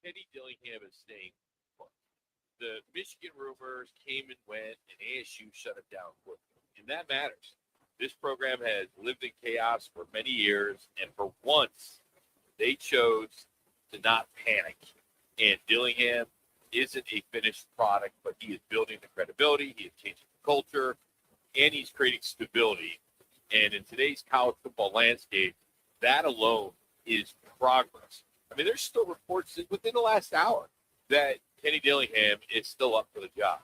Kenny Dillingham is staying put. The Michigan rumors came and went, and ASU shut it down quickly. And that matters. This program has lived in chaos for many years, and for once, they chose to not panic. And Dillingham isn't a finished product, but he is building the credibility, he is changing the culture, and he's creating stability. And in today's college football landscape, that alone is progress. I mean, there's still reports within the last hour that Kenny Dillingham is still up for the job.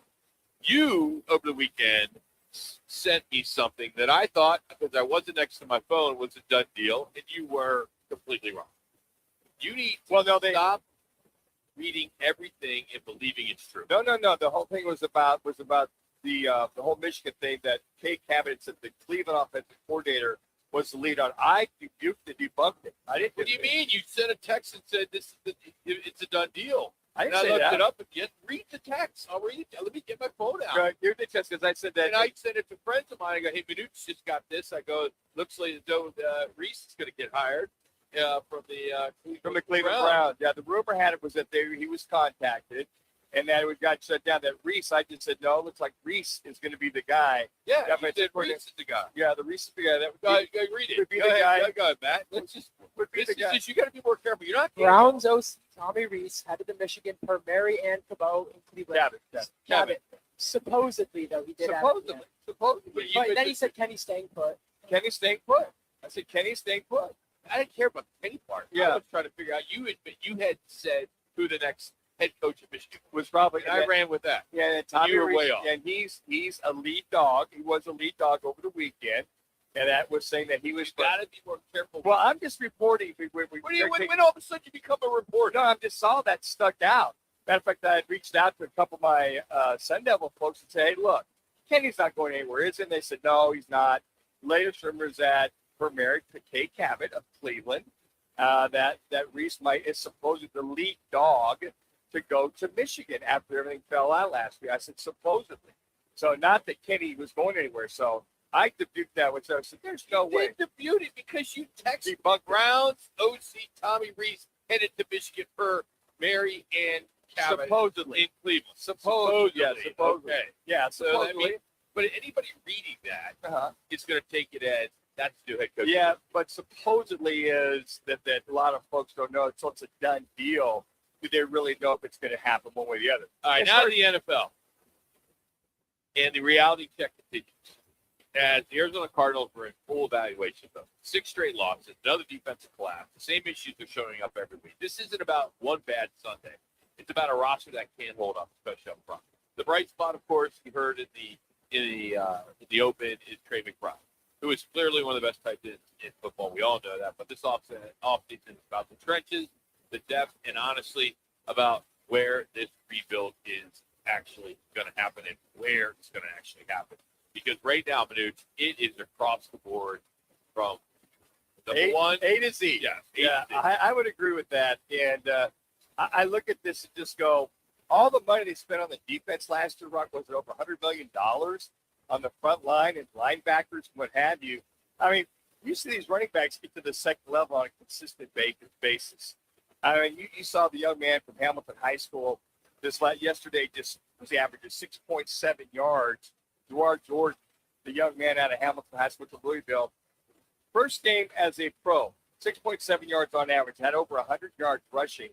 You, over the weekend, sent me something that I thought, because I wasn't next to my phone, was a done deal, and you were completely wrong. You need to stop reading everything and believing it's true. No. The whole thing was about the whole Michigan thing that Kay Cabot said the Cleveland offensive coordinator was the lead on. I debunked it. I didn't. What do you mean? You sent a text and said it's a done deal. I didn't and say I looked that. it up again. Read the text. I'll read it. Let me get my phone out. Right, here's the text because I said that. And I sent it to friends of mine. I go, hey, Manuch just got this. I go, looks like as though Reese is going to get hired from the Cleveland Browns. Yeah, the rumor had it was that he was contacted, and that it got shut down. That Reese, I just said no. It looks like Reese is going to be the guy. Yeah, Reese is the guy. Yeah, the Reese is the guy. That would be, read it. Would be the guy. Go ahead, Matt. Let's just. You got to be more careful. You're not. Browns OC Tommy Reese headed to Michigan per Mary Ann Cabot in Cleveland. Cabot. Supposedly, though, he did. Supposedly. But then he said Kenny's staying put. Kenny's staying put. I said Kenny's staying put. I didn't care about the Kenny part. Yeah. I was trying to figure out. You had said who the next head coach of Michigan was probably. And I ran with that. Yeah, and Tommy you were Reese, way off. and he's a lead dog. He was a lead dog over the weekend, and that was saying that he was. Got to be more careful. Well, I'm just reporting. When all of a sudden you become a reporter? No, I just saw that stuck out. Matter of fact, I had reached out to a couple of my Sun Devil folks and said, hey, look, Kenny's not going anywhere, is he? And they said, no, he's not. Latest rumors that we're married to Kay Cabot of Cleveland, that Reese is supposedly the lead dog to go to Michigan after everything fell out last week. I said supposedly. So not that Kenny was going anywhere. So I debuted that, which I said, there's no way. You debuted it because you texted Browns OC Tommy Reese headed to Michigan for Mary Ann Cabot supposedly in Cleveland. Supposedly. Yeah, supposedly. Okay. Yeah, So but anybody reading that is going to take it as that's the new head coach. Yeah, but supposedly is that a lot of folks don't know. So it's a done deal. Do they really know if it's going to happen one way or the other? All right, now to the NFL. And the reality check continues. As the Arizona Cardinals were in full evaluation of 6 straight losses, another defensive collapse, the same issues are showing up every week. This isn't about one bad Sunday. It's about a roster that can't hold up, especially up front. The bright spot, of course, you heard in the open is Trey McBride, who is clearly one of the best tight ends in football. We all know that. But this offseason is about the trenches, the depth, and honestly about where this rebuild is actually going to happen and where it's going to actually happen. Because right now, Manuch, it is across the board from number one A to Z. Yeah. I would agree with that. And I look at this and just go, all the money they spent on the defense last year, Roc, was it over $100 million on the front line and linebackers and what have you. I mean, you see these running backs get to the second level on a consistent basis. I mean, you saw the young man from Hamilton High School yesterday just was averaging 6.7 yards. Duar George, the young man out of Hamilton High School to Louisville, first game as a pro, 6.7 yards on average, had over 100 yards rushing.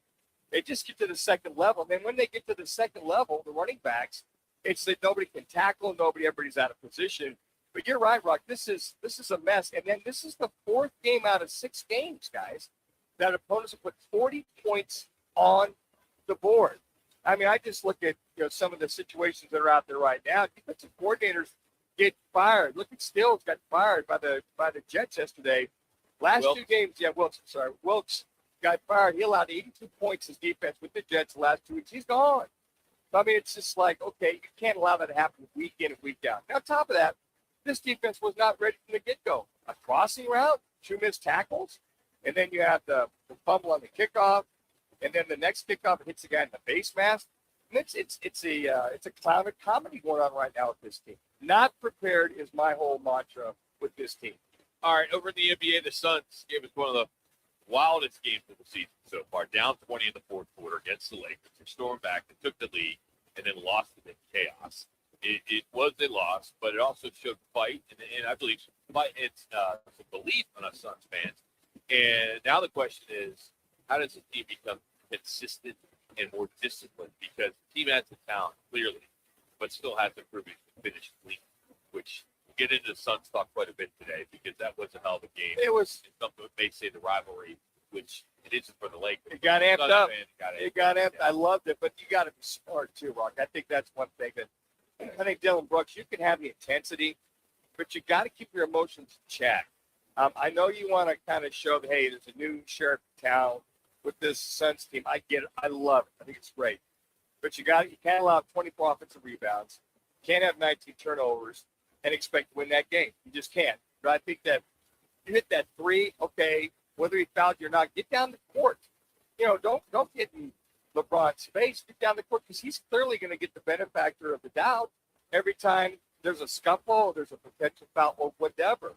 They just get to the second level. And then when they get to the second level, the running backs, it's that nobody can tackle, everybody's out of position. But you're right, Roc. This is a mess. And then this is the 4th game out of 6 games, guys, that opponents have put 40 points on the board. I mean, I just look at some of the situations that are out there right now. Defensive coordinators get fired. Look at Stills got fired by the Jets yesterday. Last 2 games, Wilkes got fired. He allowed 82 points as defense with the Jets the last 2 weeks. He's gone. I mean, it's just like, okay, you can't allow that to happen week in and week out. Now, on top of that, this defense was not ready from the get-go. A crossing route, 2 missed tackles, and then you have the fumble on the kickoff, and then the next kickoff hits the guy in the face mask. And it's a clown of comedy going on right now with this team. Not prepared is my whole mantra with this team. All right, over in the NBA, the Suns gave us one of the wildest games of the season so far. Down 20 in the fourth quarter against the Lakers. They stormed back, they took the lead, and then lost it in chaos. It was a loss, but it also showed fight, and I believe it's some belief on us Suns fans. And now the question is, how does the team become consistent and more disciplined? Because the team has the talent, clearly, but still has to prove it to finish clean, which we'll get into the Suns talk quite a bit today because that was a hell of a game. It was. Some may say the rivalry, which it isn't for the Lakers. It got amped up. It got amped. I loved it, but you got to be smart too, Rock. I think that's one thing that I think Dylan Brooks, you can have the intensity, but you got to keep your emotions in check. I know you want to kind of show that, hey, there's a new sheriff in town with this Suns team. I get it. I love it. I think it's great. But you can't allow 24 offensive rebounds. You can't have 19 turnovers and expect to win that game. You just can't. But I think that you hit that three, okay, whether he fouled you or not, get down the court. Don't get in LeBron's face. Get down the court because he's clearly going to get the benefactor of the doubt every time there's a scuffle, there's a potential foul, or whatever.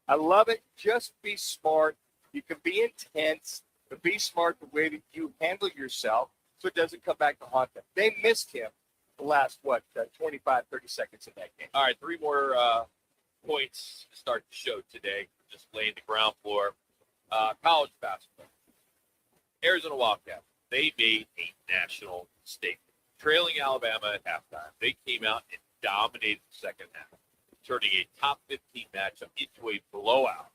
I love it. Just be smart. You can be intense, but be smart the way that you handle yourself so it doesn't come back to haunt them. They missed him the last, 25, 30 seconds in that game. All right, three more points to start the show today. Just laying the ground floor. College basketball. Arizona Wildcats. They made a national statement. Trailing Alabama at halftime, they came out and dominated the second half, turning a top 15 matchup into a blowout.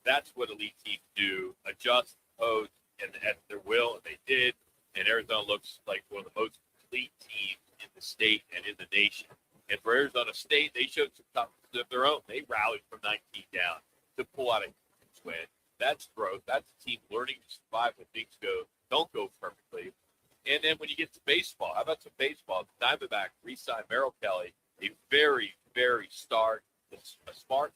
That's what elite teams do, adjust, pose, and at their will, and they did. And Arizona looks like one of the most complete teams in the state and in the nation. And for Arizona State, they showed some toughness of their own. They rallied from 19 down to pull out a win. That's growth. That's a team learning to survive when things don't go perfectly. And then when you get to baseball, how about some baseball? The Diamondbacks re-signed Merrill Kelly, a very, very a smart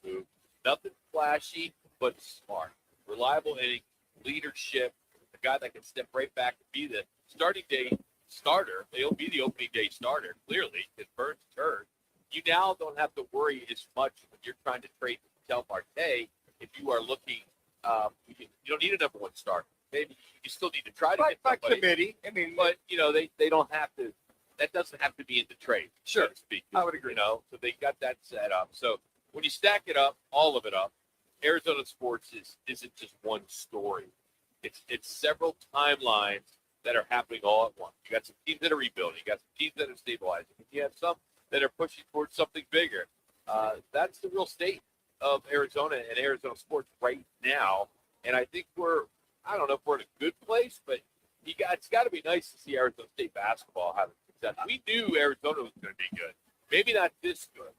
move. Nothing flashy, but smart. Reliable inning, leadership, a guy that can step right back and be the starting day starter. He'll be the opening day starter, clearly, because Burns is hurt. You now don't have to worry as much when you're trying to trade Tel Marte if you are looking you don't need a number one starter. Maybe you still need to try to get by somebody. committee. I mean, But, they don't have to. That doesn't have to be in the trade, Sure. so to speak. I would agree. So they got that set up. So when you stack it up, all of it up, Arizona sports isn't just one story. It's several timelines that are happening all at once. You got some teams that are rebuilding. You got some teams that are stabilizing. You have some that are pushing towards something bigger. That's the real state of Arizona and Arizona sports right now. And I think I don't know if we're in a good place, but it's got to be nice to see Arizona State basketball having success. We knew Arizona was going to be good. Maybe not this good,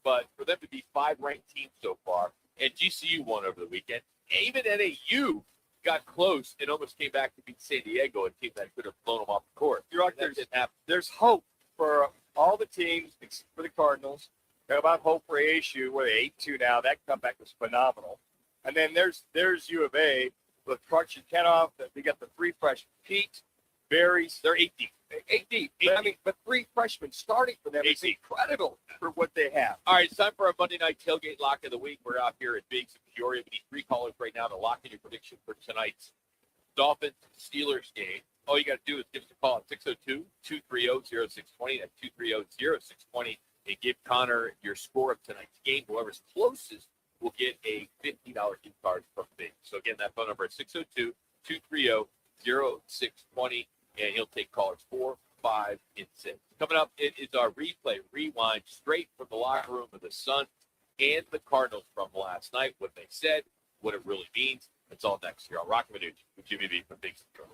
but for them to be 5 ranked teams so far, and GCU won over the weekend. Even NAU got close and almost came back to beat San Diego, a team that could have blown them off the court. There's hope for all the teams except for the Cardinals. How about hope for ASU, where they're 8-2 now? That comeback was phenomenal. And then there's U of A with Crutch and Kenoff. We got the 3 freshmen, Pete, Berries. They're 8 deep. 8 deep. But 3 freshmen starting for them is incredible for what they have. All right, it's time for our Monday night tailgate lock of the week. We're out here at Biggs and Peoria. We need 3 callers right now to lock in your prediction for tonight's Dolphins-Steelers game. All you got to do is give us a call at 602-230-0620. That's 230-0620. And give Connor your score of tonight's game. Whoever's closest will get a $50 gift card from Big. So, again, that phone number is 602-230-0620. And he'll take callers 4, 5, and 6. Coming up, it is our rewind straight from the locker room of the Suns and the Cardinals from last night. What they said, what it really means. That's all next here on Roc and Manuch with Jimmy B from Big Central.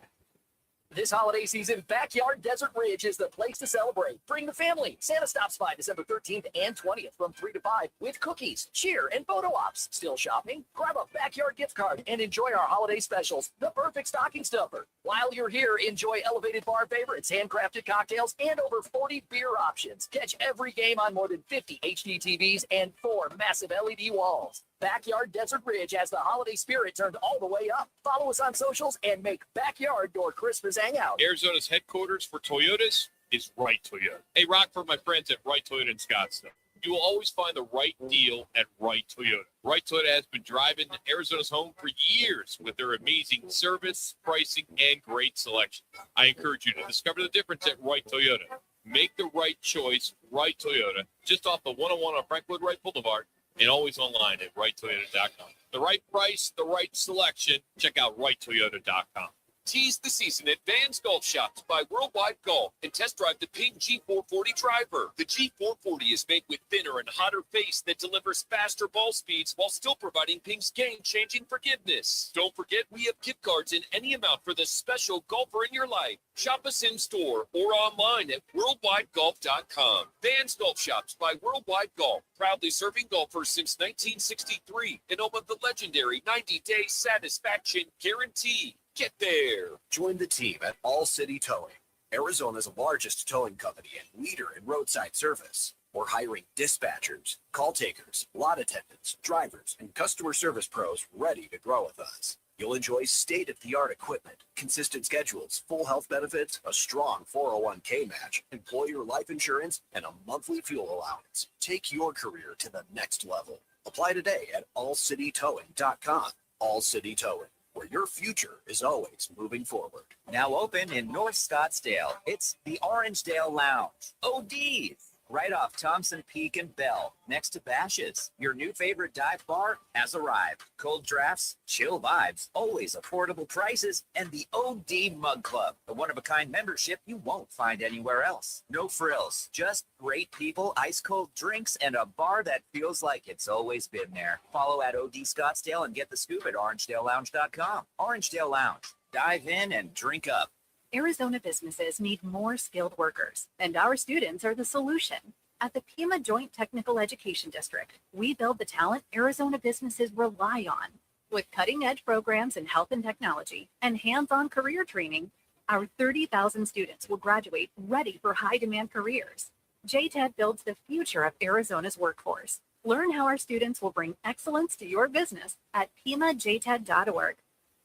This holiday season, Backyard Desert Ridge is the place to celebrate. Bring the family. Santa stops by December 13th and 20th from 3 to 5 with cookies, cheer, and photo ops. Still shopping? Grab a Backyard gift card and enjoy our holiday specials, the perfect stocking stuffer. While you're here, enjoy elevated bar favorites, handcrafted cocktails, and over 40 beer options. Catch every game on more than 50 HD TVs and 4 massive LED walls. Backyard Desert Ridge has the holiday spirit turned all the way up. Follow us on socials and make Backyard your Christmas hangout. Arizona's headquarters for Toyotas is Wright Toyota. Hey, Rock, for my friends at Wright Toyota in Scottsdale. you will always find the right deal at Right Toyota. Right Toyota has been driving Arizona's home for years with their amazing service, pricing, and great selection. I encourage you to discover the difference at Right Toyota. Make the right choice, Right Toyota, just off the 101 on Frankwood Wright Boulevard, and always online at righttoyota.com. The right price, the right selection. Check out righttoyota.com. Tease the season at Vans Golf Shops by Worldwide Golf and test drive the pink G440 driver. The G440 is made with thinner and hotter face that delivers faster ball speeds while still providing Pink's game-changing forgiveness. Don't forget, we have gift cards in any amount for the special golfer in your life. Shop us in store or online at worldwidegolf.com. Vans Golf Shops by Worldwide Golf, proudly serving golfers since 1963 and home of the legendary 90-day satisfaction guarantee. Get there. Join the team at All City Towing, Arizona's largest towing company and leader in roadside service. We're hiring dispatchers, call takers, lot attendants, drivers, and customer service pros ready to grow with us. You'll enjoy state-of-the-art equipment, consistent schedules, full health benefits, a strong 401k match, employer life insurance, and a monthly fuel allowance. Take your career to the next level. Apply today at allcitytowing.com. All City Towing, where your future is always moving forward. Now open in North Scottsdale, it's the Orangedale Lounge. ODs, right off Thompson Peak and Bell, next to Bash's. Your new favorite dive bar has arrived. Cold drafts, chill vibes, always affordable prices, and the OD Mug Club, a one-of-a-kind membership you won't find anywhere else. No frills, just great people, ice-cold drinks, and a bar that feels like it's always been there. Follow at OD Scottsdale and get the scoop at orangedalelounge.com. Orangedale Lounge. Dive in and drink up. Arizona businesses need more skilled workers, and our students are the solution. At the Pima Joint Technical Education District, we build the talent Arizona businesses rely on. With cutting-edge programs in health and technology and hands-on career training, our 30,000 students will graduate ready for high-demand careers. JTED builds the future of Arizona's workforce. Learn how our students will bring excellence to your business at pimajted.org.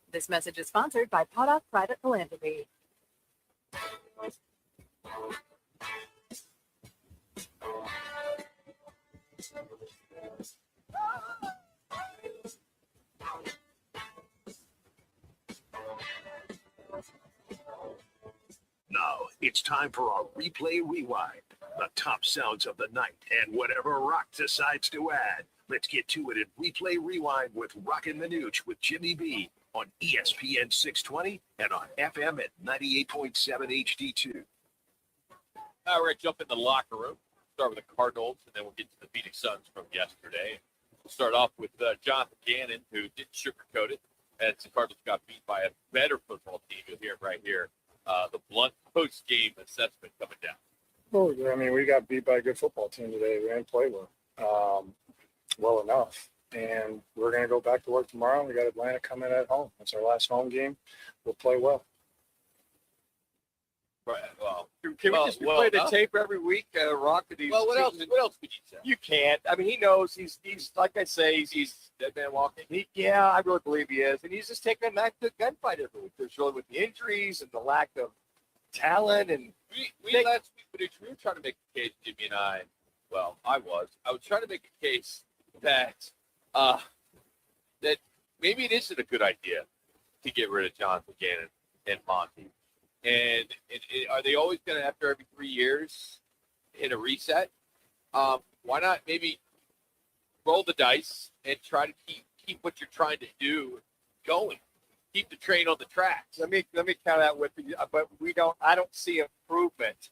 This message is sponsored by Podoc Private Philanthropy. Now it's time for our replay rewind. The top sounds of the night and whatever Roc decides to add. Let's get to it in replay rewind with Roc and Manuch with Jimmy B on ESPN 620 and on FM at 98.7 HD-2. All right, jump in the locker room. Start with the Cardinals, and then we'll get to the Phoenix Suns from yesterday. We'll start off with Jonathan Gannon, who didn't sugarcoat it, as the Cardinals got beat by a better football team. You'll hear it right here. The blunt post-game assessment coming down. Well, I mean, we got beat by a good football team today. We didn't play well enough. And we're going to go back to work tomorrow. We got Atlanta coming at home. It's our last home game. We'll play well. Right. Well, Can we just play the tape every week, Roc? what else? What else could you say? You can't. I mean, he knows he's like I say, he's dead man walking. Yeah, I really believe he is, and he's just taking a knife to gunfight every week. There's really with the injuries and the lack of talent, and we last week, we were trying to make a case, Jimmy and I. Well, I was trying to make a case that that maybe it isn't a good idea to get rid of Jonathan Gannon and Monty. And are they always going to, after every 3 years, hit a reset? Why not maybe roll the dice and try to keep what you're trying to do going? Keep the train on the tracks. let me count that with you. But I don't see improvement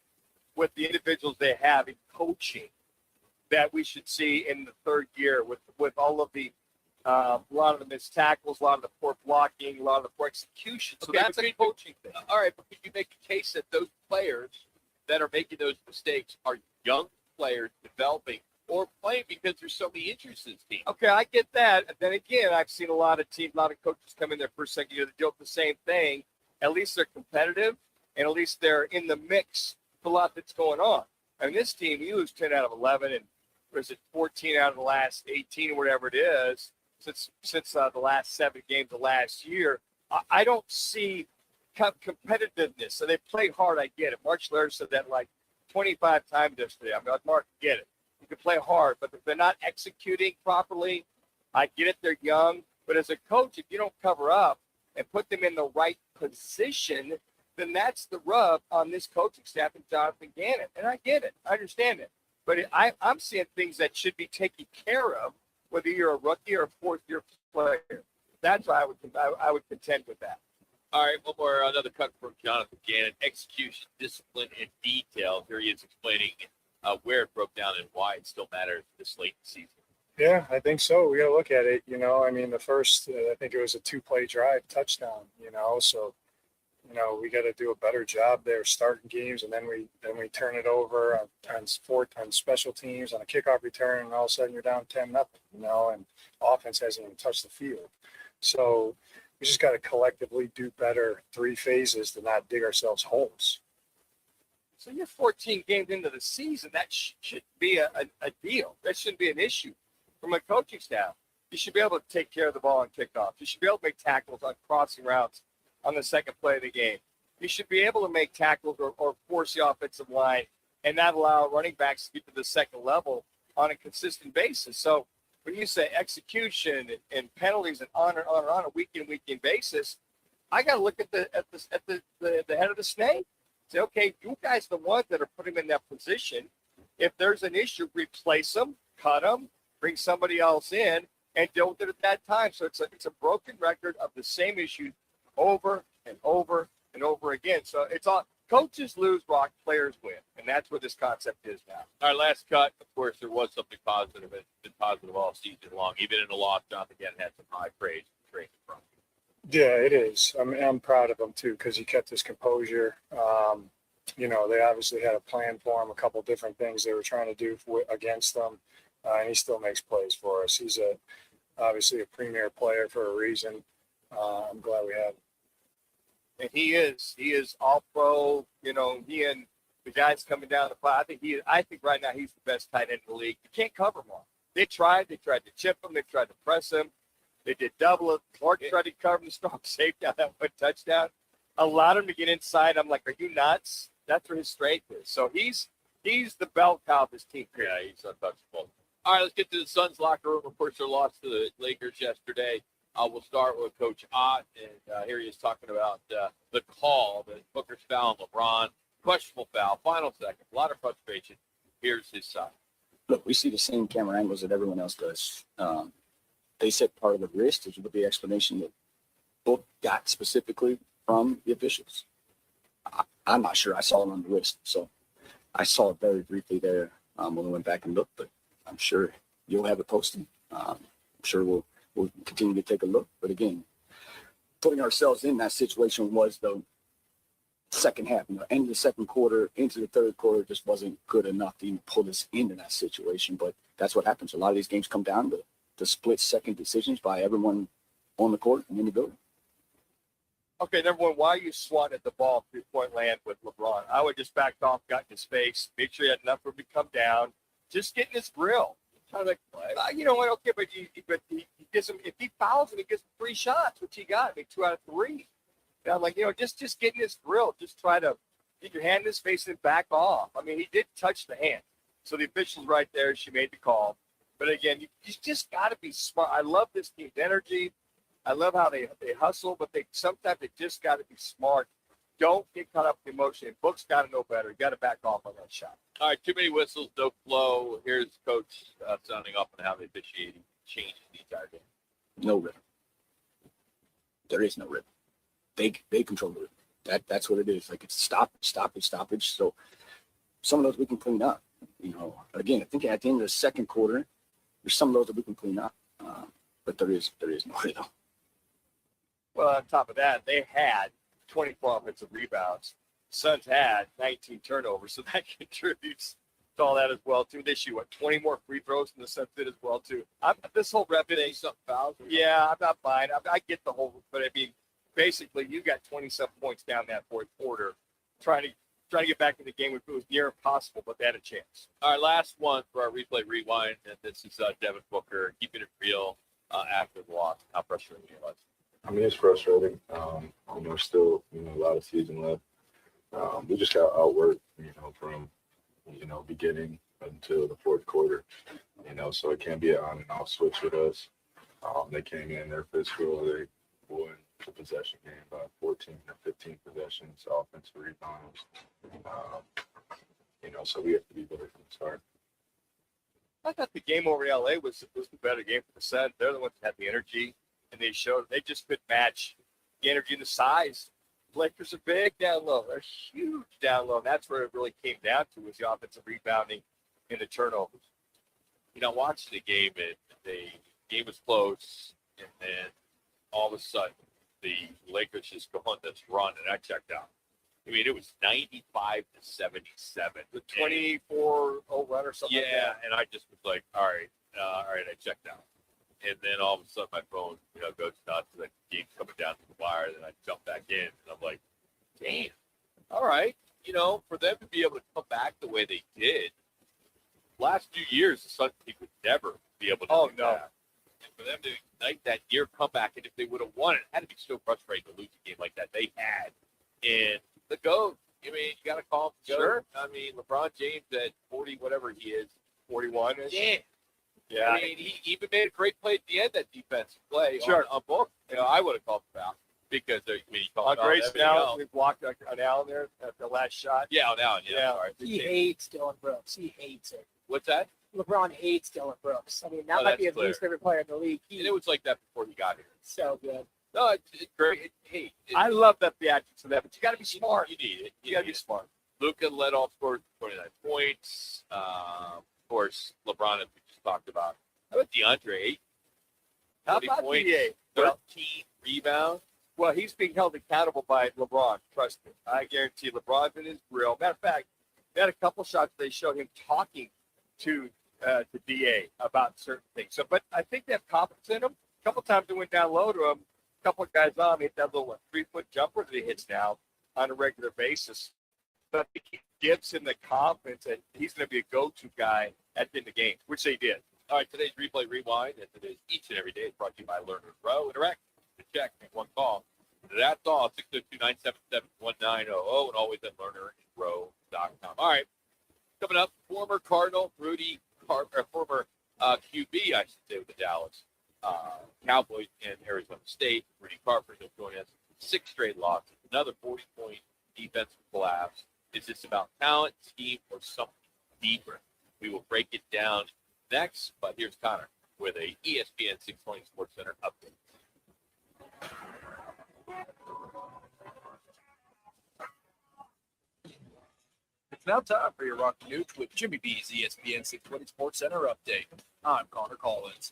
with the individuals they have in coaching that we should see in the third year with all of the a lot of the missed tackles, a lot of the poor blocking, a lot of the poor execution. So that's a coaching thing. All right, but could you make a case that those players that are making those mistakes are young players developing or playing because there's so many injuries in this team? Okay, I get that. And then again, I've seen a lot of coaches come in their first, second year that do the same thing. At least they're competitive, and at least they're in the mix for a lot that's going on. I mean, this team, you lose 10 out of 11, and or is it 14 out of the last 18 or whatever it is, since the last 7 games of last year. I don't see competitiveness. So they played hard, I get it. Mark Schlereth said that like 25 times yesterday. I mean, Mark, get it. You can play hard, but if they're not executing properly, I get it, they're young. But as a coach, if you don't cover up and put them in the right position, then that's the rub on this coaching staff and Jonathan Gannon. And I get it. I understand it. But I'm seeing things that should be taken care of, whether you're a rookie or a fourth-year player. That's why I would contend with that. All right, one more, another cut from Jonathan Gannon. Execution, discipline, and detail. Here he is explaining where it broke down and why it still matters this late in the season. Yeah, I think so. We got to look at it. I mean, the first, I think it was a 2-play drive touchdown, so, we got to do a better job there starting games. And then we turn it over on special teams on a kickoff return. And all of a sudden you're down 10-0, and offense hasn't even touched the field. So we just got to collectively do better 3 phases to not dig ourselves holes. So you're 14 games into the season. That should be a deal. That shouldn't be an issue. From a coaching staff, you should be able to take care of the ball on kickoff. You should be able to make tackles on crossing routes on the second play of the game. You should be able to make tackles or force the offensive line and not allow running backs to get to the second level on a consistent basis. So when you say execution and penalties and on a week-in basis, I got to look at the head of the snake. Say, okay, you guys are the ones that are putting him in that position. If there's an issue, replace them, cut them, bring somebody else in, and deal with it at that time. So it's a broken record of the same issues over and over and over again. So it's all coaches lose, Roc, players win, and that's what this concept is now. Our last cut, of course, there was something positive. It's been positive all season long. Even in the loss, Jonathan again had some high praise and training from. Yeah, it is. I'm proud of him too because he kept his composure. They obviously had a plan for him, a couple different things they were trying to do against them, and he still makes plays for us. He's obviously a premier player for a reason. I'm glad we have him. And he is all pro. He and the guys coming down the field. I think right now he's the best tight end in the league. You can't cover him all. They tried to chip him. They tried to press him. They did double it. Clark tried to cover him, the strong safety on that one touchdown. Allowed him to get inside. I'm like, are you nuts? That's where his strength is. So he's the bell cow of his team. Yeah, he's untouchable. All right, let's get to the Suns locker room. Of course, they lost to the Lakers yesterday. We'll start with Coach Ott, and here he is talking about the call, the Booker's foul on LeBron, questionable foul, final second, a lot of frustration. Here's his side. Look, we see the same camera angles that everyone else does. They said part of the wrist is with the explanation that Book got specifically from the officials. I'm not sure I saw it on the wrist, so I saw it very briefly there when we went back and looked, but I'm sure you'll have it posted. I'm sure we'll continue to take a look. But again, putting ourselves in that situation was the second half, end of the second quarter into the third quarter just wasn't good enough to even pull us into that situation. But that's what happens. A lot of these games come down to split second decisions by everyone on the court and in the building. Okay, number one, why you swatted the ball 3-point land with LeBron? I would just back off, got in his face, make sure he had enough room to come down, just get in his grill. Kind of like, you know what? Okay, but he gives him, if he fouls him, he gives him 3 shots, which he got, 2 out of 3. And I'm like, just get in his grill, just try to get your hand in his face and back off. I mean, he did touch the hand, so the official's right there. She made the call, but again, you just got to be smart. I love this team's energy. I love how they hustle, but sometimes they just got to be smart. Don't get caught up in emotion. Book's got to know better. You got to back off on that shot. All right, too many whistles, no flow. Here's Coach sounding up on how the officiating changes the entire game. No rhythm. There is no rhythm. They control the rhythm. That's what it is. Like it's stoppage. So some of those we can clean up. Again, I think at the end of the second quarter, there's some of those that we can clean up. But there is no rhythm. Well, on top of that, they had 24 offensive rebounds. Suns had 19 turnovers, so that contributes to all that as well too. They shoot 20 more free throws than the Suns did as well too. This whole rep thing, something fouls. Yeah, I'm not buying. I get the whole, but I mean, basically, you got 27 points down that fourth quarter, trying to get back in the game, which was near impossible, but they had a chance. All right, last one for our replay rewind, and this is Devin Booker keeping it real after the loss. How frustrating it was. I mean, it's frustrating. Still, a lot of season left. We just got outworked, from, beginning until the fourth quarter. So it can't be an on and off switch with us. They came in, they're physical, they won the possession game by 14 or 15 possessions, offensive rebounds. So we have to be better from the start. I thought the game over LA was the better game for the Sun. They're the ones that had the energy, and they showed they just couldn't match the energy and the size. The Lakers are big down low. They're huge down low. And that's where it really came down to was the offensive rebounding and the turnovers. Watching the game, and the game was close, and then all of a sudden, the Lakers just go on this run, and I checked out. I mean, it was 95 to 77. The 24-0 run or something. Yeah, like and I just was like, all right, I checked out. And then all of a sudden, my phone, goes nuts. The game's coming down to the wire. Then I jump back in, and I'm like, damn. All right, for them to be able to come back the way they did, last few years, the Suns team would never be able to do that. And for them to ignite that near comeback, and if they would have won it had to be so frustrating to lose a game like that they had. And the GOAT, you got to call him the GOAT. Sure. LeBron James at 40, whatever he is. 41. Yeah. Yeah. He even made a great play at the end, that defensive play Sure. on both. I would have called him out because he called On out Grace everything now, else. we blocked an Allen there at the last shot. Yeah, on Allen. Yeah. Sorry. He hates Dylan Brooks. He hates it. What's that? LeBron hates Dylan Brooks. I mean, that Oh, might be that's his least favorite player in the league. And it was like that before he got here. So good. No, it's great. I love that theatrics of that, but you got to be smart. You need it. You got to be smart. Luka led all scores, 29 points. Of course, LeBron, as we just talked about. How about DeAndre? How 20 about points, DA? 13 rebounds. Well, he's being held accountable by LeBron. Trust me. I guarantee LeBron's in his grill. Matter of fact, they had a couple shots they showed him talking to DA about certain things. So, but I think they have confidence in him. A couple times they went down low to him. A couple of guys on him hit that little 3-foot jumper that he hits now on a regular basis. But it gives him the confidence that he's going to be a go-to guy at the end of the game, which they did. All right, today's Replay Rewind, and today's Each and Every Day is brought to you by Learners Row. Interact, to check, make one call. That's all, 602-977-1900, and always at learnerrow.com. All right, coming up, former Cardinal Rudy Carpenter, former QB, I should say, with the Dallas Cowboys and Arizona State. Rudy Carpenter will join us. 6 straight losses, another 40-point defensive collapse. Is this about talent, scheme, or something deeper? We will break it down next, but here's Connor with a ESPN 620 Sports Center update. It's now time for your Roc and Manuch with Jimmy B's ESPN 620 Sports Center update. I'm Connor Collins.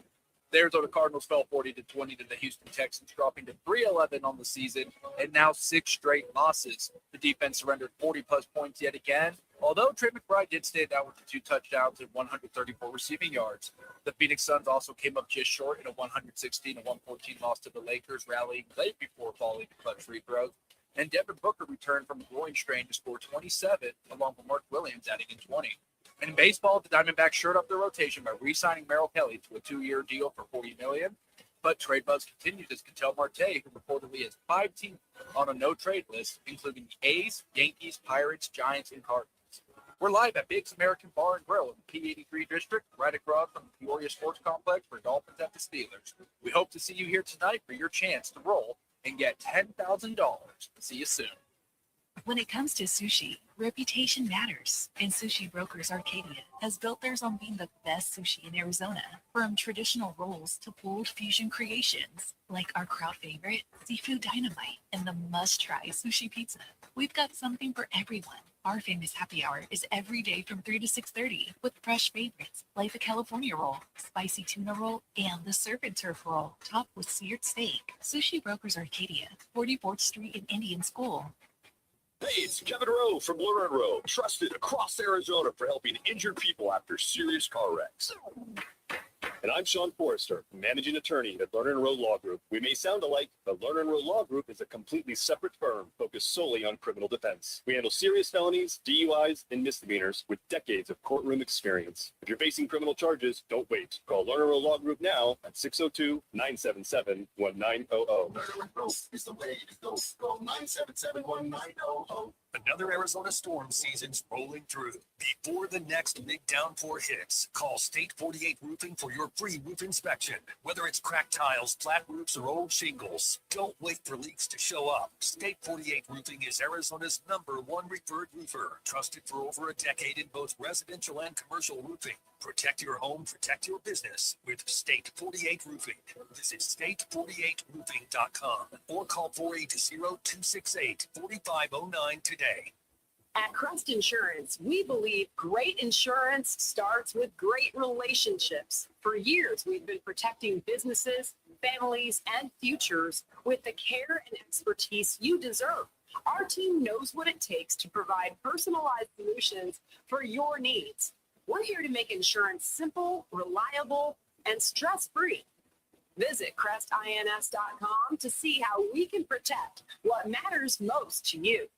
The Arizona Cardinals fell 40-20 to the Houston Texans, dropping to 3-11 on the season and now 6 straight losses. The defense surrendered 40-plus points yet again, although Trey McBride did stand out with the 2 touchdowns and 134 receiving yards. The Phoenix Suns also came up just short in a 116-114 loss to the Lakers, rallying late before falling to clutch free throws. And Devin Booker returned from a groin strain to score 27, along with Mark Williams adding in 20. And in baseball, the Diamondbacks shored up their rotation by re-signing Merrill Kelly to a 2-year deal for $40 million. But trade buzz continues as Ketel Marte, who reportedly has 5 teams on a no-trade list, including the A's, Yankees, Pirates, Giants, and Cardinals. We're live at Biggs American Bar and Grill in the P83 district, right across from the Peoria Sports Complex for Dolphins at the Steelers. We hope to see you here tonight for your chance to roll and get $10,000. See you soon. When it comes to sushi, reputation matters, and Sushi Brokers Arcadia has built theirs on being the best sushi in Arizona. From traditional rolls to bold fusion creations, like our crowd favorite, Seafood Dynamite, and the must-try sushi pizza. We've got something for everyone. Our famous happy hour is every day from 3 to 6:30 with fresh favorites like the California roll, spicy tuna roll, and the surf and turf roll, topped with seared steak. Sushi Brokers Arcadia, 44th Street in Indian School. Hey, it's Kevin Rowe from Learn Rowe, trusted across Arizona for helping injured people after serious car wrecks. And I'm Sean Forrester, managing attorney at Learn Rowe Law Group. We may sound alike, but Learn Rowe Law Group is a completely separate firm focused solely on criminal defense. We handle serious felonies, DUIs, and misdemeanors with decades of courtroom experience. If you're facing criminal charges, don't wait. Call Learn Rowe Law Group now at 602-977-1900. Learn Rowe is the way to go. Call 977-1900. Another Arizona storm season's rolling through. Before the next big downpour hits, call State 48 Roofing for your free roof inspection. Whether it's cracked tiles, flat roofs, or old shingles, don't wait for leaks to show up. State 48 Roofing is Arizona's #1 referred roofer, trusted for over a decade in both residential and commercial roofing. Protect your home, protect your business with State 48 Roofing. Visit state48roofing.com or call 480-268-4509 today. At Crest Insurance, we believe great insurance starts with great relationships. For years, we've been protecting businesses, families, and futures with the care and expertise you deserve. Our team knows what it takes to provide personalized solutions for your needs. We're here to make insurance simple, reliable, and stress-free. Visit crestins.com to see how we can protect what matters most to you.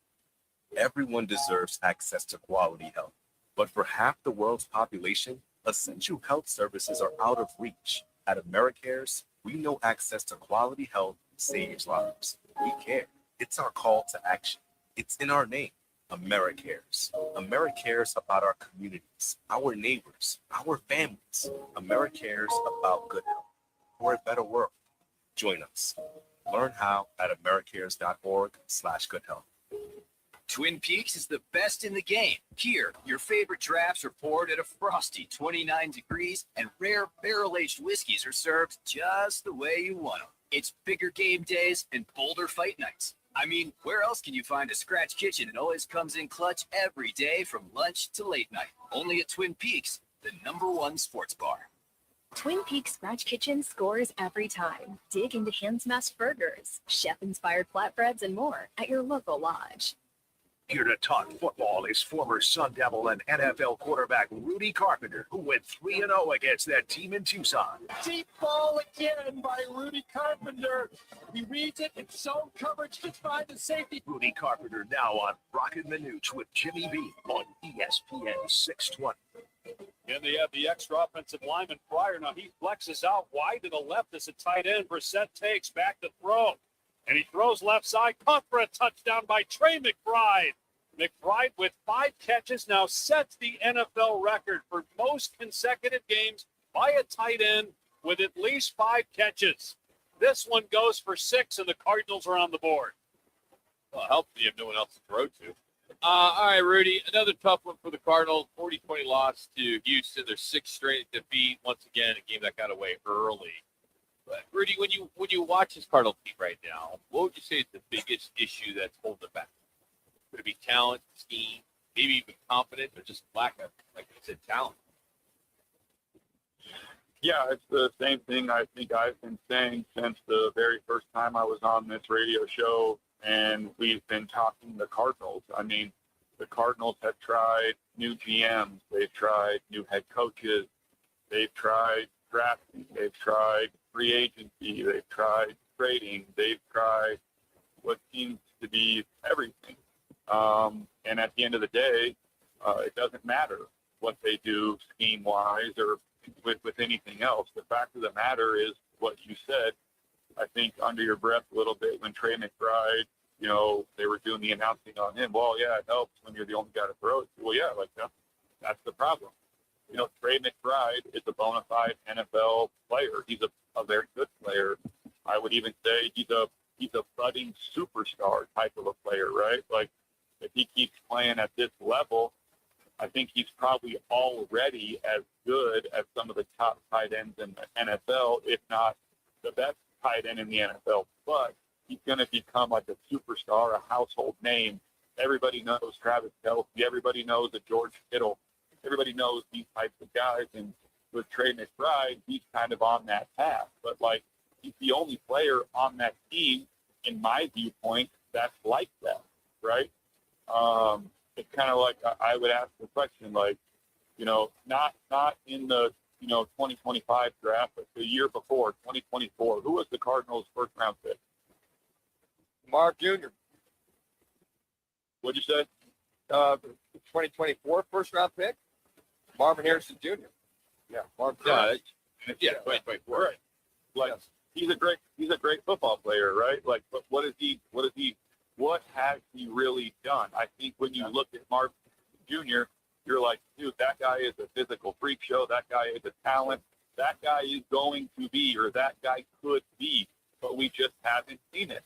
Everyone deserves access to quality health, but for half the world's population, essential health services are out of reach. At AmeriCares, we know access to quality health saves lives. We care. It's our call to action. It's in our name. AmeriCares. AmeriCares about our communities, our neighbors, our families. AmeriCares about good health for a better world. Join us. Learn how at americares.org/goodhealth. Twin Peaks is the best in the game. Here, your favorite drafts are poured at a frosty 29 degrees, and rare barrel-aged whiskeys are served just the way you want them. It's bigger game days and bolder fight nights. I mean, where else can you find a scratch kitchen that always comes in clutch every day from lunch to late night? Only at Twin Peaks, the #1 sports bar. Twin Peaks Scratch Kitchen scores every time. Dig into hand-smashed burgers, chef-inspired flatbreads, and more at your local lodge. Here to talk football is former Sun Devil and NFL quarterback Rudy Carpenter, who went 3-0 against that team in Tucson. Deep ball again by Rudy Carpenter. He reads it in zone coverage to find the safety. Rudy Carpenter now on Roc and Manuch with Jimmy B on ESPN 620. And they have the extra offensive lineman Pryor. Now he flexes out wide to the left as a tight end. Brissett takes back to throw. And he throws left side, caught for a touchdown by Trey McBride. McBride with 5 catches now sets the NFL record for most consecutive games by a tight end with at least 5 catches. This one goes for 6, and the Cardinals are on the board. Well, it helps you have no one else to throw to. All right, Rudy, another tough one for the Cardinals. 40-20 loss to Houston. Their 6th straight defeat. Once again, a game that got away early. But Rudy, when you watch this Cardinals team right now, what would you say is the biggest issue that's holding it back? Could it be talent, scheme, maybe even confidence, or just lack of, like I said, talent? Yeah, it's the same thing I think I've been saying since the very first time I was on this radio show, and we've been talking the Cardinals. I mean, the Cardinals have tried new GMs. They've tried new head coaches. They've tried drafting. They've tried free agency. They've tried trading. They've tried what seems to be everything. And at the end of the day, it doesn't matter what they do scheme-wise or with anything else. The fact of the matter is what you said, I think, under your breath a little bit when Trey McBride, they were doing the announcing on him. Well, yeah, it helps when you're the only guy to throw it. Well, yeah, that's the problem. Trey McBride is a bona fide NFL player. He's a very good player. I would even say he's a budding superstar type of a player, right? Like, if he keeps playing at this level, I think he's probably already as good as some of the top tight ends in the NFL, if not the best tight end in the NFL. But he's going to become like a superstar, a household name. Everybody knows Travis Kelce. Everybody knows that George Kittle. Everybody knows these types of guys. And with Trey McBride, he's kind of on that path. But, he's the only player on that team, in my viewpoint, that's like that, right? It's kind of like I would ask the question, not in the 2025 draft, but the year before, 2024, who was the Cardinals' first round pick? Mark Jr. What'd you say? 2024 first round pick, Marvin Harrison Jr. Yeah, Marvin. Yeah, 2024. Right. He's a great football player, right? But what is he what has he really done? I think when you look at Mark Jr., you're like, dude, that guy is a physical freak show. That guy is a talent. That guy is going to be, or that guy could be, but we just haven't seen it.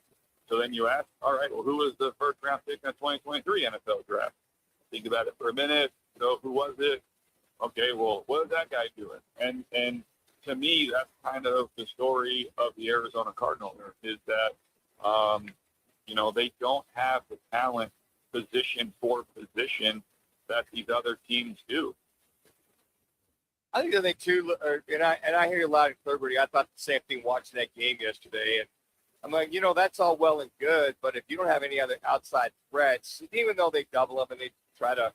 So then you ask, all right, well, who was the first round pick in the 2023 NFL draft? Think about it for a minute. So who was it? Okay, well, what is that guy doing? And to me, that's kind of the story of the Arizona Cardinals is that, they don't have the talent position for position that these other teams do. I think the thing too, and I hear you loud and clear, Rudy. I thought the same thing watching that game yesterday, and I'm like, that's all well and good, but if you don't have any other outside threats, even though they double him and they try to,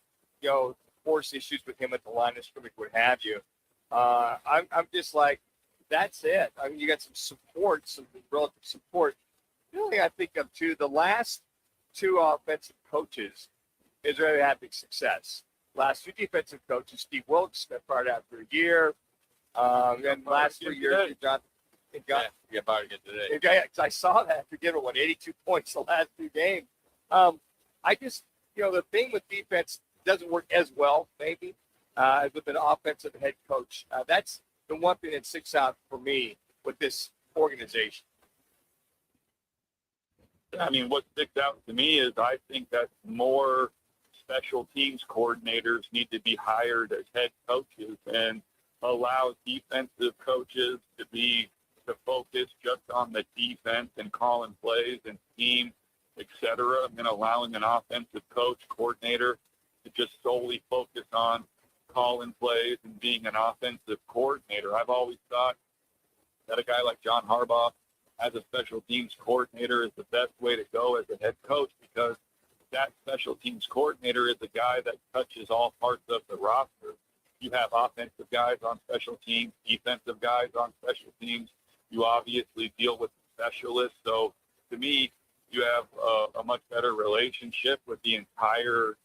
force issues with him at the line of scrimmage, what have you, I'm just like, that's it. I mean, you got some support, some relative support. The only thing I think of too, the last two offensive coaches is really having success. Last two defensive coaches, Steve Wilkes got fired after a year. Then last 3 years, John get fired again today. Yeah, I saw that. You're giving 82 points the last two games. I just, the thing with defense doesn't work as well, maybe, as with an offensive head coach. That's the one thing that sticks out for me with this organization. I mean, what sticks out to me is I think that more special teams coordinators need to be hired as head coaches and allow defensive coaches to focus just on the defense and calling plays and scheme, et cetera, and allowing an offensive coach coordinator to just solely focus on calling plays and being an offensive coordinator. I've always thought that a guy like John Harbaugh as a special teams coordinator is the best way to go as a head coach because that special teams coordinator is a guy that touches all parts of the roster. You have offensive guys on special teams, defensive guys on special teams. You obviously deal with specialists. So to me, you have a much better relationship with the entire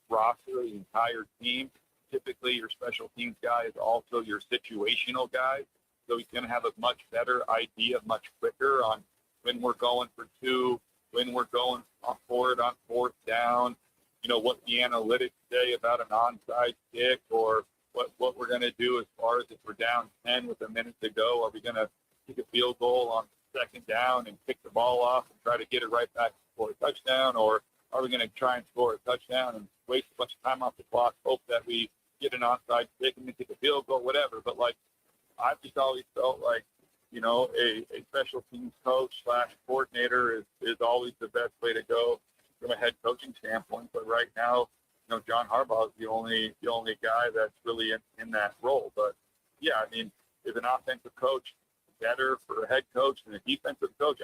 roster, the entire team. Typically, your special teams guy is also your situational guy. So he's going to have a much better idea, much quicker on when we're going for two, when we're going for it on fourth down, what the analytics say about an onside kick or what we're going to do as far as if we're down 10 with a minute to go. Are we going to kick a field goal on second down and pick the ball off and try to get it right back for a touchdown? Or are we going to try and score a touchdown and waste a bunch of time off the clock, hope that we get an onside kick and then kick a field goal, whatever. But, I've just always felt like, a special teams coach / coordinator is always the best way to go from a head coaching standpoint. But right now, John Harbaugh is the only guy that's really in that role. But yeah, I mean, is an offensive coach better for a head coach than a defensive coach?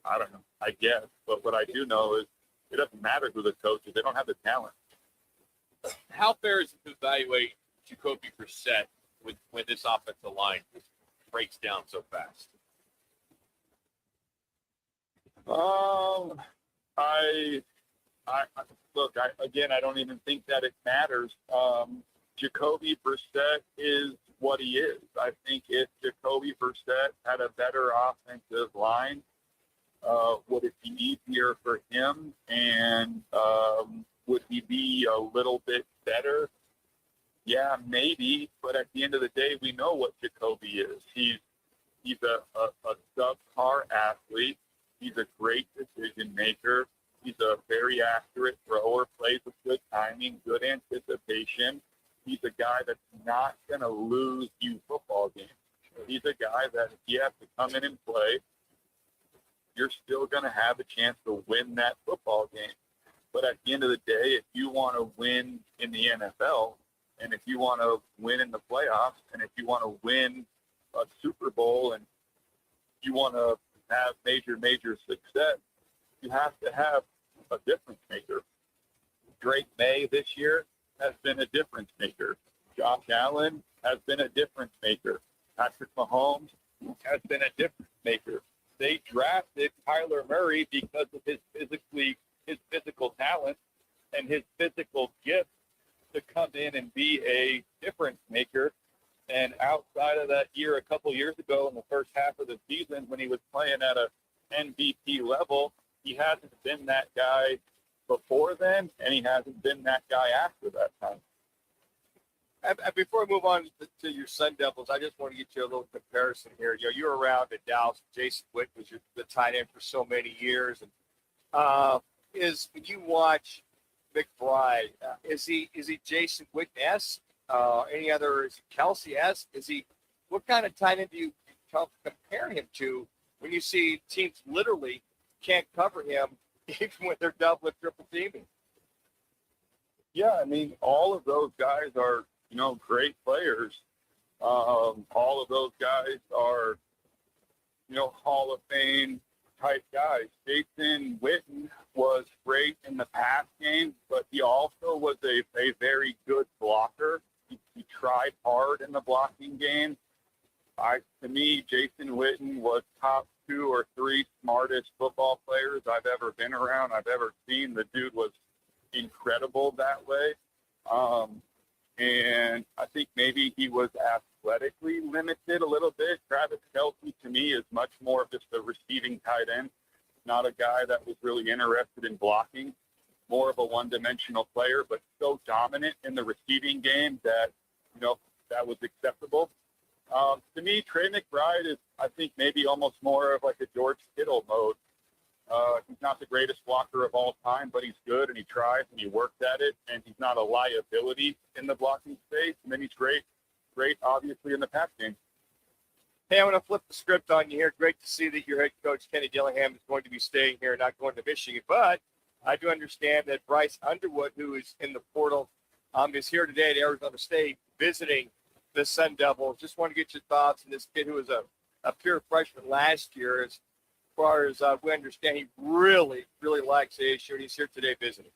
I don't know, I guess. But what I do know is it doesn't matter who the coach is. They don't have the talent. How fair is it to evaluate Jacoby Brissett when this offensive line breaks down so fast? I don't even think that it matters. Jacoby Brissett is what he is. I think if Jacoby Brissett had a better offensive line, would it be easier for him? And would he be a little bit better? Yeah, maybe. But at the end of the day, we know what Jacoby is. He's a subpar athlete. He's a great decision maker. He's a very accurate thrower, plays with good timing, good anticipation. He's a guy that's not going to lose you football games. He's a guy that if you have to come in and play, you're still going to have a chance to win that football game. But at the end of the day, if you want to win in the NFL, and if you want to win in the playoffs, and if you want to win a Super Bowl, and you want to have major success, you have to have a difference maker. Drake May this year has been a difference maker. Josh Allen has been a difference maker. Patrick Mahomes has been a difference maker. They drafted Kyler Murray because of his physical talent and his physical gift to come in and be a difference maker. And outside of that year, a couple years ago in the first half of the season when he was playing at a MVP level, he hasn't been that guy before then, and he hasn't been that guy after that time. And before we move on to your Sun Devils, I just want to get you a little comparison here. You know, you were around at Dallas. Jason Witt was the tight end for so many years, and is when you watch McBride, is he Jason Witt-esque? Any other? Is he Kelsey-esque? Is he? What kind of tight end do you compare him to when you see teams literally can't cover him even when they're double and triple teaming? Yeah, I mean, all of those guys are, you know, great players. All of those guys are, you know, Hall of Fame type guys. Jason Witten was great in the pass game, but he also was a very good blocker. He tried hard in the blocking game. To me, Jason Witten was top 2 or 3 smartest football players I've ever been around, I've ever seen. The dude was incredible that way. And I think maybe he was athletically limited a little bit. Travis Kelce, to me, is much more of just a receiving tight end, not a guy that was really interested in blocking, more of a one-dimensional player, but so dominant in the receiving game that, you know, that was acceptable. To me, Trey McBride is, I think, maybe almost more of like a George Kittle mode. He's not the greatest blocker of all time, but he's good, and he tries, and he works at it, and he's not a liability in the blocking space. And then he's great, obviously, in the pass game. Hey, I want to flip the script on you here. Great to see that your head coach, Kenny Dillingham, is going to be staying here, not going to Michigan. But I do understand that Bryce Underwood, who is in the portal, is here today at Arizona State visiting the Sun Devils. Just want to get your thoughts on this kid who was a pure freshman last year. As far as we understand, he really, really likes ASU, and he's here today visiting.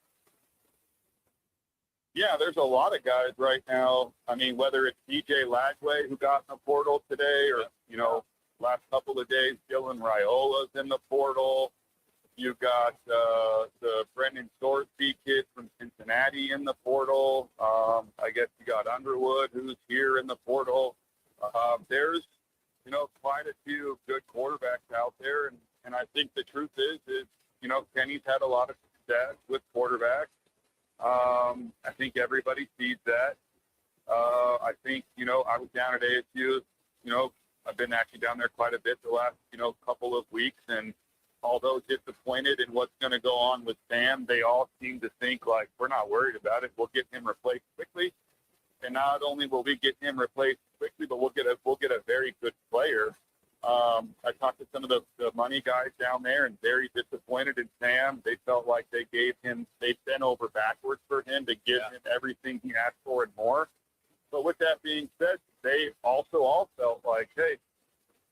Yeah, there's a lot of guys right now. I mean, whether it's DJ Lagway, who got in the portal today, or, you know, last couple of days, Dylan Raiola's in the portal. You got the Brendan Sorsby kid from Cincinnati in the portal. I guess you got Underwood, who's here in the portal. There's, you know, quite a few good quarterbacks out there. And I think the truth is, you know, Kenny's had a lot of success with quarterbacks. I think everybody sees that. I think, you know, I was down at ASU, you know, I've been actually down there quite a bit the last, you know, couple of weeks. And although disappointed in what's going to go on with Sam, they all seem to think like, we're not worried about it. We'll get him replaced quickly. And not only will we get him replaced quickly, but we'll get a very good player. I talked to some of the money guys down there, and very disappointed in Sam. They felt like they bent over backwards for him to give him everything he asked for and more. But with that being said, they also all felt like, hey,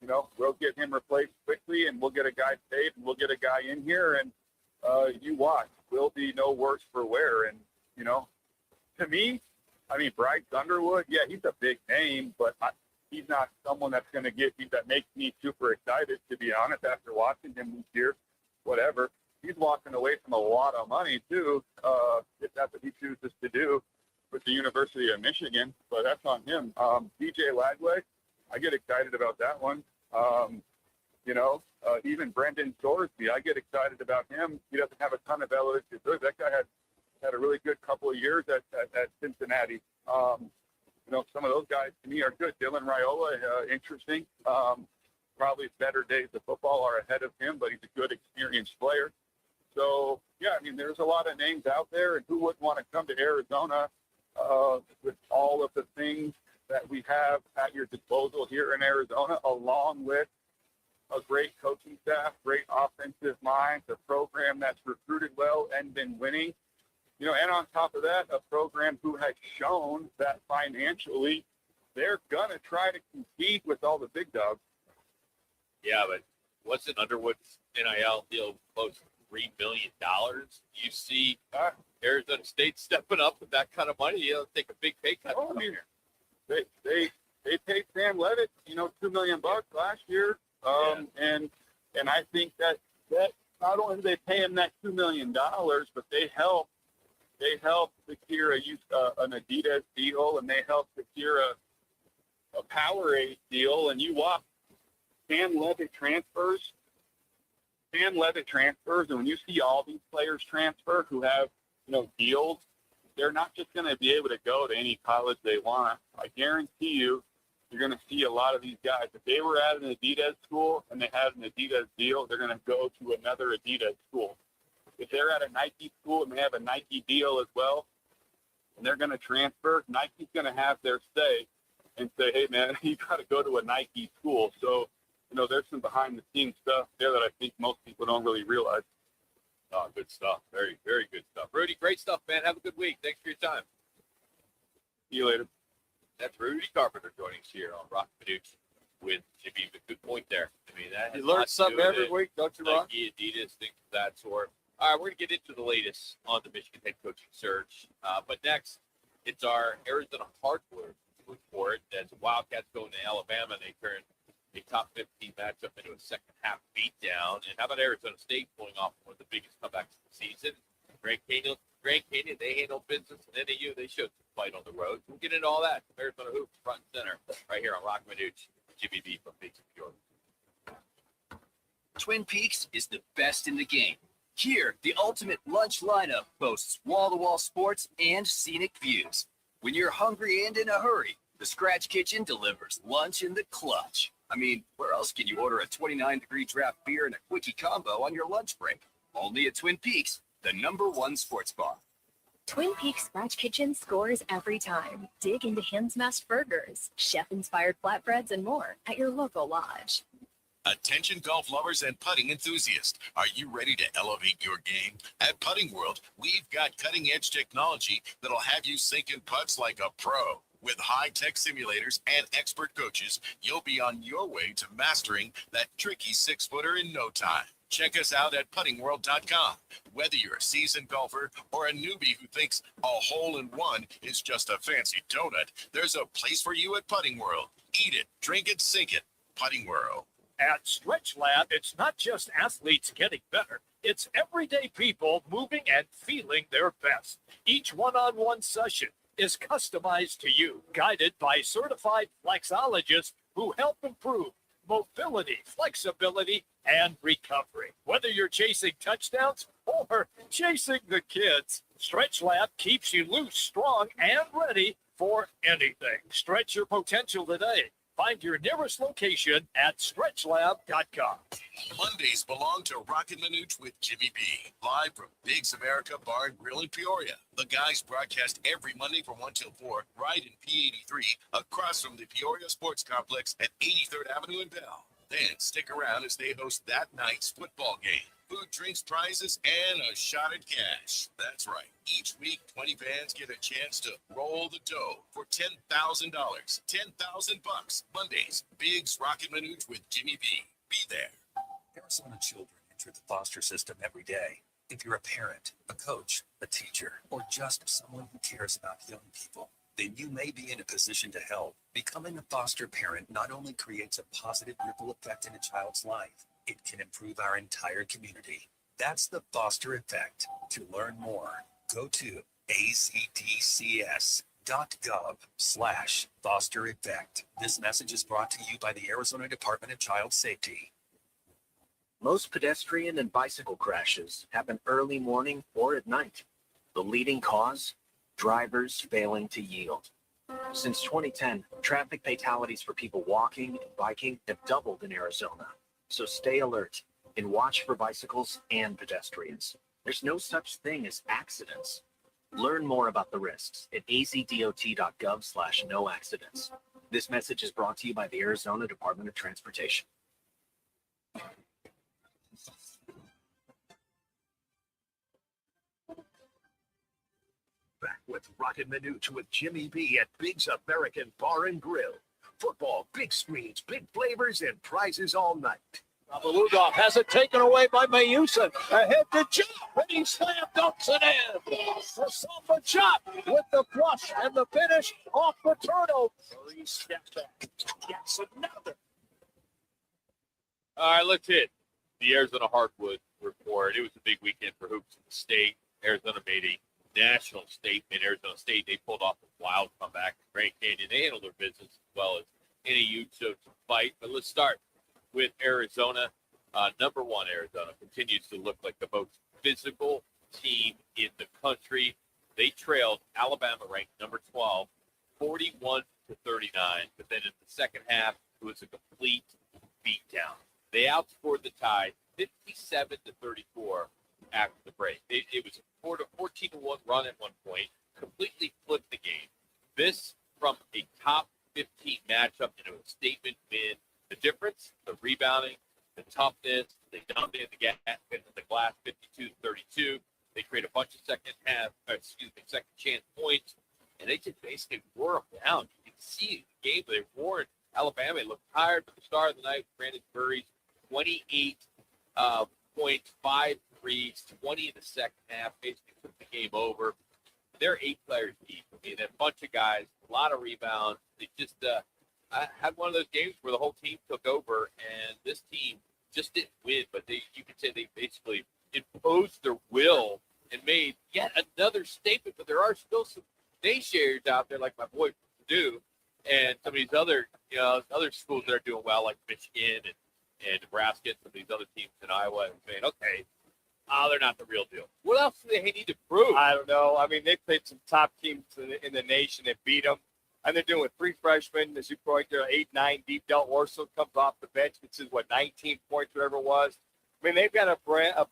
you know, we'll get him replaced quickly, and we'll get a guy paid, and we'll get a guy in here, and you watch, we'll be no worse for wear. And, you know, to me, I mean, Bryce Underwood, yeah, he's a big name, but he's not someone that's going to that makes me super excited, to be honest, after watching him this year. Whatever. He's walking away from a lot of money, too, if that's what he chooses to do with the University of Michigan, but that's on him. DJ Lagway, I get excited about that one. You know, even Brendan Sorsby, I get excited about him. He doesn't have a ton of eligibility. That guy had a really good couple of years at Cincinnati. You know, some of those guys to me are good. Dylan Raiola, interesting. Probably better days of football are ahead of him, but he's a good, experienced player. So, yeah, I mean, there's a lot of names out there, and who wouldn't want to come to Arizona with all of the things that we have at your disposal here in Arizona, along with a great coaching staff, great offensive minds, a program that's recruited well and been winning. You know, and on top of that, a program who has shown that financially they're going to try to compete with all the big dogs. Yeah, but wasn't Underwood's NIL deal close to $3 million? You see Arizona State stepping up with that kind of money, you know, take a big pay cut. Oh, I mean, they paid Sam Levitt, you know, $2 million last year. And I think that not only do they pay him that $2 million, but they help secure an Adidas deal, and they help secure a Powerade deal. And you watch Sam Levitt transfers, fan-led transfers, and when you see all these players transfer who have, deals, they're not just going to be able to go to any college they want. I guarantee you're going to see a lot of these guys. If they were at an Adidas school and they had an Adidas deal, they're going to go to another Adidas school. If they're at a Nike school and they have a Nike deal as well, and they're going to transfer, Nike's going to have their say and say, hey, man, you got to go to a Nike school. So, there's some behind-the-scenes stuff there that I think most people don't really realize. Oh, good stuff. Very, very good stuff. Rudy, great stuff, man. Have a good week. Thanks for your time. See you later. That's Rudy Carpenter joining us here on Roc and Manuch with Jimmy. But good point there. I mean, that You has learn lots to something do with every it. week, don't you, Roc? Nike, Adidas, things of that sort. All right, we're going to get into the latest on the Michigan head coaching search. But next, it's our Arizona hardwood report as the Wildcats go into Alabama and they turn a top 15 matchup into a second half beatdown. And how about Arizona State pulling off one of the biggest comebacks of the season? Grand Canyon, they handle business, and NAU, they showed some fight on the road. We'll get into all that. Arizona hoops front and center right here on Roc and Manuch. Jimmy B from Big Peoria. Twin Peaks is the best in the game. Here, the ultimate lunch lineup boasts wall-to-wall sports and scenic views. When you're hungry and in a hurry, the Scratch Kitchen delivers lunch in the clutch. I mean, where else can you order a 29-degree draft beer and a quickie combo on your lunch break? Only at Twin Peaks, the #1 sports bar. Twin Peaks Scratch Kitchen scores every time. Dig into hand-smashed burgers, chef-inspired flatbreads, and more at your local lodge. Attention golf lovers and putting enthusiasts. Are you ready to elevate your game? At Putting World, we've got cutting-edge technology that'll have you sinking putts like a pro. With high-tech simulators and expert coaches, you'll be on your way to mastering that tricky six-footer in no time. Check us out at puttingworld.com. Whether you're a seasoned golfer or a newbie who thinks a hole-in-one is just a fancy donut, there's a place for you at Putting World. Eat it, drink it, sink it. Putting World. At Stretch Lab, it's not just athletes getting better. It's everyday people moving and feeling their best. Each one-on-one session is customized to you, guided by certified flexologists who help improve mobility, flexibility, and recovery. Whether you're chasing touchdowns or chasing the kids, Stretch Lab keeps you loose, strong, and ready for anything. Stretch your potential today. Find your nearest location at stretchlab.com. Mondays belong to Roc and Manuch with Jimmy B. Live from Big's America Bar and Grill in Peoria. The guys broadcast every Monday from 1 till 4, right in P83, across from the Peoria Sports Complex at 83rd Avenue in Bell. Then stick around as they host that night's football game. Food, drinks, prizes, and a shot at cash. That's right. Each week, 20 fans get a chance to roll the dough for $10,000. $10,000 Mondays. Big's Roc and Manuch with Jimmy B. Be there. Arizona children enter the foster system every day. If you're a parent, a coach, a teacher, or just someone who cares about young people, then you may be in a position to help. Becoming a foster parent not only creates a positive ripple effect in a child's life, it can improve our entire community. That's the foster effect. To learn more, go to acdcs.gov/foster effect. This message is brought to you by the Arizona Department of Child Safety. Most pedestrian and bicycle crashes happen early morning or at night. The leading cause? Drivers failing to yield. Since 2010, traffic fatalities for people walking and biking have doubled in Arizona. So stay alert and watch for bicycles and pedestrians. There's no such thing as accidents. Learn more about the risks at azdot.gov/no accidents. This message is brought to you by the Arizona Department of Transportation. Back with Roc and Manuch with Jimmy B at Big's American Bar and Grill. Football, big screens, big flavors, and prizes all night. Rudolph has it taken away by Mayusin. Ahead to Chop, and he slam dunks it in. The Samba Chop with the flush and the finish off the turnover. He steps back. Gets another. All right, let's hit the Arizona Hardwood report. It was a big weekend for hoops in the state. Arizona made a national statement. Arizona State, they pulled off a wild comeback. Grand Canyon, they handled their business as well as NAU showed some fight. But let's start with Arizona. Number one, Arizona continues to look like the most physical team in the country. They trailed Alabama, ranked number 12, 41-39. But then in the second half, it was a complete beatdown. They outscored the Tide 57-34 after the break. It was a 14-1 run at one point, completely flipped the game. This from a top 15 matchup into a statement win. The difference, the rebounding, the toughness, they dominated the glass 52-32. They create a bunch of second chance points, and they just basically wore them down. You can see the game they wore in Alabama. They looked tired, but the star of the night, Brandon Curry's 28 points, 5 threes, 20 in the second half, basically took the game over. They're 8 players deep. I mean, a bunch of guys, a lot of rebounds. They just had one of those games where the whole team took over, and this team just didn't win, but you could say they basically imposed their will and made yet another statement. But there are still some naysayers out there, like my boy Purdue, and some of these other schools that are doing well, like Michigan and Nebraska, and some of these other teams in Iowa, and saying, okay, they're not the real deal. What else do they need to prove? I don't know. I mean, they played some top teams in the nation that beat them. And they're doing with 3 freshmen, as you point there, 8-9 deep. Del Orso comes off the bench. This is 19 points, whatever it was. I mean, they've got a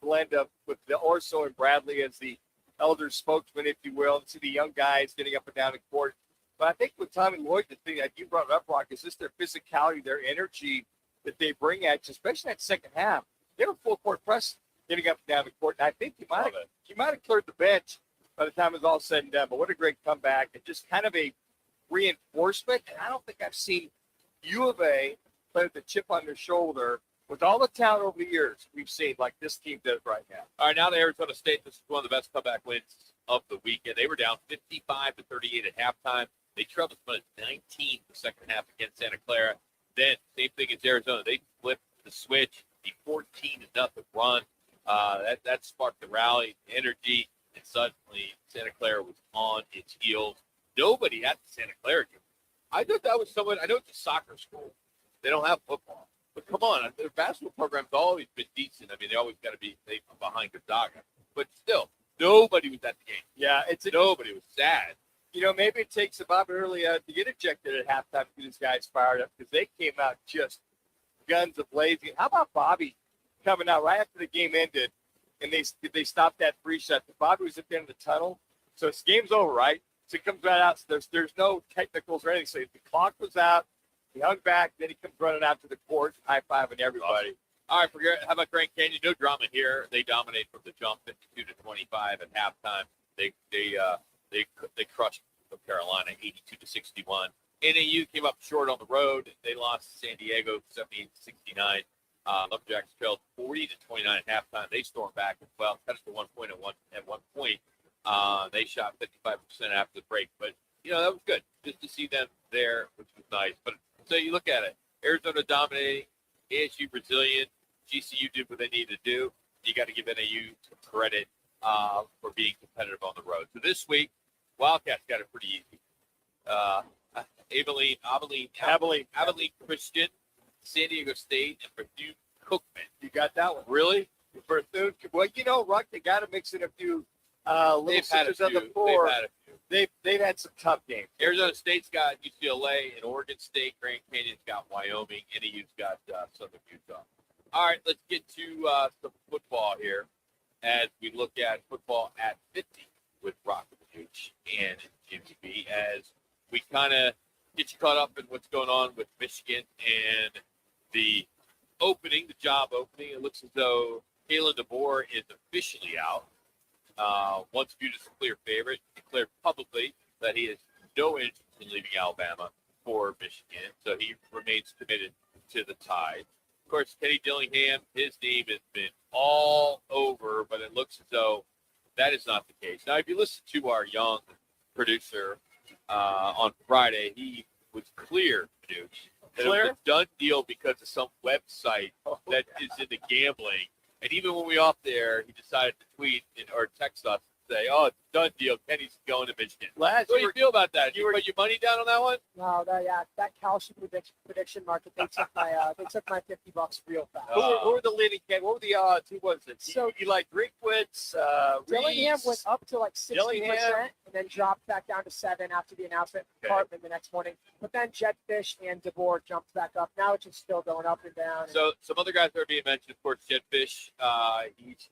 blend of with the Orso and Bradley as the elder spokesman, if you will. And see the young guys getting up and down the court. But I think with Tommy Lloyd, the thing that you brought up, Rock, is just their physicality, their energy that they bring at you, especially that second half. They were full court press getting up and down the court. And I think he might have cleared the bench by the time it was all said and done. But what a great comeback. And just kind of a reinforcement. And I don't think I've seen U of A play with the chip on their shoulder with all the talent over the years we've seen like this team does right now. All right, now to Arizona State. This is one of the best comeback wins of the weekend. They were down 55-38 at halftime. They trailed as much as 19 the second half against Santa Clara. Then, same thing as Arizona. They flipped the switch, the 14-0 run. That sparked the rally, the energy, and suddenly Santa Clara was on its heels. Nobody at the Santa Clara game. I thought that was someone. I know it's a soccer school. They don't have football. But come on, their basketball program's always been decent. I mean, they always got to be behind Gonzaga. But still, nobody was at the game. Yeah, nobody was sad. You know, maybe it takes Bob early to get ejected at halftime to get these guys fired up because they came out just guns a-blazing. How about Bobby coming out right after the game ended and they stopped that free shot? Bobby was at the end of the tunnel. So it's game's over, right? So he comes right out. So there's no technicals or anything. So the clock was out. He hung back. Then he comes running out to the court, high-fiving everybody. Awesome. All right, how about Grand Canyon? No drama here. They dominate from the jump, 52-25 at halftime. They crushed Carolina, 82-61. NAU came up short on the road. They lost to San Diego, 78-69. Lumberjacks trailed 40-29 at halftime. They stormed back as well, cut it to 1 point at one point. They shot 55% after the break, but that was good just to see them there, which was nice. But so you look at it, Arizona dominating, ASU resilient, GCU did what they needed to do. You got to give NAU some credit for being competitive on the road. So this week, Wildcats got it pretty easy. Abilene Christian, San Diego State, and Bethune-Cookman. You got that one. Really? Bethune. Well, Ruck, they got to mix in a few little sisters on the floor. They've had some tough games. Arizona State's got UCLA and Oregon State. Grand Canyon's got Wyoming. NAU's got Southern Utah. All right, let's get to some football here as we look at football at 50 with Roc Manuch and Jimmy B, as we kind of get you caught up in what's going on with Michigan and the job opening. It looks as though Kalen DeBoer is officially out. Once viewed as a clear favorite, declared publicly that he has no interest in leaving Alabama for Michigan, so he remains committed to the Tide. Of course, Kenny Dillingham, his name has been all over, but it looks as though that is not the case. Now, if you listen to our young producer on Friday, he was clear, that it was a done deal because of some website that is into gambling. And even when we off there, he decided to tweet or text us and say, "Oh, it's done deal. Kenny's going to Michigan. Last What do you year, feel about that? you You were- put your money down on that one? No, that calcium prediction market. They took my $50 real fast. who were the leading candidates? What were the odds? Who was it? So- you like Drinkwitz, Dillingham Reese? went up to like 60% Dillingham. and then dropped back down to 7 after the announcement from Carpenter the next morning. But then Jetfish and DeBoer jumped back up. Now it's just still going up and down. So some other guys that are being mentioned, of course, Jetfish.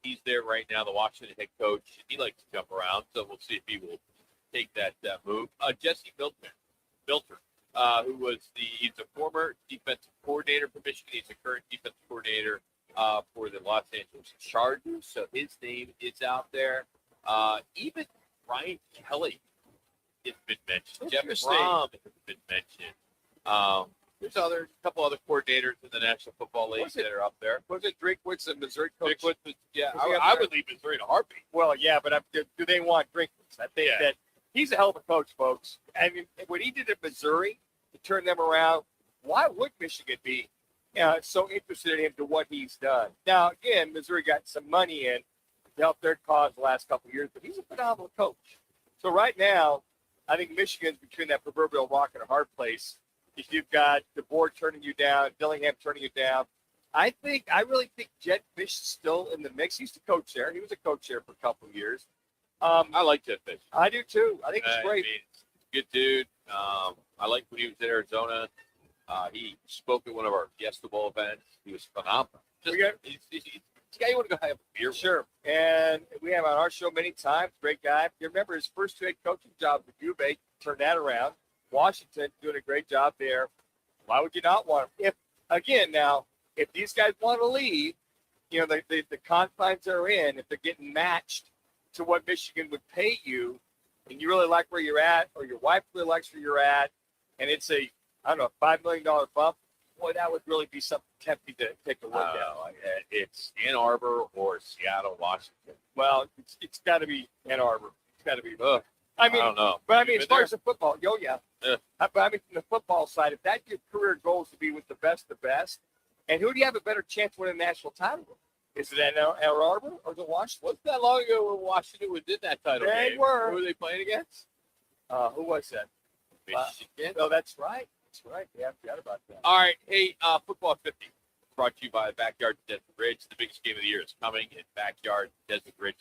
He's there right now, the Washington head coach. He likes to jump around, so we'll see if he will take that move. Jesse Milton, he's a former defensive coordinator for Michigan. He's the current defensive coordinator for the Los Angeles Chargers. So his name is out there. Even Ryan Kelly has been mentioned. Jeff Brom has been mentioned. There's a couple other coordinators in the National Football League that are up there. Was it Drinkwitz, the Missouri coach? Drinkwitz, yeah, Was he up I there? would leave Missouri in a heartbeat. Well, yeah, but do they want Drinkwitz? I think that he's a hell of a coach, folks. I mean, what he did at Missouri to turn them around, why would Michigan be so interested in him to what he's done? Now, again, Missouri got some money in to help their cause the last couple of years, but he's a phenomenal coach. So right now, I think Michigan's between that proverbial rock and a hard place. If you've got DeBoer turning you down, Dillingham turning you down, I really think Jetfish is still in the mix. He used to coach there. He was a coach there for a couple of years. I like Jetfish. I do too. I think he's great. He's a good dude. I like when he was in Arizona. He spoke at one of our Fiesta Bowl events. He was phenomenal. He's a guy you want to go have a beer with. Sure. And we have on our show many times. Great guy. You remember his first 2 head coaching jobs with UVA, turned that around. Washington doing a great job there. Why would you not want him? If these guys want to leave, the confines they're in, if they're getting matched to what Michigan would pay you, and you really like where you're at, or your wife really likes where you're at, and it's a $5 million bump, boy, that would really be something tempting to take a look at. It's Ann Arbor or Seattle, Washington. Well, it's got to be Ann Arbor. It's got to be. I don't know. But You as been far there? as the football, yeah. But from the football side, if that's your career goal is to be with the best, and who do you have a better chance winning a national title with? Is it Ann Arbor or the Washington? Wasn't that long ago when Washington was in that title They game? were. Who were they playing against? Who was that? Michigan. No, that's right. That's right. Yeah, I forgot about that. All right. Hey, Football 50 brought to you by Backyard Desert Ridge. The biggest game of the year is coming, and Backyard Desert Ridge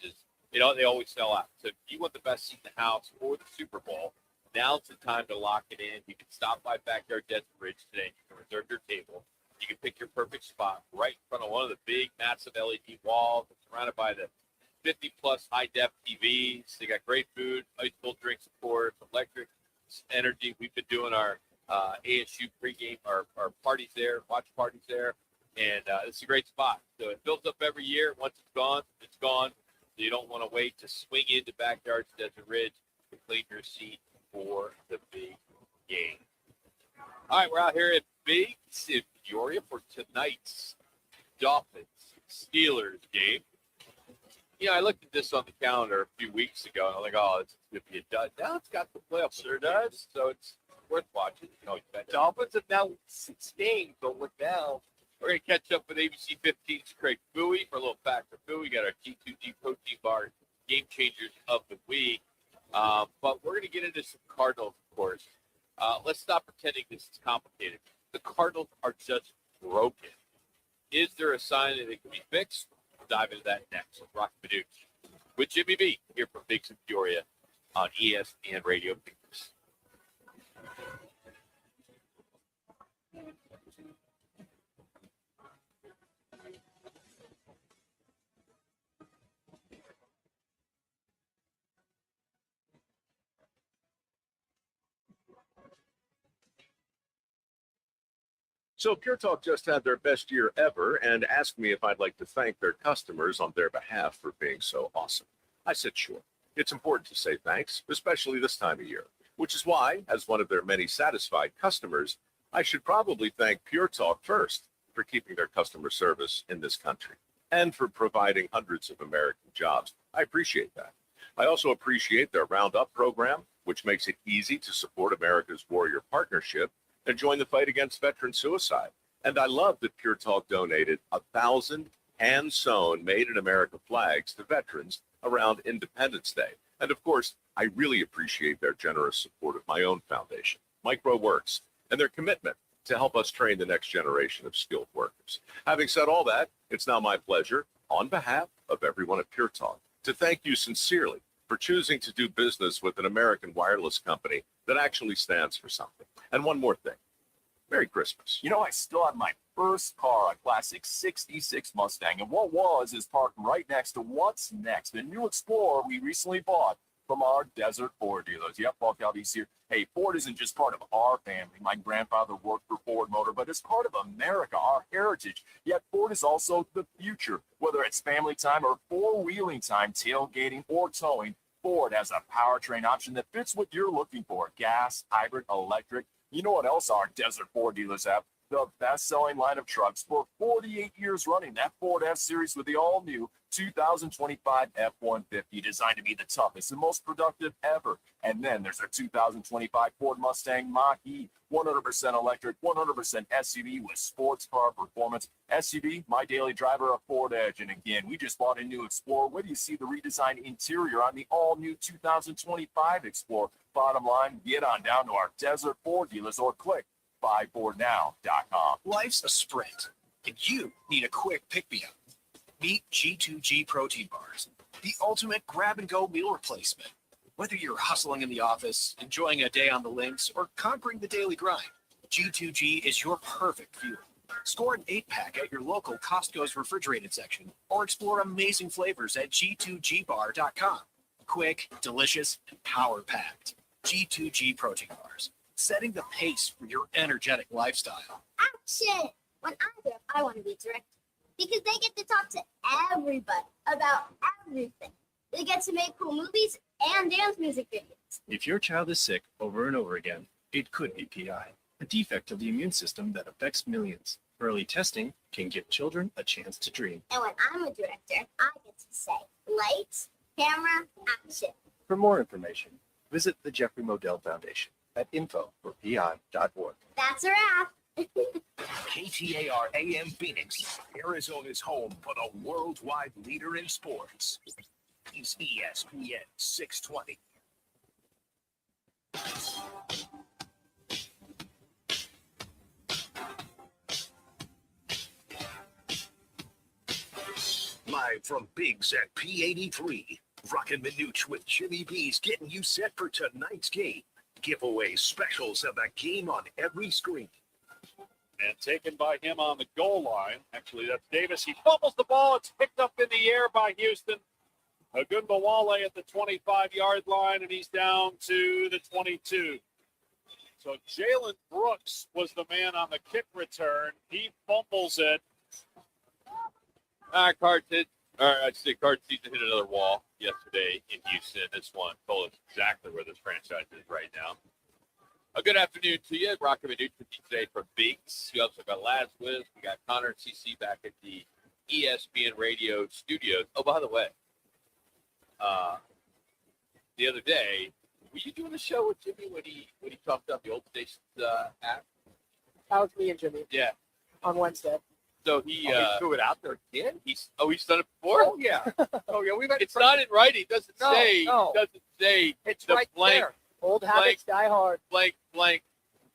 they always sell out. So if you want the best seat in the house for the Super Bowl, now's the time to lock it in. You can stop by Backyard Desert Ridge today. You can reserve your table. You can pick your perfect spot right in front of one of the big, massive LED walls, surrounded by the 50-plus high-def TVs. They got great food, ice cold drinks, of course, electric energy. We've been doing our ASU pregame, our parties there, watch parties there, and it's a great spot. So it builds up every year. Once it's gone, it's gone. So you don't want to wait to swing into Backyard Desert Ridge to clean your seat for the big game. All right, we're out here at Big in Peoria for tonight's Dolphins-Steelers game. I looked at this on the calendar a few weeks ago, and I'm like, oh, it's going to be a dud. Now it's got the playoffs. Sure does. So it's worth watching. Dolphins have now 6 games, but look now. We're going to catch up with ABC 15's Craig Fouhy for a little factor. Fouhy got our G2G protein bar game changers of the week. But we're going to get into some Cardinals, of course. Let's stop pretending this is complicated. The Cardinals are just broken. Is there a sign that it can be fixed? We'll dive into that next with Roc and Manuch with Jimmy B here from Biggs in Peoria on ESPN Radio Phoenix. So Pure Talk just had their best year ever and asked me if I'd like to thank their customers on their behalf for being so awesome. I said, sure. It's important to say thanks, especially this time of year, which is why, as one of their many satisfied customers, I should probably thank Pure Talk first for keeping their customer service in this country and for providing hundreds of American jobs. I appreciate that. I also appreciate their Roundup program, which makes it easy to support America's Warrior Partnership and join the fight against veteran suicide. And I love that Pure Talk donated 1,000 hand-sewn, made-in-America flags to veterans around Independence Day. And of course, I really appreciate their generous support of my own foundation, MicroWorks, and their commitment to help us train the next generation of skilled workers. Having said all that, it's now my pleasure, on behalf of everyone at Pure Talk, to thank you sincerely for choosing to do business with an American wireless company that actually stands for something. And one more thing. Merry Christmas. You know, I still have my first car, a classic 66 Mustang, and what was is parked right next to what's next, the new Explorer we recently bought from our Desert Ford dealers. Yep, Paul Calvi's here. Hey, Ford isn't just part of our family. My grandfather worked for Ford Motor, but it's part of America, our heritage. Yet Ford is also the future. Whether it's family time or four-wheeling time, tailgating or towing, Ford has a powertrain option that fits what you're looking for. Gas, hybrid, electric. You know what else our Desert Ford dealers have? The best-selling line of trucks for 48 years running. That Ford F-Series with the all-new 2025 F-150, designed to be the toughest and most productive ever. And then there's our 2025 Ford Mustang Mach-E, 100% electric, 100% SUV with sports car performance. SUV, my daily driver, a Ford Edge. And again, we just bought a new Explorer. Where do you see the redesigned interior on the all-new 2025 Explorer? Bottom line, get on down to our Desert Ford dealers or click buyfordnow.com. Life's a sprint, and you need a quick pick-me-up. Meet G2G protein bars, the ultimate grab-and-go meal replacement. Whether you're hustling in the office, enjoying a day on the links, or conquering the daily grind, G2G is your perfect fuel. Score an 8-pack at your local Costco's refrigerated section, or explore amazing flavors at G2GBar.com. Quick, delicious, and power-packed. G2G protein bars, setting the pace for your energetic lifestyle. Action! When I'm there, I want to be director because they get to talk to everybody about everything. They get to make cool movies and dance music videos. If your child is sick over and over again, it could be PI, a defect of the immune system that affects millions. Early testing can give children a chance to dream. And when I'm a director, I get to say, lights, camera, action. For more information, visit the Jeffrey Modell Foundation at info4pi.org. That's a wrap. KTAR AM Phoenix, Arizona's home for the worldwide leader in sports. Is ESPN 620. Live from Biggs at P83, Roc and Manuch with Jimmy B's getting you set for tonight's game. Giveaway specials have a game on every screen. And taken by him on the goal line. Actually, that's Davis. He fumbles the ball. It's picked up in the air by Houston. Agunbawale at the 25-yard line, and he's down to the 22. So Jalen Brooks was the man on the kick return. He fumbles it. Cards season hit another wall yesterday in Houston. This one told us exactly where this franchise is right now. A good afternoon to you. Roc and Manuch with you today from Biggs. We also got Laz Wiz. We got Connor and CC back at the ESPN radio studios. Oh, by the way, the other day, were you doing a show with Jimmy when he talked about the old stations app? That was me and Jimmy. Yeah. On Wednesday. So he threw it out there again. He's done it before. Oh yeah. We've had. It's not in writing. It doesn't say. No. It doesn't say. It's the right blank, there. Old habits die hard. Blank.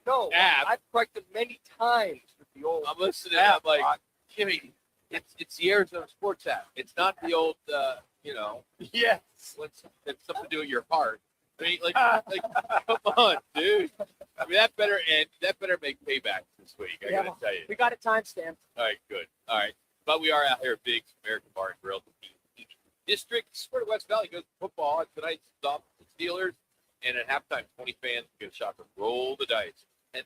No, app. I've corrected many times with the old. I'm listening. app. I'm like, Jimmy, it's the Arizona Sports app. It's not the old, Yes. It's something to do with your heart. I mean, like, come on, dude. I mean, that better make payback this week. I gotta tell you. We got it timestamped. All right, good. All right, but we are out here at Biggs American Bar and Grill, District, Sport of West Valley goes to football on tonight's stop the Steelers, and at halftime, 20 fans get a shot to roll the dice, $10,000.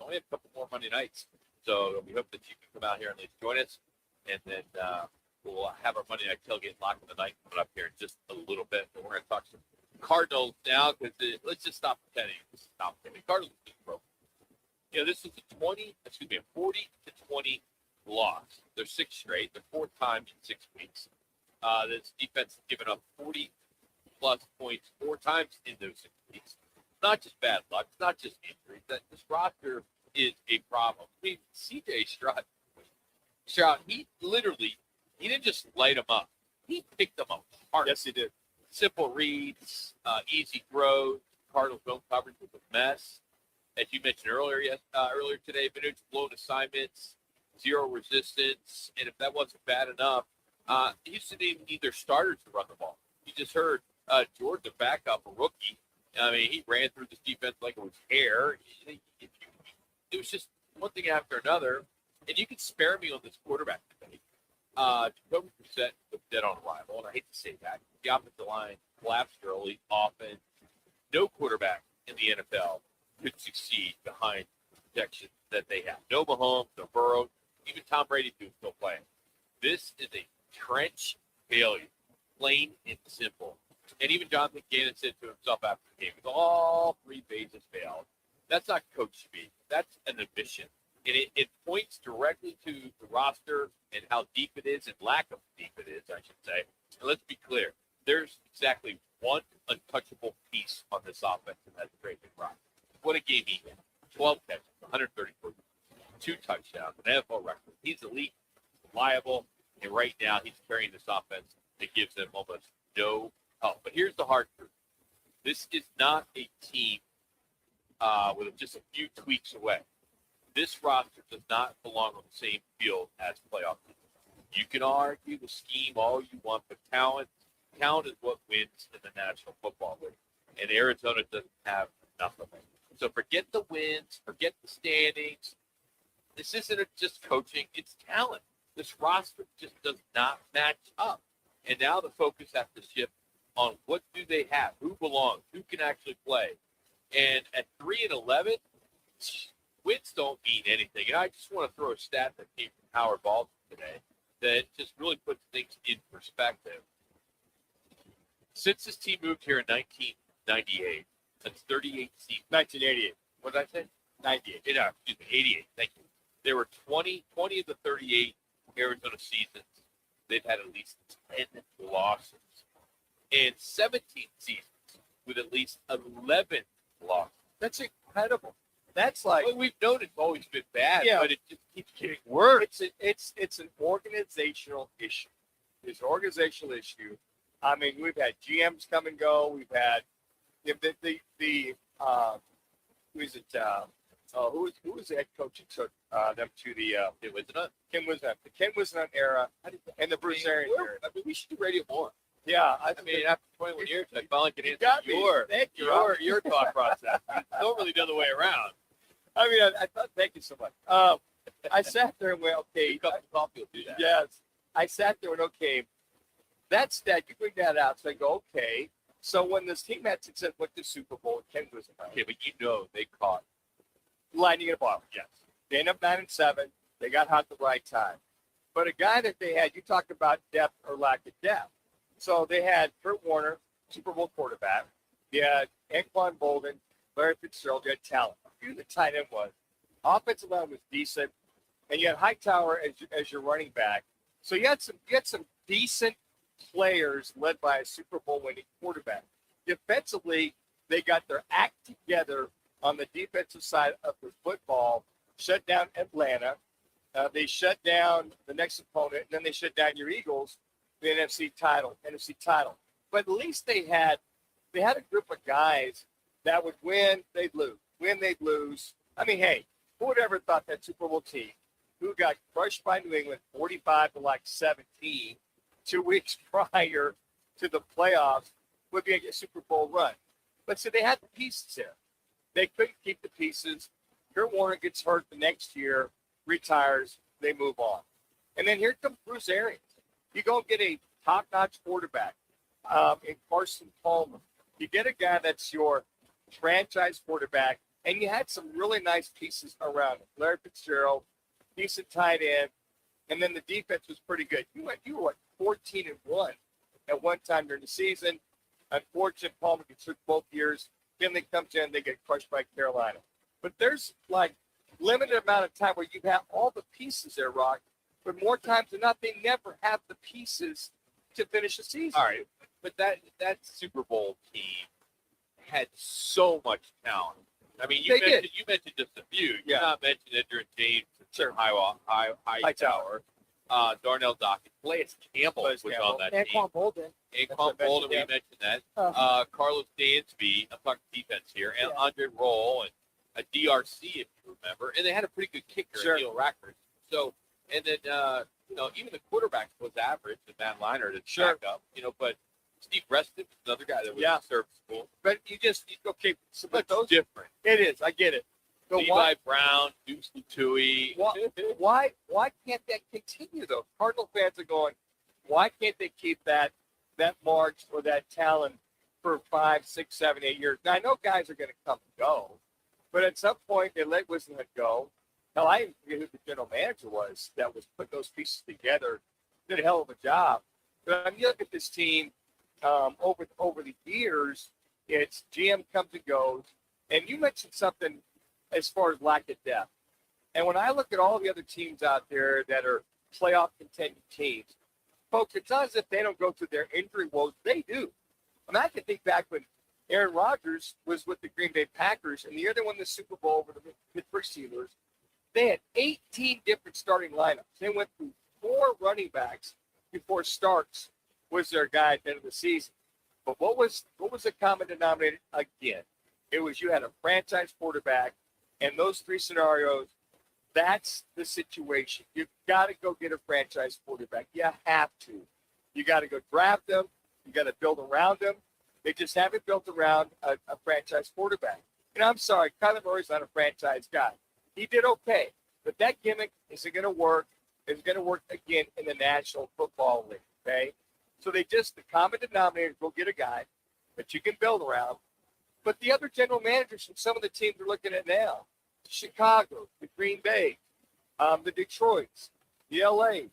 Only have a couple more Monday nights, so we hope that you can come out here and at least join us, and then we'll have our Monday night tailgate lock of the night coming up here in just a little bit. But we're going to talk some Cardinals now because let's just stop pretending. Cardinals is broken. This is a 40-20 loss. They're 6 straight. They're 4th time in 6 weeks. This defense has given up 40-plus points 4 times in those 6 weeks. It's not just bad luck. It's not just injuries. This roster is a problem. I mean, C.J. Stroud, Stroud, he didn't just light them up. He picked them up hard. Yes, he did. Simple reads, easy throws. Cardinals don't coverage was a mess. As you mentioned earlier today, Manuch blown assignments, zero resistance, and if that wasn't bad enough, Houston didn't need their starters to run the ball. You just heard George, the backup, a rookie. I mean, he ran through this defense like it was air. It was just one thing after another, and you can spare me on this quarterback debate. Jacoby Brissett was dead on arrival, and I hate to say that. The offensive line collapsed early, often. No quarterback in the NFL could succeed behind the protection that they have. No Mahomes, no Burrow, even Tom Brady who's still playing. This is a trench failure, plain and simple. And even Jonathan Gannon said to himself after the game, with all three bases failed, that's not coach speak. That's an admission. And it points directly to the roster and how deep it is and lack of deep it is, I should say. And let's be clear. There's exactly one untouchable piece on this offense, and that's Trey McBride. What a game he had. 12 catches, 134, 2 touchdowns, an NFL record. He's elite, reliable, and right now he's carrying this offense that gives them almost no help. But here's the hard truth. This is not a team with just a few tweaks away. This roster does not belong on the same field as playoff teams. You can argue the scheme all you want, but talent is what wins in the National Football League. And Arizona doesn't have enough of it. So forget the wins, forget the standings. This isn't just coaching, it's talent. This roster just does not match up. And now the focus has to shift on what do they have, who belongs, who can actually play. And at 3-11, wins don't mean anything. And I just want to throw a stat that came from Howard Baldwin today that just really puts things in perspective. Since this team moved here in 1998, that's 38 seasons. 1988. What did I say? 98. Excuse me, 88. Thank you. There were 20 of the 38 Arizona seasons. They've had at least 10 losses. And 17 seasons with at least 11 losses. That's incredible. That's like, well, we've known it's always been bad, yeah, but it just keeps getting worse. It's an organizational issue. It's an organizational issue. I mean, we've had GMs come and go. We've had who was the head coach who took them to the Ken Wisnut era and the Bruce Arians era. I mean, we should do radio more. Yeah, I mean, after 21 years, I finally can answer your thought process. It's normally the other way around. I mean, I thought, thank you so much. I sat there and went, okay. A cup of coffee will do that. Yes. I sat there and, okay, that stat, you bring that out. So I go, okay. So when this team had success with the Super Bowl, Ken was about. Okay, but you know they caught lightning in a bottle. Yes. They ended up 9-7. They got hot at the right time. But a guy that they had, you talked about depth or lack of depth. So they had Kurt Warner, Super Bowl quarterback. You had Anquan Bolden, Larry Fitzgerald. You had talent. Who the tight end was. Offensive line was decent. And you had Hightower as your running back. So you had some decent players led by a Super Bowl winning quarterback. Defensively, they got their act together on the defensive side of the football, shut down Atlanta. They shut down the next opponent, and then they shut down your Eagles, the NFC title. But at least they had a group of guys that would win, they'd lose. Win, they'd lose. I mean, hey, who would ever thought that Super Bowl team who got crushed by New England 45-17 2 weeks prior to the playoffs would be a Super Bowl run? But so they had the pieces there. They couldn't keep the pieces. Kurt Warner gets hurt the next year, retires, they move on. And then here comes Bruce Arians. You go and get a top-notch quarterback in Carson Palmer. You get a guy that's your franchise quarterback, and you had some really nice pieces around him. Larry Fitzgerald, decent tight end, and then the defense was pretty good. You were 14-1 at one time during the season. Unfortunately, Palmer gets hurt both years. Finley comes in, they get crushed by Carolina. But there's like limited amount of time where you have all the pieces there, Rock. But more times than not, they never have the pieces to finish the season. All right, but that Super Bowl team had so much talent. I mean, They did. you mentioned just a few. Yeah. You're not mentioning Edgerrin James, Sure. Hightower, Darnell Dawkins, Calais Campbell was on that team. Anquan Bolden. Anquan Bolden, we mentioned that. Carlos Dansby, I'm talking defense here, and Andre Roll, and a DRC, if you remember. And they had a pretty good kicker, Neil Rackford. So, and then, even the quarterback was average, and Matt Leinart at backup, but Steve Reston, another guy that was serviceable. But okay, so but those different. It is. I get it. So Levi Brown, Deuce Tui. Why can't that continue though? Cardinal fans are going, why can't they keep that march or that talent for 5, 6, 7, 8 years? Now I know guys are going to come and go, but at some point they let Wisdom go. Hell, I even forget who the general manager was that was putting those pieces together. Did a hell of a job. But I mean, you look at this team over the years. It's GM comes and goes, and you mentioned something as far as lack of depth. And when I look at all the other teams out there that are playoff contending teams, folks, it's not as if they don't go through their injury woes. They do. I mean, I can think back when Aaron Rodgers was with the Green Bay Packers, and the year they won the Super Bowl over the Pittsburgh Steelers, they had 18 different starting lineups. They went through 4 running backs before Starks was their guy at the end of the season. But what was the common denominator again? It was you had a franchise quarterback. And those 3 scenarios, that's the situation. You've got to go get a franchise quarterback. You have to. You got to go draft them. You got to build around them. They just haven't built around a franchise quarterback. And I'm sorry, Kyler Murray's not a franchise guy. He did okay, but that gimmick isn't going to work. It's going to work again in the National Football League, okay? So the common denominator, go get a guy that you can build around. But the other general managers from some of the teams we're looking at now, Chicago, the Green Bay, the Detroits, the LAs.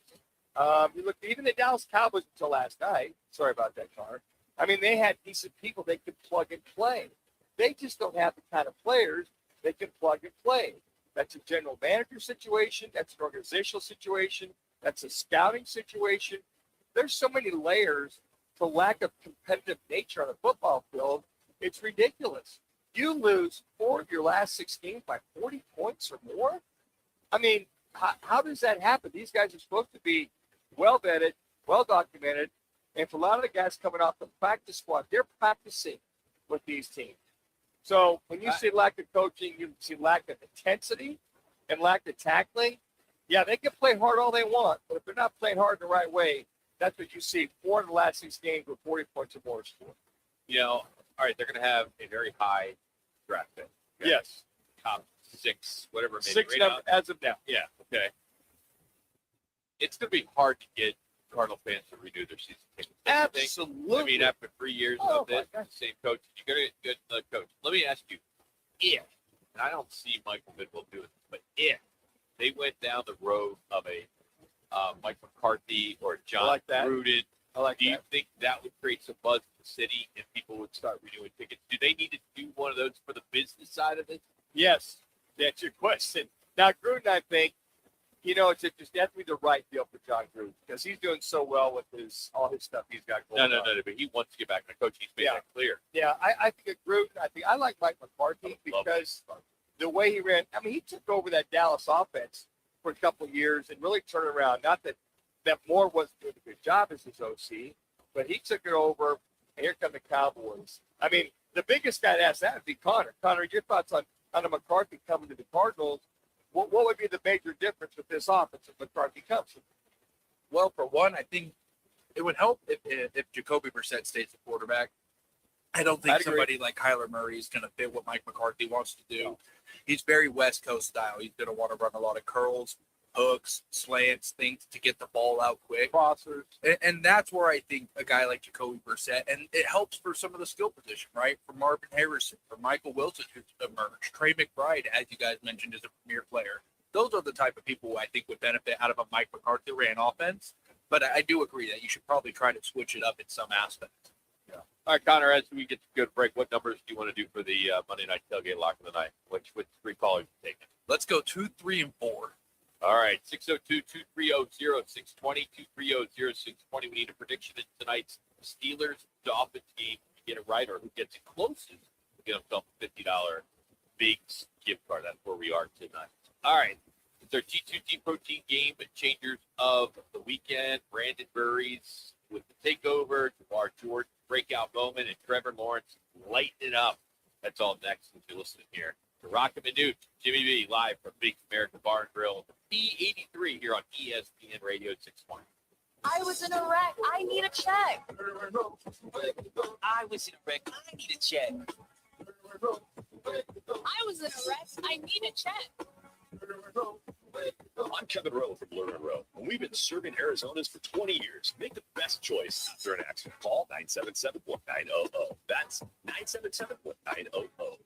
You look even the Dallas Cowboys until last night. Sorry about that, Connor. I mean, they had decent people they could plug and play. They just don't have the kind of players they can plug and play. That's a general manager situation. That's an organizational situation. That's a scouting situation. There's so many layers to lack of competitive nature on a football field. It's ridiculous. You lose 4 of your last 6 games by 40 points or more? I mean, how does that happen? These guys are supposed to be well vetted, well documented, and for a lot of the guys coming off the practice squad, they're practicing with these teams. So when you see lack of coaching, you see lack of intensity and lack of tackling. Yeah, they can play hard all they want, but if they're not playing hard the right way, that's what you see. 4 of the last 6 games with 40 points or more scored. All right, they're going to have a very high draft pick. Okay? Yes. Top 6, whatever it may 6 be. number as of now. Yeah, okay. It's going to be hard to get Cardinal fans to renew their season tickets. Absolutely. I mean, after 3 years of this, same coach, you're going to get another coach. Let me ask you, if, and I don't see Michael Bidwell doing this, but if they went down the road of a Mike McCarthy or John Gruden, do you think that would create some buzz in the city and people would start renewing tickets? Do they need to do one of those for the business side of it? Yes, that's your question. Now, Gruden, I think, it's just has to be the right deal for John Gruden because he's doing so well with all his stuff he's got going on. No, but he wants to get back to coaching. He's made that clear. Yeah, I think of Gruden. I like Mike McCarthy because the way he ran. I mean, he took over that Dallas offense for a couple of years and really turned around. Not that Moore wasn't doing a good job as his OC, but he took it over. And here come the Cowboys. I mean, the biggest guy to ask that would be Connor. Connor, your thoughts on a McCarthy coming to the Cardinals? What would be the major difference with this offense if McCarthy comes? Well, for one, I think it would help if Jacoby Brissett stays the quarterback. I don't think somebody like Kyler Murray is going to fit what Mike McCarthy wants to do. He's very West Coast style. He's going to want to run a lot of curls, hooks, slants, things to get the ball out quick. Crossers. And that's where I think a guy like Jacoby Brissett, and it helps for some of the skill position, right? For Marvin Harrison, for Michael Wilson, who's emerged. Trey McBride, as you guys mentioned, is a premier player. Those are the type of people who I think would benefit out of a Mike McCarthy ran offense. But I do agree that you should probably try to switch it up in some aspects. Yeah. All right, Connor, as we get to good break, what numbers do you want to do for the Monday Night Tailgate Lock of the Night? Which 3 callers you taking? Let's go 2, 3, and 4. All right, 602-230-0620, 230-0620. We need a prediction in tonight's Steelers-Dolphins game. If you get it right or who gets it closest, we get himself a $50 big gift card. That's where we are tonight. All right. It's our G2G Protein Game Changers of the weekend. Brandon Burries with the takeover, Jawar Jordan breakout moment, and Trevor Lawrence lighting it up. That's all next as you're listening here to Roc and Manuch, Jimmy B, live from Big American Bar and Grill, P83 here on ESPN Radio 620. I was in a wreck. I need a check. I was in a wreck. I need a check. I was in a wreck. I need a check. I'm Kevin Rowe from Learn and Row, and we've been serving Arizona's for 20 years. Make the best choice after an accident. Call 977-1900. That's 977-1900.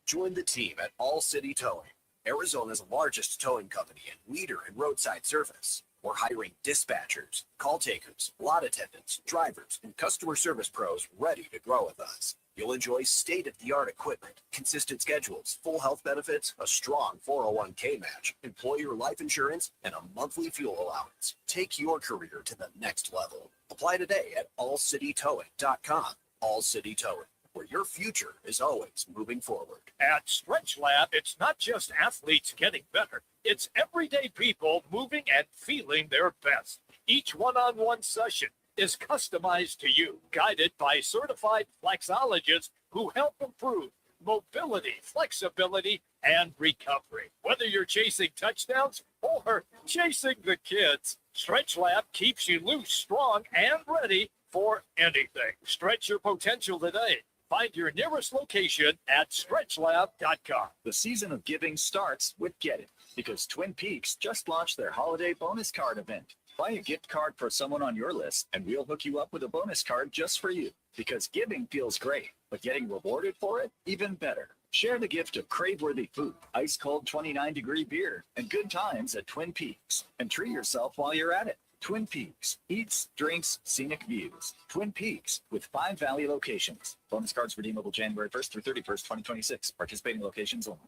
Join the team at All City Towing, Arizona's largest towing company and leader in roadside service. We're hiring dispatchers, call takers, lot attendants, drivers, and customer service pros ready to grow with us. You'll enjoy state-of-the-art equipment, consistent schedules, full health benefits, a strong 401k match, employer life insurance, and a monthly fuel allowance. Take your career to the next level. Apply today at allcitytowing.com. All City Towing, where your future is always moving forward. At Stretch Lab, it's not just athletes getting better. It's everyday people moving and feeling their best. Each one-on-one session is customized to you, guided by certified flexologists who help improve mobility, flexibility, and recovery. Whether you're chasing touchdowns or chasing the kids, Stretch Lab keeps you loose, strong, and ready for anything. Stretch your potential today. Find your nearest location at stretchlab.com. The season of giving starts with Get It, because Twin Peaks just launched their holiday bonus card event. Buy a gift card for someone on your list, and we'll hook you up with a bonus card just for you. Because giving feels great, but getting rewarded for it, even better. Share the gift of crave-worthy food, ice-cold 29-degree beer, and good times at Twin Peaks. And treat yourself while you're at it. Twin Peaks. Eats, drinks, scenic views. Twin Peaks with 5 Valley locations. Bonus cards redeemable January 1st through 31st, 2026. Participating locations only.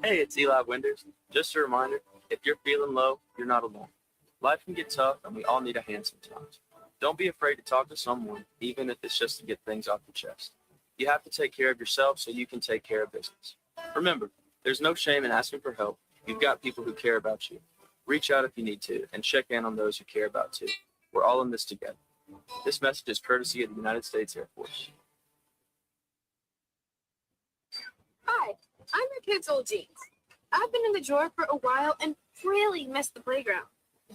Hey, it's Eli Winders. Just a reminder, if you're feeling low, you're not alone. Life can get tough, and we all need a hand sometimes. Don't be afraid to talk to someone, even if it's just to get things off your chest. You have to take care of yourself so you can take care of business. Remember, there's no shame in asking for help. You've got people who care about you. Reach out if you need to, and check in on those you care about too. We're all in this together. This message is courtesy of the United States Air Force. Hi, I'm your kid's old jeans. I've been in the drawer for a while and really missed the playground.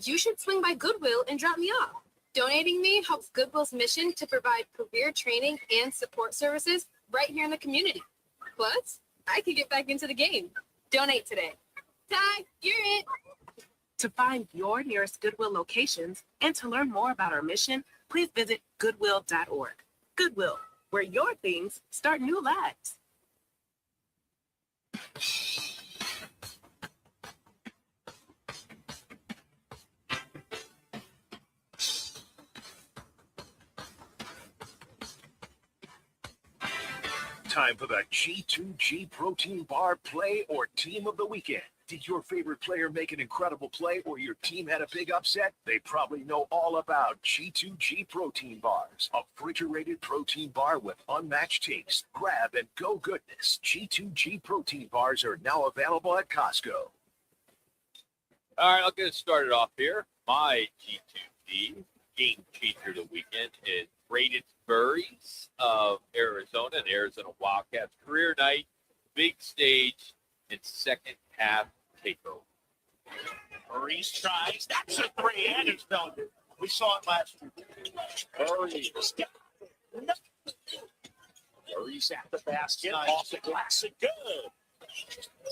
You should swing by Goodwill and drop me off. Donating me helps Goodwill's mission to provide career training and support services right here in the community. Plus, I could get back into the game. Donate today. Ty, you're it. To find your nearest Goodwill locations and to learn more about our mission, please visit goodwill.org. Goodwill, where your things start new lives. Time for the G2G Protein Bar Play or Team of the Weekend. Did your favorite player make an incredible play or your team had a big upset? They probably know all about G2G Protein Bars, a refrigerated protein bar with unmatched taste, grab and go goodness. G2G Protein Bars are now available at Costco. All right, I'll get it started off here. My G2G game changer of the weekend is Braden Burries of Arizona and Arizona Wildcats career night, big stage, and second half takeover. Burries tries. That's a three, and it's done. We saw it last week. Burries at the basket. Nice. Off the glass and good.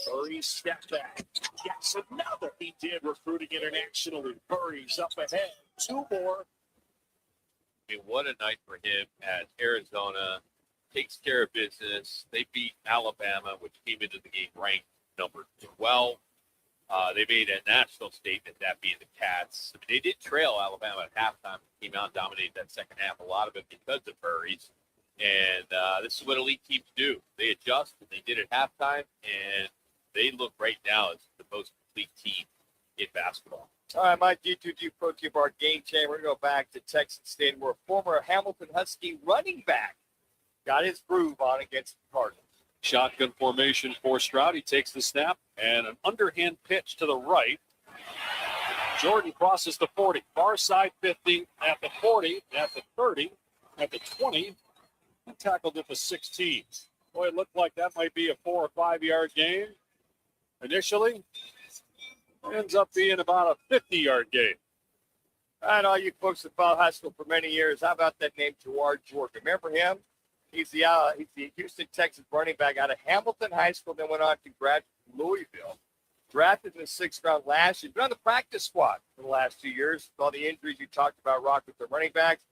Burries step back. Gets another. He did recruiting internationally. Burries up ahead. 2 more. I mean, what a night for him as Arizona takes care of business. They beat Alabama, which came into the game ranked number 12. They made a national statement, that being the Cats. I mean, they did trail Alabama at halftime. Came out and dominated that second half, a lot of it because of Burries. And this is what elite teams do. They adjust, and they did at halftime, and they look right now as the most complete team in basketball. All right, my G2G protein bar game changer. We're going to go back to Texas State, where a former Hamilton Husky running back got his groove on against the Cardinals. Shotgun formation for Stroud. He takes the snap and an underhand pitch to the right. Jordan crosses the 40. Far side 50 at the 40, at the 30, at the 20, and tackled at the 16. Boy, it looked like that might be a 4 or 5 yard gain initially. Ends up being about a 50-yard gain. And all you folks that followed high school for many years, how about that name, Jawar Jordan? Remember him? He's the Houston, Texas running back out of Hamilton High School, then went on to graduate from Louisville. Drafted in the 6th round last year. Been on the practice squad for the last 2 years. With all the injuries you talked about, Rock, with the running backs,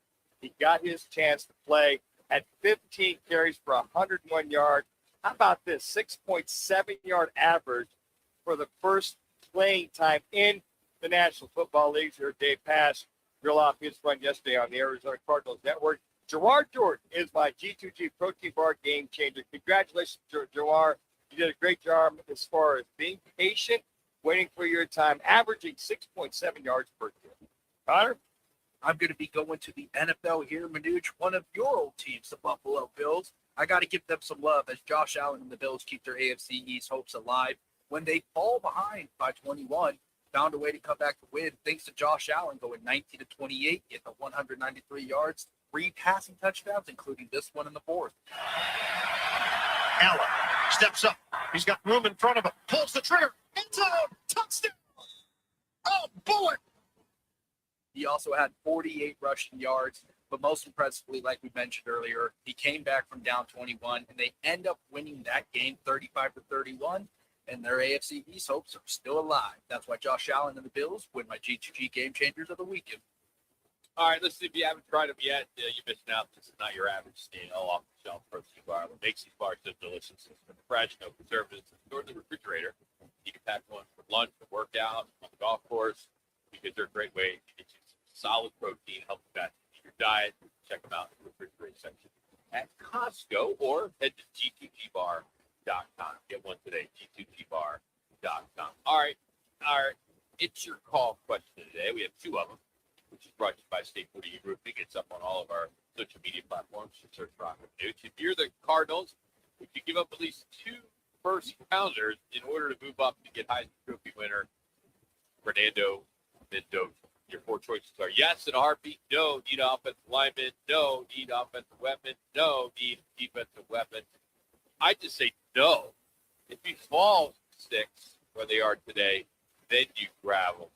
he got his chance to play at 15 carries for 101 yards. How about this? 6.7 yard average for the first playing time in the National Football League. Here, Dave Pass grill off his run yesterday on the Arizona Cardinals Network. Jawar Jordan is my G2G protein bar game changer. Congratulations, Jawar. You did a great job as far as being patient, waiting for your time, averaging 6.7 yards per carry. Connor? I'm going to be going to the NFL here, Manuch, one of your old teams, the Buffalo Bills. I got to give them some love as Josh Allen and the Bills keep their AFC East hopes alive. When they fall behind by 21, found a way to come back to win thanks to Josh Allen going 19-28, getting 193 yards, 3 passing touchdowns, including this one in the 4th. Allen steps up. He's got room in front of him. Pulls the trigger. End zone. Touchdown. Oh, bullet. He also had 48 rushing yards, but most impressively, like we mentioned earlier, he came back from down 21, and they end up winning that game 35-31, and their AFC East hopes are still alive. That's why Josh Allen and the Bills win my G2G Game Changers of the weekend. All right, listen, if you haven't tried them yet, you're missing out. This is not your average stale off-the-shelf protein bar. What makes these bars so delicious is the fresh, no preservatives. Store in the refrigerator. You can pack one for lunch, for workout, on the golf course, because they're a great way to get you some solid protein, help you back in your diet. Check them out in the refrigerator section at Costco or head to G2GBar.com. Get one today, G2GBar.com. All right, it's your call question today. We have 2 of them, which is brought to you by State Footy Roofing. It's up on all of our social media platforms. You search Roc and Manuch. If you're the Cardinals, would you give up at least 2 first-rounders in order to move up to get Heisman Trophy winner Fernando Mendoza? Your 4 choices are yes in a heartbeat, no, need offensive lineman, no, need offensive weapon, no, need defensive weapon. I just say no. If you fall 6 where they are today, then you grab them.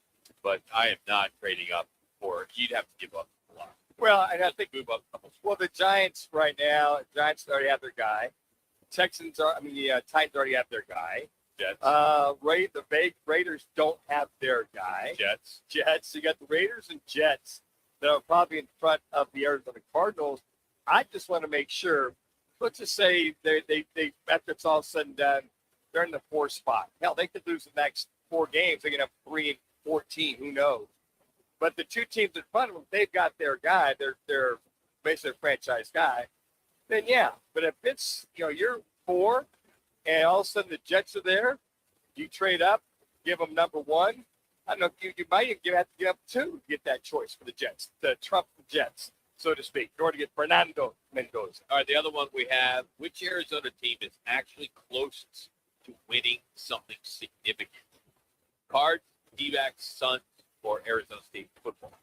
But I am not trading up for it. You'd have to give up a lot. Well, and I think move up a couple. Well, the Giants right now, Giants already have their guy. Titans already have their guy. Jets. The Raiders don't have their guy. Jets. You got the Raiders and Jets that are probably in front of the Arizona Cardinals. I just want to make sure. Let's just say they after it's all said and done, they're in the 4th spot. Hell, they could lose the next 4 games. They can have 3-14. Who knows? But the 2 teams in front of them, they've got their guy. They're basically a franchise guy. Then yeah. But if it's you're 4. And all of a sudden the Jets are there, you trade up, give them number 1. I don't know, you might even have to give up 2 to get that choice for the Jets, to trump the Jets, so to speak, in order to get Fernando Mendoza. All right, the other one we have, which Arizona team is actually closest to winning something significant? Cards, D-backs, Suns, or Arizona State football?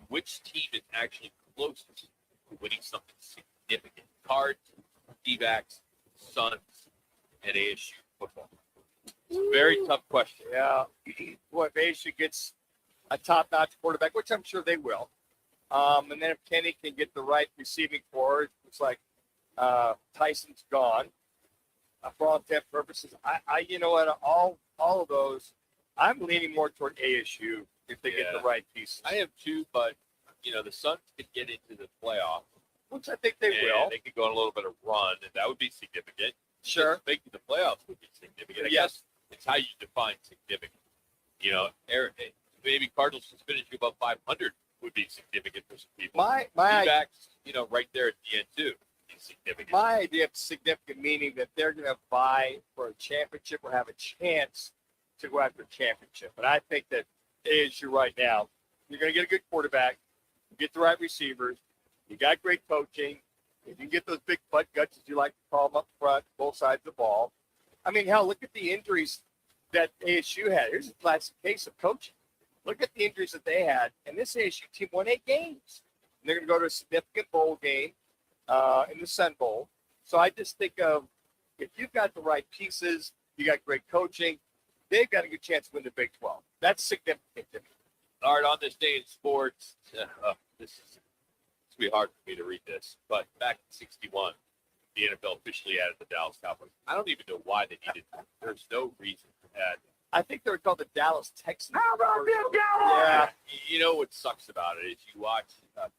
Which team is actually closest to winning something significant? Cards, D-backs, Suns, and ASU football. It's a very tough question. Yeah. Boy, if ASU gets a top-notch quarterback, which I'm sure they will, and then if Kenny can get the right receiving core, it's like Tyson's gone. For all intent purposes, I you know what, all of those, I'm leaning more toward ASU if they get the right pieces. I am too, but the Suns could get into the playoffs, which I think they will. They could go on a little bit of run, and that would be significant. Sure. Just making the playoffs would be significant. I Yes. guess it's how you define significant. Maybe Cardinals just finishing above 500 would be significant for some people. My D-backs, right there at the end too, is significant. My idea of significant meaning that they're going to vie for a championship or have a chance to go after a championship. But I think that ASU right now, you're going to get a good quarterback, you get the right receivers, you got great coaching. If you get those big butt guts, as you like to call them, up front, both sides of the ball. I mean, hell, look at the injuries that ASU had. Here's a classic case of coaching. Look at the injuries that they had, and this ASU team won 8 games. And they're going to go to a significant bowl game in the Sun Bowl. So I just think of, if you've got the right pieces, you got great coaching, they've got a good chance to win the Big 12. That's significant to me. All right, on this day in sports, this is it's going to be hard for me to read this, but back in 61, the NFL officially added the Dallas Cowboys. I don't even know why they needed it. There's no reason to add. I think they were called the Dallas Texans. How about them Cowboys? Yeah. You know what sucks about it is you watch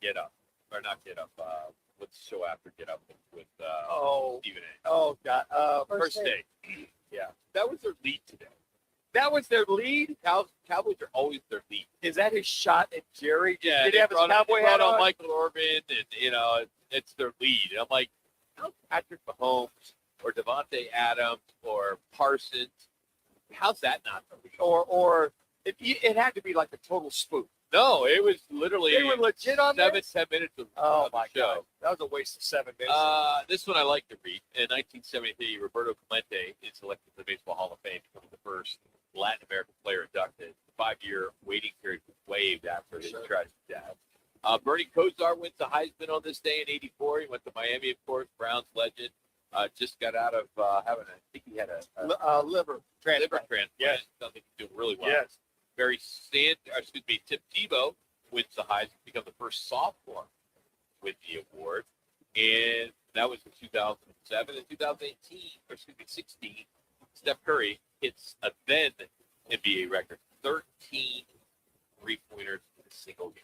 Get Up, or not Get Up, what's the show after Get Up with Stephen A. Oh, God. First Day. Yeah. That was their lead today. That was their lead? Cowboys are always their lead. Is that his shot at Jerry? Yeah. Did he have his cowboy hat on? Michael Orban, and, it's their lead. And I'm like, how's Patrick Mahomes or Devontae Adams or Parsons, how's that not the lead? Or it had to be like a total spoof. No, it was literally They were legit on 10 this? minutes of Oh, the my show. God. That was a waste of 7 minutes. This one I like to read. In 1973, Roberto Clemente is elected to the Baseball Hall of Fame, becoming the first Latin American player inducted. The 5-year waiting period was waived after his tragic death. Bernie Kosar wins the Heisman on this day in '84. He went to Miami, of course. Browns legend. Just got out of having I think he had a liver transplant. Yes, I think he's doing really well. Yes. Tim Tebow wins the Heisman, become the first sophomore with the award, and that was in 2007. In 16, Steph Curry hits a then NBA record, 13 3-pointers in a single game.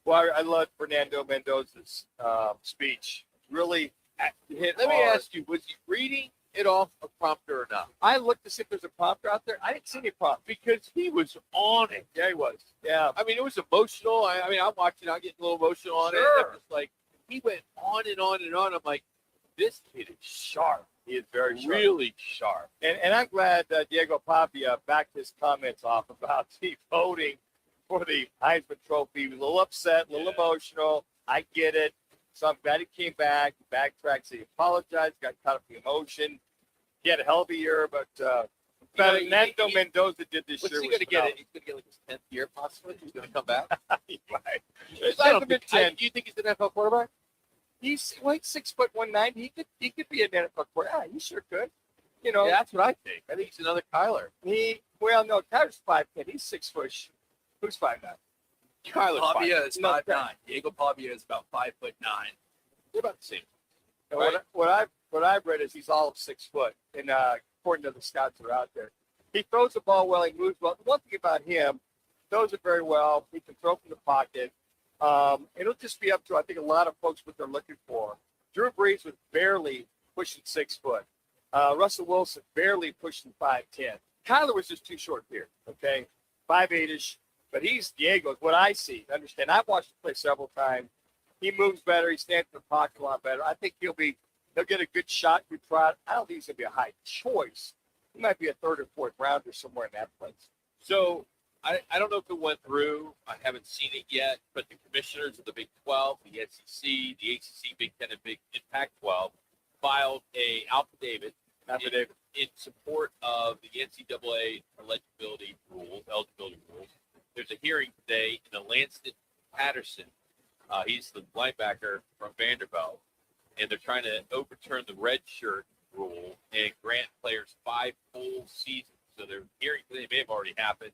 Well, I love Fernando Mendoza's speech. Really hit Let me hard. ask you, was he reading it off a prompter or not? I looked to see if there's a prompter out there. I didn't see any prompter. Because he was on it. Yeah, he was. Yeah. I mean, it was emotional. I mean, I'm watching, I'm getting a little emotional on it. Sure. I'm just like, he went on and on and on. I'm like, this kid is sharp. He is very sharp. Really sharp. And I'm glad Diego Pavia backed his comments off about the voting for the Heisman Trophy. He was a little upset, a little emotional. I get it. So I'm glad he came back, backtracked, so he apologized, got caught up in emotion. He had a hell of a year, but Fernando Mendoza did this year. What's he going to get? He's going to get like his 10th year, possibly. He's going to come back. Right. I don't think, do you think he's an NFL quarterback? He's like 6'190". He could be an NFL quarterback. Yeah, he sure could. You know, Yeah, that's what I think. I think he's another Kyler. No, Kyler's 5'10". He's 6 foot. Who's 5'9"? Kyler's Pavia 5'9". is 5'9". Diego Pavia is about 5'9". They're about the same. And Right. what I've read is he's all of 6 foot, and according to the scouts that are out there, he throws the ball well. He moves well. The one thing about him, throws it very well. He can throw from the pocket. It'll just be up to, I think, a lot of folks what they're looking for. Drew Brees was barely pushing 6 foot. Russell Wilson barely pushing 5'10". Kyler was just too short here. Okay, 5'8"ish. But he's Diego's. What I see, understand. I've watched him play several times. He moves better. He stands in the pocket a lot better. I think he'll get a good shot, good trot. I don't think he's going to be a high choice. He might be a 3rd or 4th rounder somewhere in that place. So I don't know if it went through. I haven't seen it yet. But the commissioners of the Big 12, the SEC, the ACC, Big 10, and Big Impact 12 filed a affidavit in support of the NCAA eligibility rules. There's a hearing today in the Lanston Patterson. He's the linebacker from Vanderbilt, and they're trying to overturn the red shirt rule and grant players 5 full seasons. So they're hearing today, may have already happened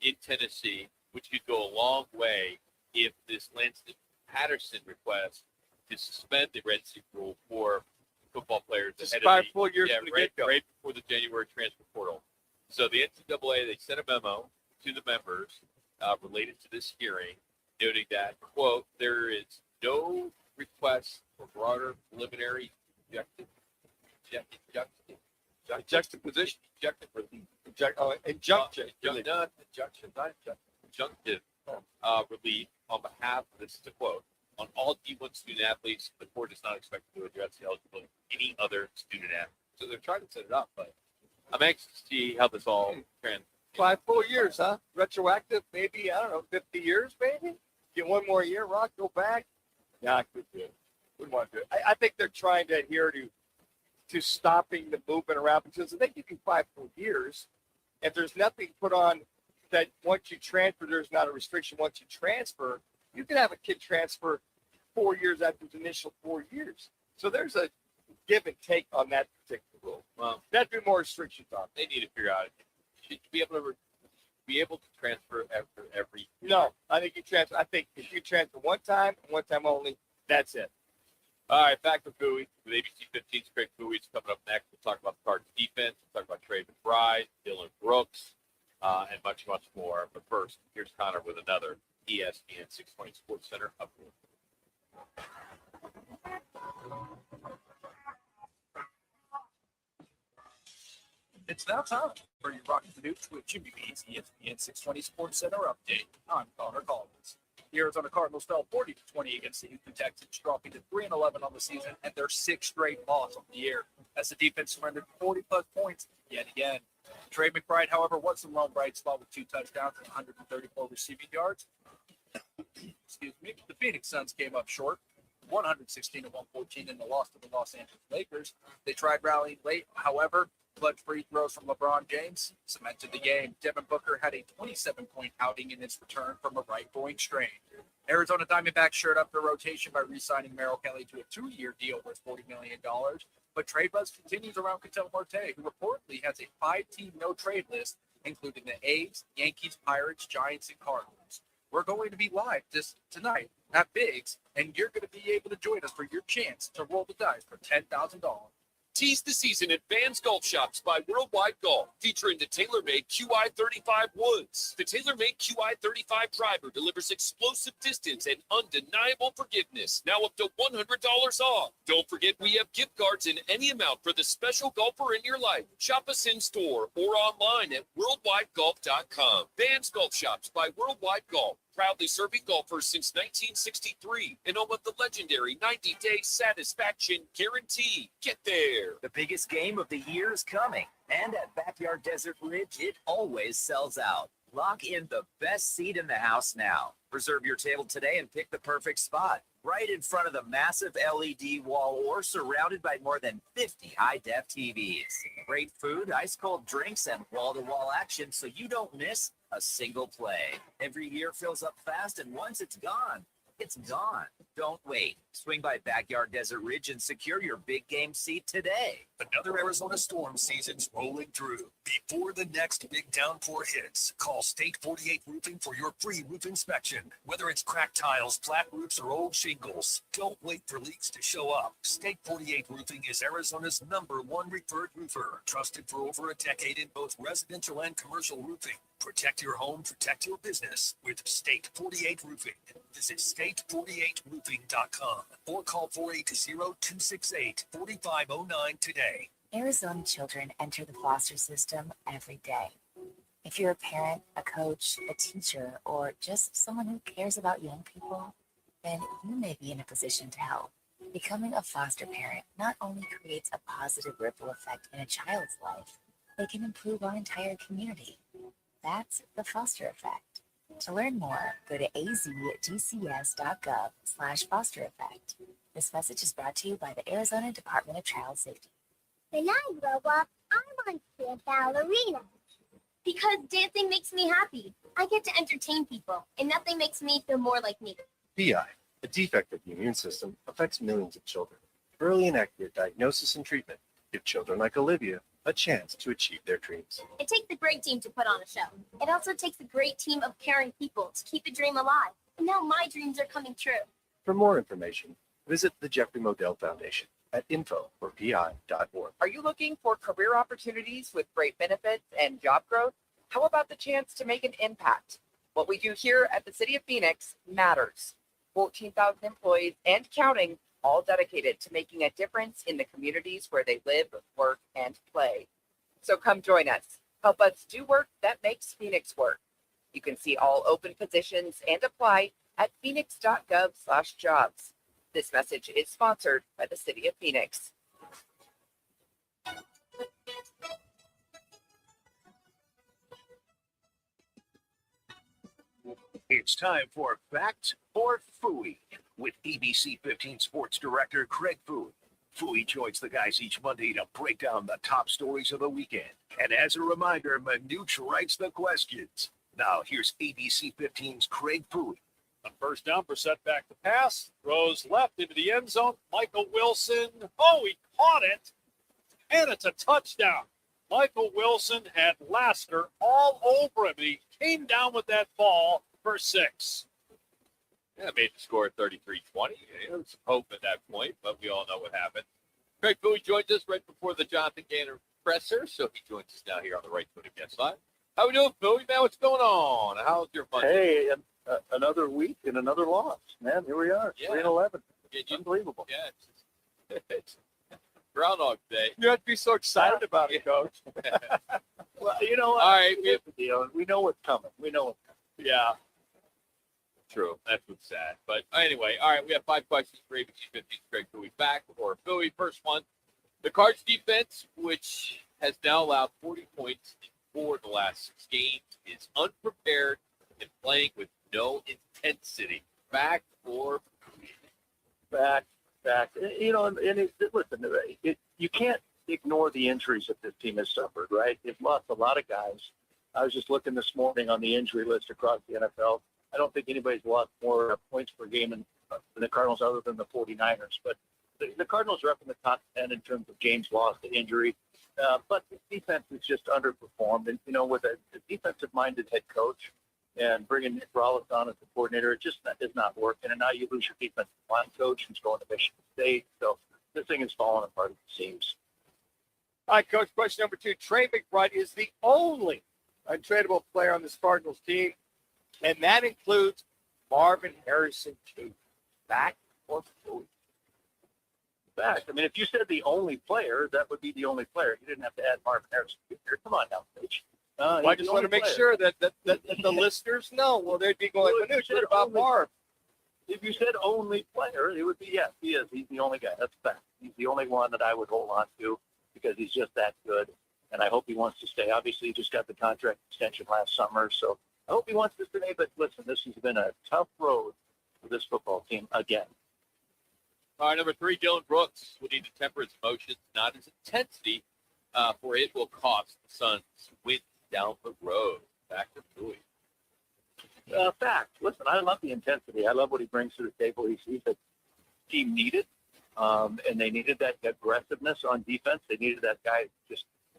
in Tennessee, which could go a long way if this Lanston Patterson request to suspend the red shirt rule for football players Just ahead 5 of full years from the get-go. right before the January transfer portal. So the NCAA, they sent a memo to the members related to this hearing, noting that, quote, there is no request for broader preliminary juxtaposition, injunctive relief on behalf of, this is a quote, on all D1 student athletes. The court is not expected to address the eligibility of any other student athlete. So they're trying to set it up, but I'm anxious to see how this all 5 full years, huh? Retroactive, maybe, I don't know, 50 years, maybe? Get one more year, Rock, go back? Yeah, I could do it. Wouldn't want to do it. I think they're trying to adhere to stopping the movement around because I think you can 5 full years. If there's nothing put on that once you transfer, there's not a restriction. Once you transfer, you can have a kid transfer 4 years after his initial 4 years. So there's a give and take on that particular rule. Well, that'd be more restrictions on. They need to figure out. Should be able to transfer after every. No, I think you transfer. I think if you transfer one time only, that's it. All right, back to Fouhy with ABC 15's Craig Fouhy. It's coming up next. We'll talk about the Cardinals defense. We'll talk about Trey McBride, Dylan Brooks, and much, much more. But first, here's Connor with another ESPN 620 Sports Center update. It's now time for your Roc and Manuch with Jimmy B's ESPN 620 Sports Center update. I'm Connor Collins. The Arizona Cardinals fell 40-20 against the Houston Texans, dropping to 3-11 on the season and their 6th straight loss of the year, as the defense surrendered 40-plus points yet again. Trey McBride, however, was the lone bright spot with 2 touchdowns and 134 receiving yards. Excuse me. The Phoenix Suns came up short, 116-114 in the loss to the Los Angeles Lakers. They tried rallying late, however, clutch free throws from LeBron James cemented the game. Devin Booker had a 27-point outing in his return from a right groin strain. Arizona Diamondbacks shored up their rotation by re-signing Merrill Kelly to a 2-year deal worth $40 million. But trade buzz continues around Ketel Marte, who reportedly has a 5-team no-trade list, including the A's, Yankees, Pirates, Giants, and Cardinals. We're going to be live this tonight at Biggs, and you're going to be able to join us for your chance to roll the dice for $10,000. Tease the season at Vans Golf Shops by Worldwide Golf, featuring the tailor-made QI35 Woods. The tailor-made QI35 driver delivers explosive distance and undeniable forgiveness. Now up to $100 off. Don't forget we have gift cards in any amount for the special golfer in your life. Shop us in store or online at worldwidegolf.com. Vans Golf Shops by Worldwide Golf. Proudly serving golfers since 1963 and home of the legendary 90-day satisfaction guarantee. Get there. The biggest game of the year is coming, and at Backyard Desert Ridge, it always sells out. Lock in the best seat in the house now. Reserve your table today and pick the perfect spot. Right in front of the massive LED wall or surrounded by more than 50 high-def TVs. Great food, ice-cold drinks, and wall-to-wall action so you don't miss a single play. Every year fills up fast, and once it's gone, it's gone. Don't wait. Swing by Backyard Desert Ridge and secure your big game seat today. Another Arizona storm season's rolling through. Before the next big downpour hits, call State 48 Roofing for your free roof inspection. Whether it's cracked tiles, flat roofs, or old shingles, don't wait for leaks to show up. State 48 Roofing is Arizona's #1 referred roofer, trusted for over a decade in both residential and commercial roofing. Protect your home, protect your business with State 48 Roofing. Visit state48roofing.com or call 480-268-4509 today. Arizona children enter the foster system every day. If you're a parent, a coach, a teacher, or just someone who cares about young people, then you may be in a position to help. Becoming a foster parent not only creates a positive ripple effect in a child's life, they can improve our entire community. That's the foster effect. To learn more, go to azdcs.gov/foster effect. This message is brought to you by the Arizona Department of Child Safety. When I grow up, I want to be a ballerina. Because dancing makes me happy. I get to entertain people, and nothing makes me feel more like me. PI, a defect of the immune system, affects millions of children. Early and accurate diagnosis and treatment give children like Olivia a chance to achieve their dreams. It takes a great team to put on a show. It also takes a great team of caring people to keep a dream alive. And now my dreams are coming true. For more information, visit the Jeffrey Modell Foundation at info4pi.org. Are you looking for career opportunities with great benefits and job growth? How about the chance to make an impact? What we do here at the City of Phoenix matters. 14,000 employees and counting, all dedicated to making a difference in the communities where they live, work, and play. So come join us. Help us do work that makes Phoenix work. You can see all open positions and apply at phoenix.gov/jobs. This message is sponsored by the City of Phoenix. It's time for Fact or Fouhy with ABC 15 Sports Director Craig Fouhy. Fouhy joins the guys each Monday to break down the top stories of the weekend. And as a reminder, Manuch writes the questions. Now, here's ABC 15's Craig Fouhy. On first down, Brissett back to pass. Throws left into the end zone. Michael Wilson. Oh, he caught it. And it's a touchdown. Michael Wilson had Lasker all over him. He came down with that ball for 6. Yeah, made the score 33-20. There was some hope at that point, but we all know what happened. Craig Fouhy joins us right before the Jonathan Gaynor presser, so he joins us now here on the Right Footed Guest Line. How we doing, Fouhy, man? What's going on? How's your Monday? Hey, another week and another loss, man. Here we are, 3-11. Unbelievable. Yeah, it's Groundhog Day. You have to be so excited about it, Coach. Well, you know what? All right, we know what's coming. We know what's coming. Yeah. True. That's what's sad. But anyway, all right, we have 5 questions for ABC 15's Craig Fouhy back. Or Fouhy, first one. The Cards defense, which has now allowed 40 points in 4 of the last 6 games, is unprepared and playing with no intensity. Fact or Back. You know, and listen, you can't ignore the injuries that this team has suffered, right? They've lost a lot of guys. I was just looking this morning on the injury list across the NFL. I don't think anybody's lost more points per game than the Cardinals other than the 49ers. But the Cardinals are up in the top 10 in terms of games lost to injury. But the defense is just underperformed. And, you know, with a defensive-minded head coach and bringing Nick Rollis on as the coordinator, it just is not working. And now you lose your defensive line coach who's going to Michigan State. So this thing is falling apart at the seams. All right, Coach, question number 2. Trey McBride is the only untradeable player on this Cardinals team, and that includes Marvin Harrison, too. Back or Fouhy? Back. I mean, if you said the only player, that would be the only player. You didn't have to add Marvin Harrison. Come on now, Coach. Well, I just want to make sure that the listeners know. Well, they'd be going, Well, what about Marv? If you said only player, it would be, yes, he is. He's the only guy. That's a fact. He's the only one that I would hold on to because he's just that good. And I hope he wants to stay. Obviously, he just got the contract extension last summer. So I hope he wants to stay. But listen, this has been a tough road for this football team again. All right, number 3, Dylan Brooks will need to temper his emotions, not his intensity, for it will cost the Suns win down the road. Back to Fouhy. Fact. Listen, I love the intensity. I love what he brings to the table. He's a team needed, and they needed that aggressiveness on defense. They needed that guy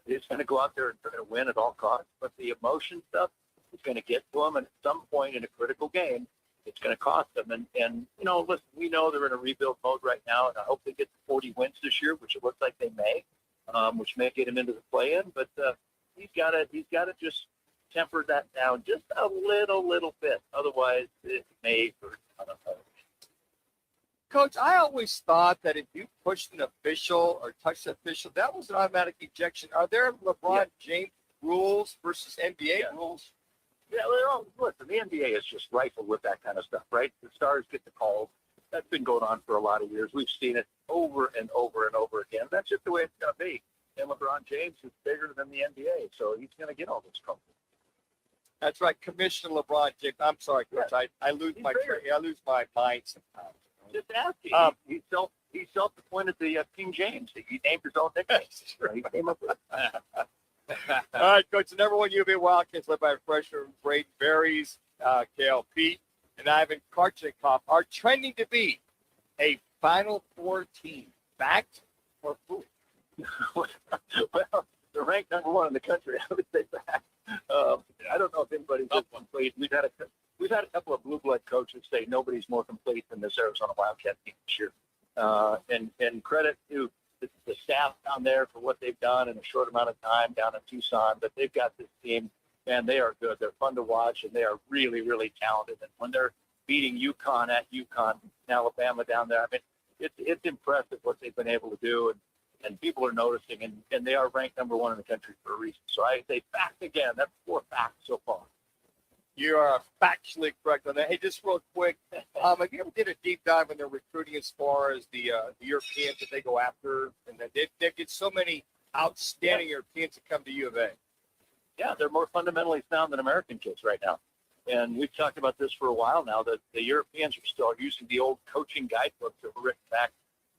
he's going to go out there and try to win at all costs. But the emotion stuff is going to get to him, and at some point in a critical game, it's going to cost them. And you know, listen, we know they're in a rebuild mode right now, and I hope they get to 40 wins this year, which it looks like they may, which may get him into the play-in. But he's got to just temper that down just a little bit. Otherwise, it may hurt. I don't know. Coach, I always thought that if you pushed an official or touched an official, that was an automatic ejection. Are there LeBron James rules versus NBA rules? Yeah, well, listen, the NBA is just rifled with that kind of stuff, right? The stars get the calls. That's been going on for a lot of years. We've seen it over and over and over again. That's just the way it's going to be. And LeBron James is bigger than the NBA, so he's going to get all this trouble. That's right, Commissioner LeBron James. I'm sorry, Coach. Yeah. I lose my mind sometimes. Just ask him. He self-appointed the King James. He named his own nickname. He came up with it. All right, Coach. The number 1 U of A Wildcats, led by freshman Braden Berries, Kale Pete, and Ivan Karchikov, are trending to be a Final Four team. Fact or Fouhy? Well, they're ranked number 1 in the country. I would say that. I don't know if anybody's this complete. We've had a couple of blue blood coaches say nobody's more complete than this Arizona Wildcat team this year. And credit to the staff down there for what they've done in a short amount of time down in Tucson. But they've got this team, and they are good. They're fun to watch, and they are really, really talented. And when they're beating UConn at UConn, Alabama down there, I mean, it's impressive what they've been able to do. And people are noticing, and they are ranked number 1 in the country for a reason. So I say fact again. That's 4 facts so far. You are factually correct on that. Hey, just real quick, have you ever did a deep dive in their recruiting as far as the Europeans that they go after? And that they get so many outstanding Europeans that come to U of A. Yeah, they're more fundamentally sound than American kids right now. And we've talked about this for a while now, that the Europeans are still using the old coaching guidebooks that were written back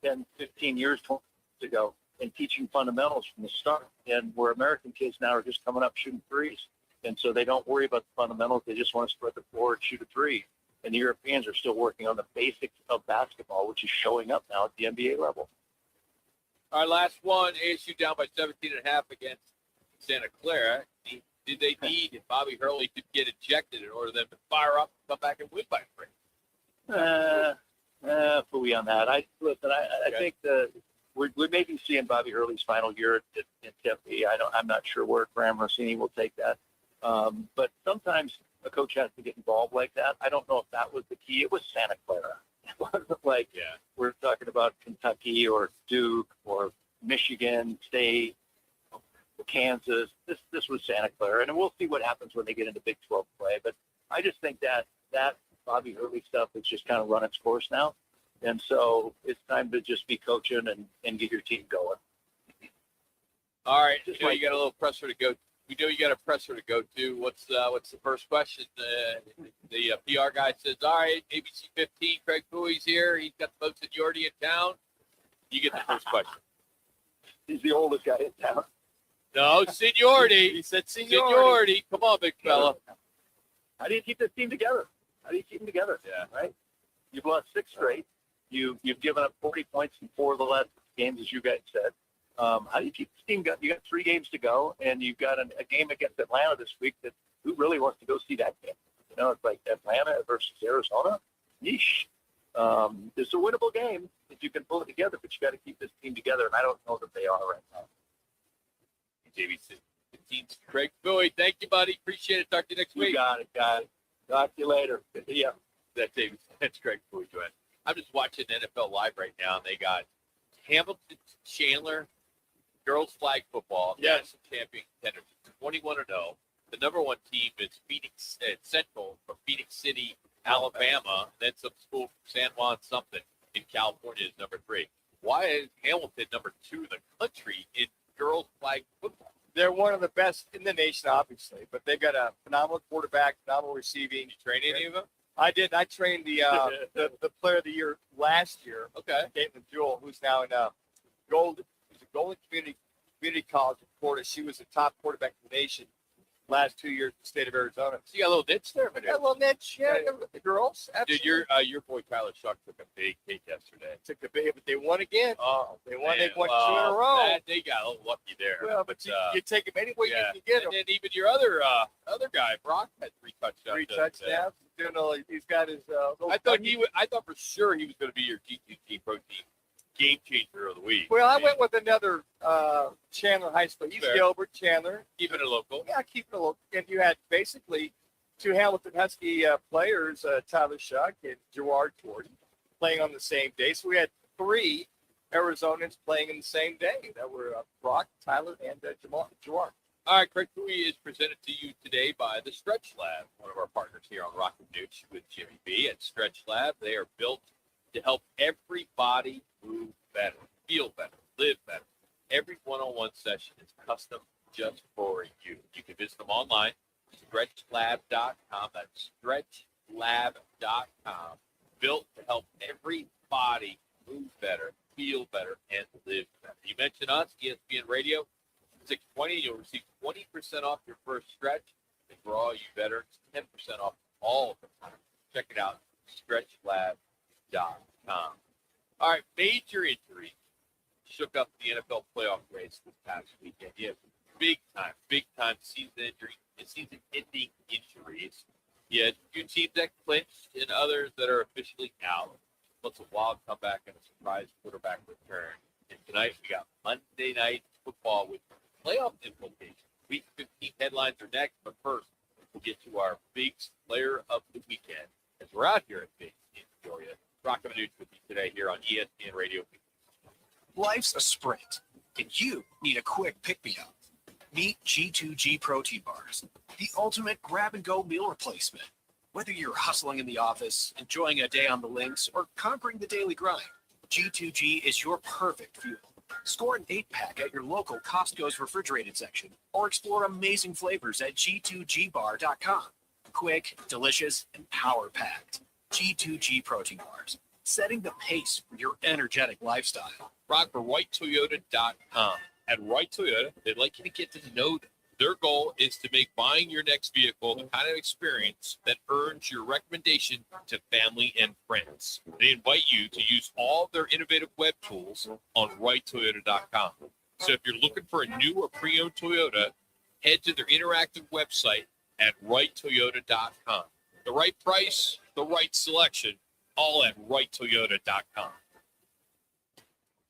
10, 15 years, 20 years ago, and teaching fundamentals from the start. And where American kids now are just coming up shooting threes. And so they don't worry about the fundamentals. They just want to spread the floor and shoot a three. And the Europeans are still working on the basics of basketball, which is showing up now at the NBA level. Our last one, ASU down by 17.5 against Santa Clara. Did they need Bobby Hurley to get ejected in order for them to fire up and come back and win by 3? Fouhy on that. I think we may be seeing Bobby Hurley's final year in Tempe. I'm not sure where Graham Rossini will take that. But sometimes a coach has to get involved like that. I don't know if that was the key. It was Santa Clara. It wasn't like we're talking about Kentucky or Duke or Michigan State, Kansas. This was Santa Clara, and we'll see what happens when they get into Big 12 play. But I just think that Bobby Hurley stuff has just kind of run its course now, and so it's time to just be coaching and get your team going. All right, you know you got a little presser to go. We know you got a presser to go to. What's the first question? The PR guy says, "All right, ABC 15, Craig Fouhy's here. He's got the most seniority in town." You get the first question. He's the oldest guy in town. No, seniority. He said seniority. Come on, big fella. How do you keep this team together? How do you keep them together? Yeah. Right? You've lost 6 straight. You've given up 40 points in 4 of the last games, as you guys said. How do you keep this team? You got 3 games to go, and you've got a game against Atlanta this week. That who really wants to go see that game? You know, it's like Atlanta versus Arizona. Yeesh. It's a winnable game if you can pull it together, but you got to keep this team together, and I don't know that they are right now. JVC 15, Craig Fouhy. Thank you, buddy. Appreciate it. Talk to you next week. You got it, guys. Talk to you later. Yeah. That's David. That's Craig Fouhy. I'm just watching NFL Live right now, and they got Hamilton Chandler girls flag football. National champion contenders, 21-0. The number 1 team is Phoenix Central from Phoenix City, Alabama. Then some school from San Juan something in California is number 3. Why is Hamilton number 2 in the country in girls flag football? They're one of the best in the nation, obviously, but they've got a phenomenal quarterback, phenomenal receiving. You train any of them? I did. I trained the player of the year last year. Okay. Caitlin Jewell, who's now in Golden Community College in Florida. She was the top quarterback in the nation last 2 years in the state of Arizona. So you got a little niche there, A little niche, yeah. The girls, absolutely. Dude, your boy Tyler Shuck took a big hit yesterday. Took the big, but they won again. Oh, they won. Man. They won 2 in a row. They got a little lucky there. Well, but you take them any way you can get them. And then even your other guy, Brock, had 3 touchdowns. 3 touchdowns. He's got his. I thought for sure he was going to be your G2G protein game changer of the week. Well, I went with another Chandler High School. He's Gilbert Chandler. Keeping it local. Yeah, keeping it local. And you had basically 2 Hamilton Husky players, Tyler Shuck and Gerard Jordan, playing on the same day. So we had 3 Arizonans playing in the same day. That were Brock, Tyler, and Gerard. All right, Craig Fouhy is presented to you today by the Stretch Lab, one of our partners here on Roc and Manuch with Jimmy B. At Stretch Lab, they are built to help everybody move better, feel better, live better. Every one-on-one session is custom just for you. You can visit them online, stretchlab.com. That's stretchlab.com. Built to help everybody move better, feel better, and live better. You mentioned us, ESPN Radio, 620. You'll receive 20% off your first stretch. And for all you veterans, 10% off all of the time. Check it out, stretchlab.com. All right, major injuries shook up the NFL playoff race this past weekend. You have big time season season-ending injuries. You had 2 teams that clinched and others that are officially out. Plus a wild comeback and a surprise quarterback return. And tonight we got Monday Night Football with playoff implications. Week 15 headlines are next, but first we'll get to our big player of the weekend as we're out here at Big in Peoria. Roc and Manuch with you today here on ESPN Radio. Life's a sprint, and you need a quick pick-me-up. Meet G2G protein bars, the ultimate grab-and-go meal replacement. Whether you're hustling in the office, enjoying a day on the links, or conquering the daily grind, G2G is your perfect fuel. Score an 8-pack at your local Costco's refrigerated section, or explore amazing flavors at G2GBar.com. Quick, delicious, and power-packed. G2G protein bars, setting the pace for your energetic lifestyle. Rock for RightToyota.com. At Right Toyota, they'd like you to get to know them. Their goal is to make buying your next vehicle the kind of experience that earns your recommendation to family and friends. They invite you to use all of their innovative web tools on RightToyota.com. So if you're looking for a new or pre-owned Toyota, head to their interactive website at RightToyota.com. The right price, the right selection, all at RightToyota.com.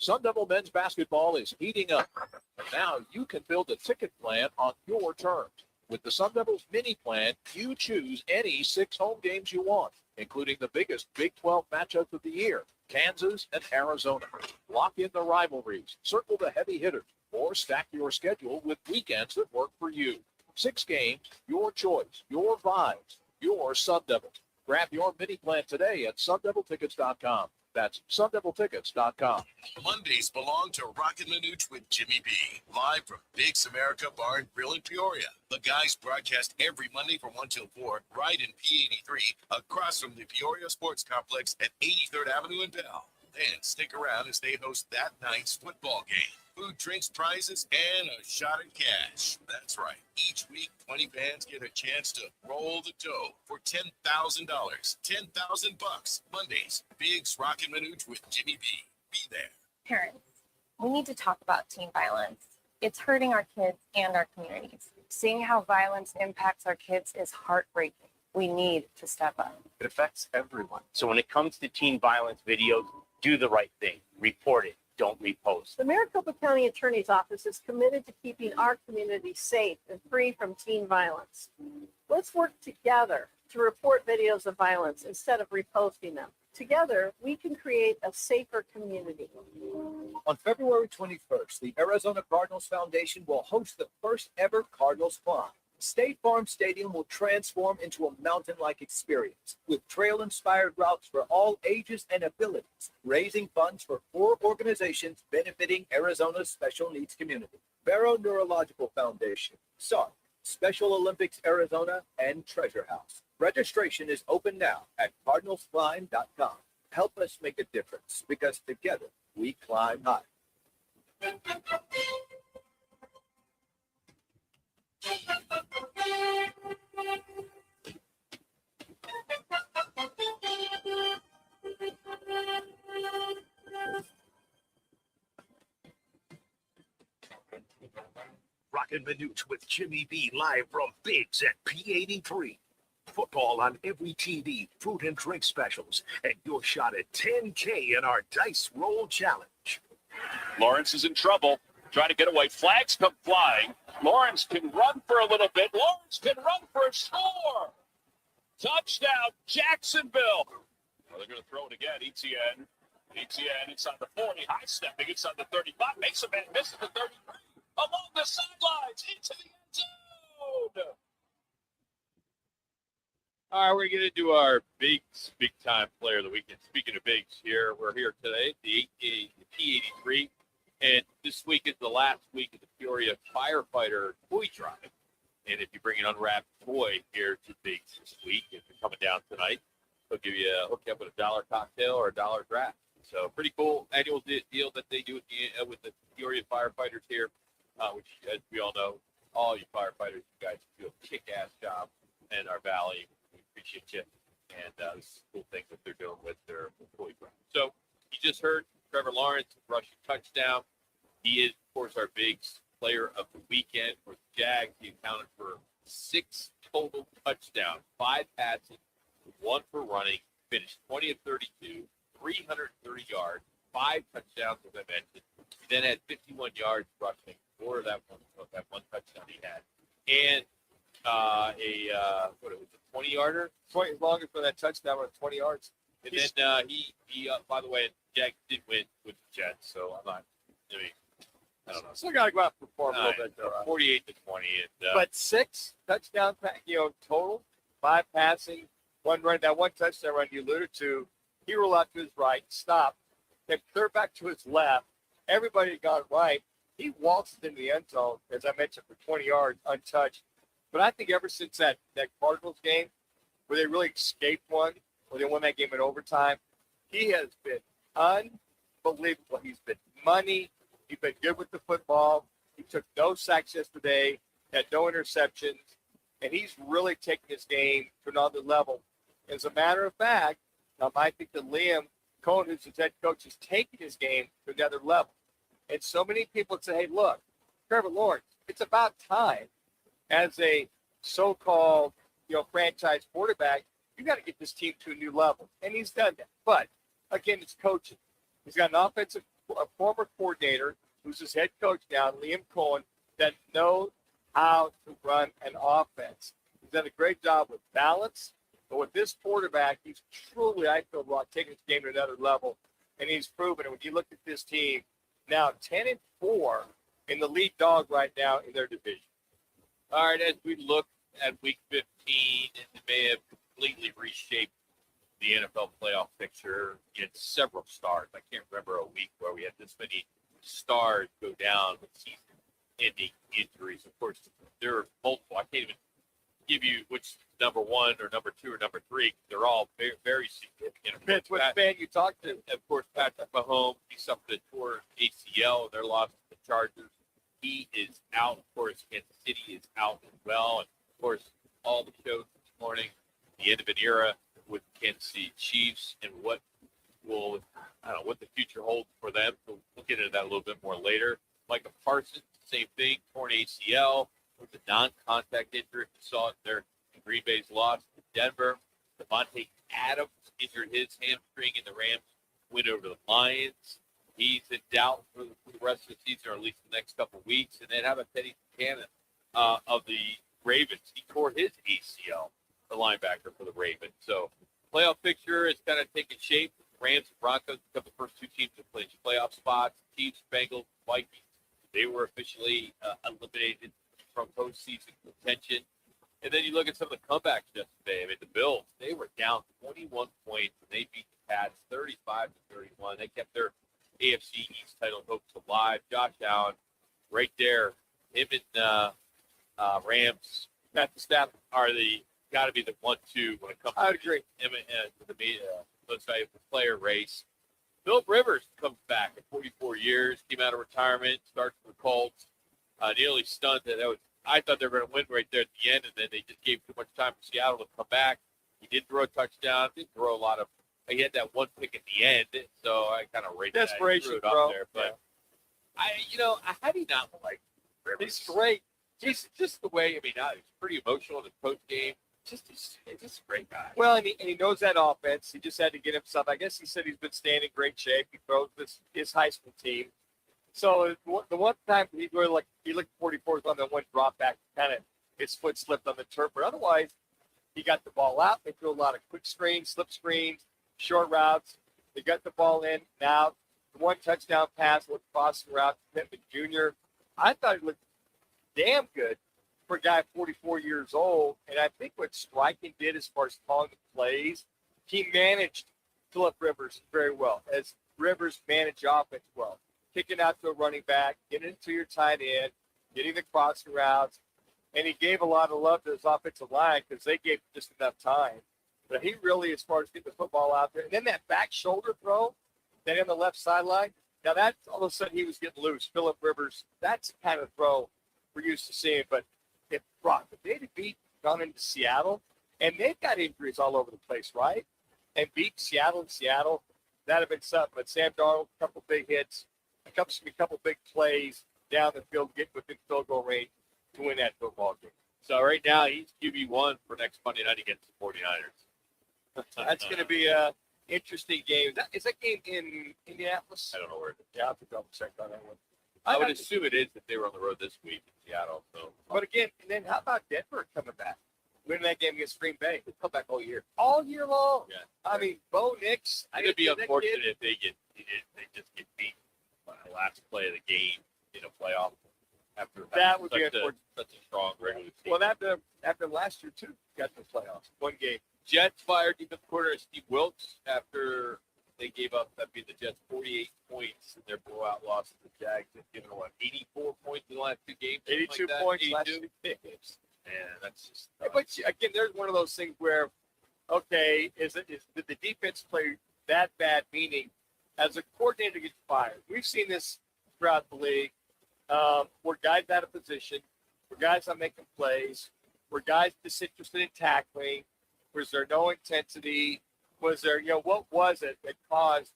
Sun Devil men's basketball is heating up. And now you can build a ticket plan on your terms. With the Sun Devils mini plan, you choose any 6 home games you want, including the biggest Big 12 matchups of the year, Kansas and Arizona. Lock in the rivalries, circle the heavy hitters, or stack your schedule with weekends that work for you. 6 games, your choice, your vibes, your Sun Devils. Grab your mini plan today at sundeviltickets.com. That's sundeviltickets.com. Mondays belong to Roc and Manuch with Jimmy B. Live from Big's America Bar and Grill in Peoria. The guys broadcast every Monday from 1 till 4, right in P83, across from the Peoria Sports Complex at 83rd Avenue in Bell. And stick around as they host that night's football game. Food, drinks, prizes, and a shot at cash. That's right. Each week, 20 fans get a chance to roll the dough for $10,000. $10,000 Mondays. Big's Roc and Manuch with Jimmy B. Be there. Parents, we need to talk about teen violence. It's hurting our kids and our communities. Seeing how violence impacts our kids is heartbreaking. We need to step up. It affects everyone. So when it comes to teen violence videos, do the right thing. Report it. Don't repost. The Maricopa County Attorney's Office is committed to keeping our community safe and free from teen violence. Let's work together to report videos of violence instead of reposting them. Together, we can create a safer community. On February 21st, the Arizona Cardinals Foundation will host the first ever Cardinals Climb. State Farm Stadium will transform into a mountain-like experience with trail-inspired routes for all ages and abilities, raising funds for 4 organizations benefiting Arizona's special needs community. Barrow Neurological Foundation, SARC, Special Olympics Arizona, and Treasure House. Registration is open now at cardinalsclimb.com. Help us make a difference because together we climb high. Roc and Manuch with Jimmy B live from Big's at P83. Football on every TV, food and drink specials, and your shot at $10K in our Dice Roll Challenge. Lawrence is in trouble. Trying to get away. Flags come flying. Lawrence can run for a little bit. Lawrence can run for a score. Touchdown, Jacksonville. Well, they're going to throw it again. ETN inside the 40. High stepping inside the 35. Makes a man, misses the 33. Along the sidelines, into the end zone. All right, we're going to do our big time player of the weekend. Speaking of bigs, we're here today, the P83, and this week is the last week of the Peoria firefighter toy drive. And if you bring an unwrapped toy here to Bigs this week, if you're coming down tonight, they'll hook you up with a $1 cocktail or a $1 draft. So pretty cool annual deal that they do with the Peoria firefighters here, which, as we all know, all you firefighters, you guys do a kick-ass job in our valley. We appreciate you. And this is a cool thing that they're doing with their toy drive. So you just heard Trevor Lawrence rushing touchdown. He is, of course, our Bigs player of the weekend for the Jags. He accounted for 6 total touchdowns, 5 passing, 1 for running, finished 20 of 32, 330 yards, 5 touchdowns, as I mentioned. He then had 51 yards rushing for that one touchdown he had. And a 20-yarder? 20 longer for that touchdown with 20 yards. And then he by the way, Jack did win with the Jets, so I don't know. Still got to go out and perform a little bit, though. 48 to 20. And, but 6 touchdowns, total, 5 passing, 1 run. That one touchdown run you alluded to, he rolled out to his right, stopped, then clear back to his left. Everybody got it right. He waltzed into the end zone, as I mentioned, for 20 yards, untouched. But I think ever since that Cardinals game, where they really escaped one, where they won that game in overtime, he has been unbelievable. He's been money. He's been good with the football. He took no sacks yesterday, had no interceptions, and he's really taken his game to another level. As a matter of fact, I think that Liam Cohen, who's his head coach, is taking his game to another level. And so many people say, hey, look, Trevor Lawrence, it's about time as a so-called, franchise quarterback, you got to get this team to a new level. And he's done that. But, again, it's coaching. He's got a former coordinator who's his head coach now, Liam Cohen, that knows how to run an offense. He's done a great job with balance. But with this quarterback, he's truly, I feel, taking his game to another level. And he's proven it. When you look at this team, now 10-4 in the lead dog right now in their division. All right, as we look at Week 15, it may have completely reshaped the NFL playoff picture in several stars. I can't remember a week where we had this many stars go down with season-ending injuries. Of course, there are multiple. I can't even give you which number one or number two or number three. They're all very, very significant. Depends which fan you talk to. Of course, Patrick Mahomes, he suffered a torn ACL. Their loss to the Chargers. He is out. Of course, Kansas City is out as well. And, of course, all the shows this morning, the end of an era with Kansas City Chiefs and what the future holds for them. So we'll get into that a little bit more later. Micah Parsons, same thing, torn ACL with a non-contact injury. We saw it there in Green Bay's loss to Denver. Devontae Adams injured his hamstring in the Rams win over the Lions. He's in doubt for the rest of the season, or at least the next couple of weeks. And then how about Teddy Buchanan of the Ravens? He tore his ACL, the linebacker for the Ravens. So playoff picture is kind of taking shape. Rams and Broncos become the first two teams to play playoff spots. Chiefs, Bengals, Vikings, they were officially eliminated from postseason contention. And then you look at some of the comebacks yesterday. I mean, the Bills, they were down 21 points, and they beat the Pats 35-31. They kept their AFC East title hopes alive. Josh Allen, right there, him and Rams, Matthew Stafford are got to be the 1-2 when it comes I would agree. To the most valuable player race. Philip Rivers comes back at 44 years, came out of retirement, starts for the Colts. Nearly stunned I thought they were going to win right there at the end, and then they just gave too much time for Seattle to come back. He did throw a touchdown, didn't throw a lot of. He had that one pick at the end, so I kind of rated desperation, that. bro. Up there, but how do you not like Rivers? He's great. He's just the way. I mean, he's pretty emotional in his post game. He's just a great guy. Well, and he knows that offense. He just had to get himself. I guess he said he's been staying in great shape. He throws his high school team. So the one time he looked 44 on the one drop back, kind of his foot slipped on the turf. But otherwise, he got the ball out. They threw a lot of quick screens, slip screens, short routes. They got the ball in. Now, the one touchdown pass with crossing route to Pittman Jr. I thought he looked damn good for a guy 44 years old. And I think what Stryken did as far as calling the plays, he managed Philip Rivers very well, as Rivers managed the offense well. Kicking out to a running back, getting it to your tight end, getting the crossing routes. And he gave a lot of love to his offensive line because they gave just enough time. But he really, as far as getting the football out there, and then that back shoulder throw, then on the left sideline, now that's all of a sudden he was getting loose. Philip Rivers, that's the kind of throw we're used to seeing. But if they'd have gone into Seattle, and they've got injuries all over the place, right? And beat Seattle in Seattle, that'd have been something. But Sam Darnold, a couple big hits, a couple big plays down the field, get within field goal range to win that football game. So right now he's QB1 for next Monday night against the 49ers. That's going to be a interesting game. Is that game in Indianapolis? I don't know where it is. Yeah, I'll have to double check on that one. I would assume it is if they were on the road this week in Seattle. So, but again, and then how about Denver coming back? Winning that game against Green Bay. They come back all year long. Yeah. I mean, Bo Nix. It'd be unfortunate if they just get beat by the last play of the game in a playoff. That would be unfortunate. Such a strong regular season. Well, after last year too, got the playoffs. One game. Jets fired defensive coordinator Steve Wilkes after they gave up, that beat the Jets 48 points in their blowout loss to the Jags. They've given 84 points in the last two games. 82 points last two games. And that's just. But again, there's one of those things where, okay, did the defense play that bad? Meaning, as a coordinator gets fired, we've seen this throughout the league, where guys out of position, where guys not making plays, where guys disinterested in tackling. Was there no intensity? Was there, what was it that caused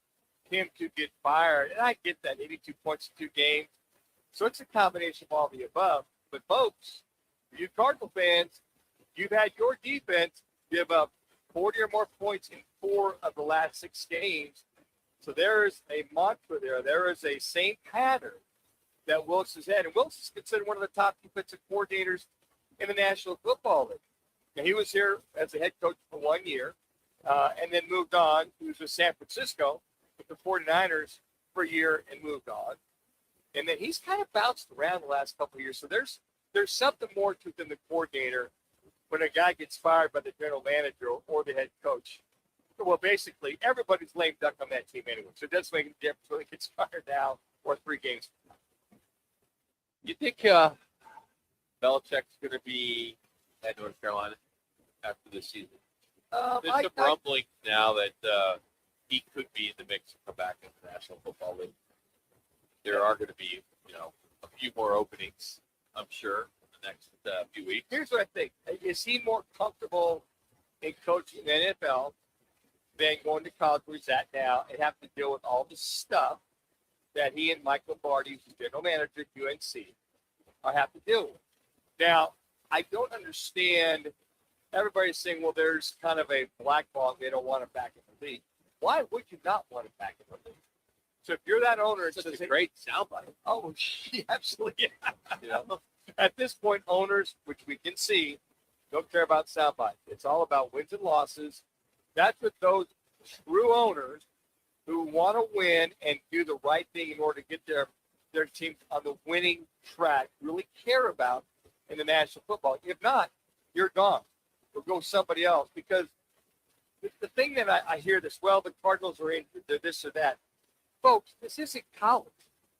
him to get fired? And I get that, 82 points in 2 games. So it's a combination of all the above. But folks, you Cardinal fans, you've had your defense give up 40 or more points in 4 of the last 6 games. So there is a mantra there. There is a same pattern that Wilkes has had. And Wilkes is considered one of the top defensive coordinators in the National Football League. And he was here as a head coach for 1 year and then moved on. He was with San Francisco with the 49ers for a year and moved on. And then he's kind of bounced around the last couple of years. So there's something more to it than the coordinator when a guy gets fired by the general manager or the head coach. Well, basically, everybody's lame duck on that team anyway. So it doesn't make a difference whether he gets fired now or 3 games from now. You think Belichick's going to be at North Carolina after this season? There's some rumblings now that he could be in the mix and come back in the National Football League. There are going to be, a few more openings, I'm sure, in the next few weeks. Here's what I think. Is he more comfortable in coaching the NFL than going to college where he's at now and having to deal with all the stuff that he and Mike Lombardi, who's the general manager at UNC, have to deal with? Now, I don't understand. Everybody's saying, well, there's kind of a blackball. They don't want him back in the league. Why would you not want him back in the league? So if you're that owner, it's such a great soundbite. Oh, absolutely. At this point, owners, which we can see, don't care about soundbite. It's all about wins and losses. That's what those true owners who want to win and do the right thing in order to get their team on the winning track really care about in the National Football. If not, you're gone. Or go somebody else. Because the thing that I hear this, well, the Cardinals are in, they're this or that. Folks, this isn't college.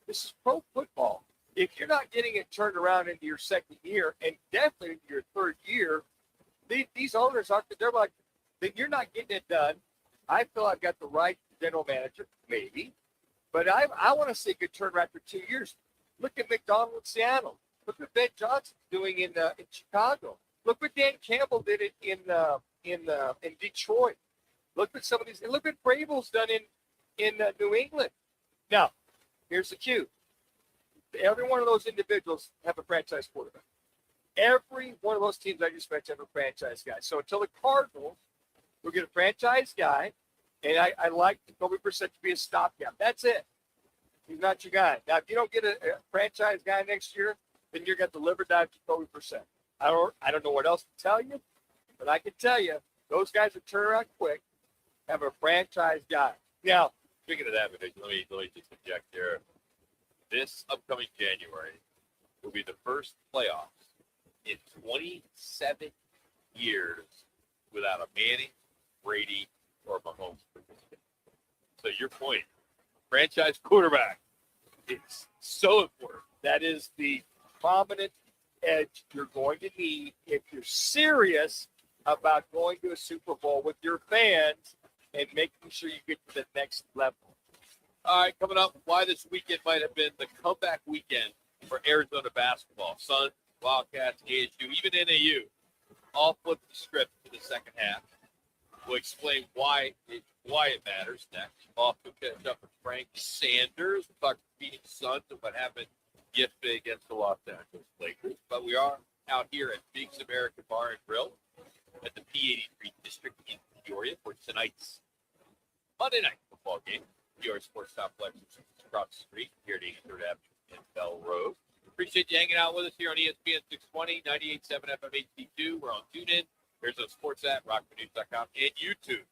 This is pro football. If you're not getting it turned around into your second year and definitely into your third year, these owners aren't, they're like, then you're not getting it done. I feel I've got the right general manager, maybe, but I want to see a good turnaround for 2 years. Look at McDonald in Seattle. Look what Ben Johnson's doing in Chicago. Look what Dan Campbell did in Detroit. Look what some of these, and look what Vrabel's done in New England. Now, here's the cue. Every one of those individuals have a franchise quarterback. Every one of those teams I just mentioned have a franchise guy. So until the Cardinals will get a franchise guy, and I like Jacoby Brissett to be a stopgap. That's it. He's not your guy. Now, if you don't get a franchise guy next year, then you're going to deliver dive Jacoby Brissett. I don't know what else to tell you, but I can tell you those guys will turn around quick, have a franchise guy. Now, speaking of that, let me just interject here. This upcoming January will be the first playoffs in 27 years without a Manning, Brady, or Mahomes participating. So your point, franchise quarterback, it's so important. That is the prominent edge you're going to need if you're serious about going to a Super Bowl with your fans and making sure you get to the next level. All right, coming up, why this weekend might have been the comeback weekend for Arizona basketball. Suns, Wildcats, ASU, even NAU, all flipped the script for the second half. We'll explain why it matters next. Off to catch up with Frank Sanders. We'll talk to beating Suns and what happened yesterday against the Los Angeles Lakers. But we are out here at Big's American Bar and Grill at the P83 District in Peoria for tonight's Monday night football game. Peoria Sports Complex across the street here at 83rd Avenue and Bell Road. Appreciate you hanging out with us here on ESPN 620, 98.7 FM HD-2. We're on TuneIn. There's a sports at RocManuch.com and YouTube.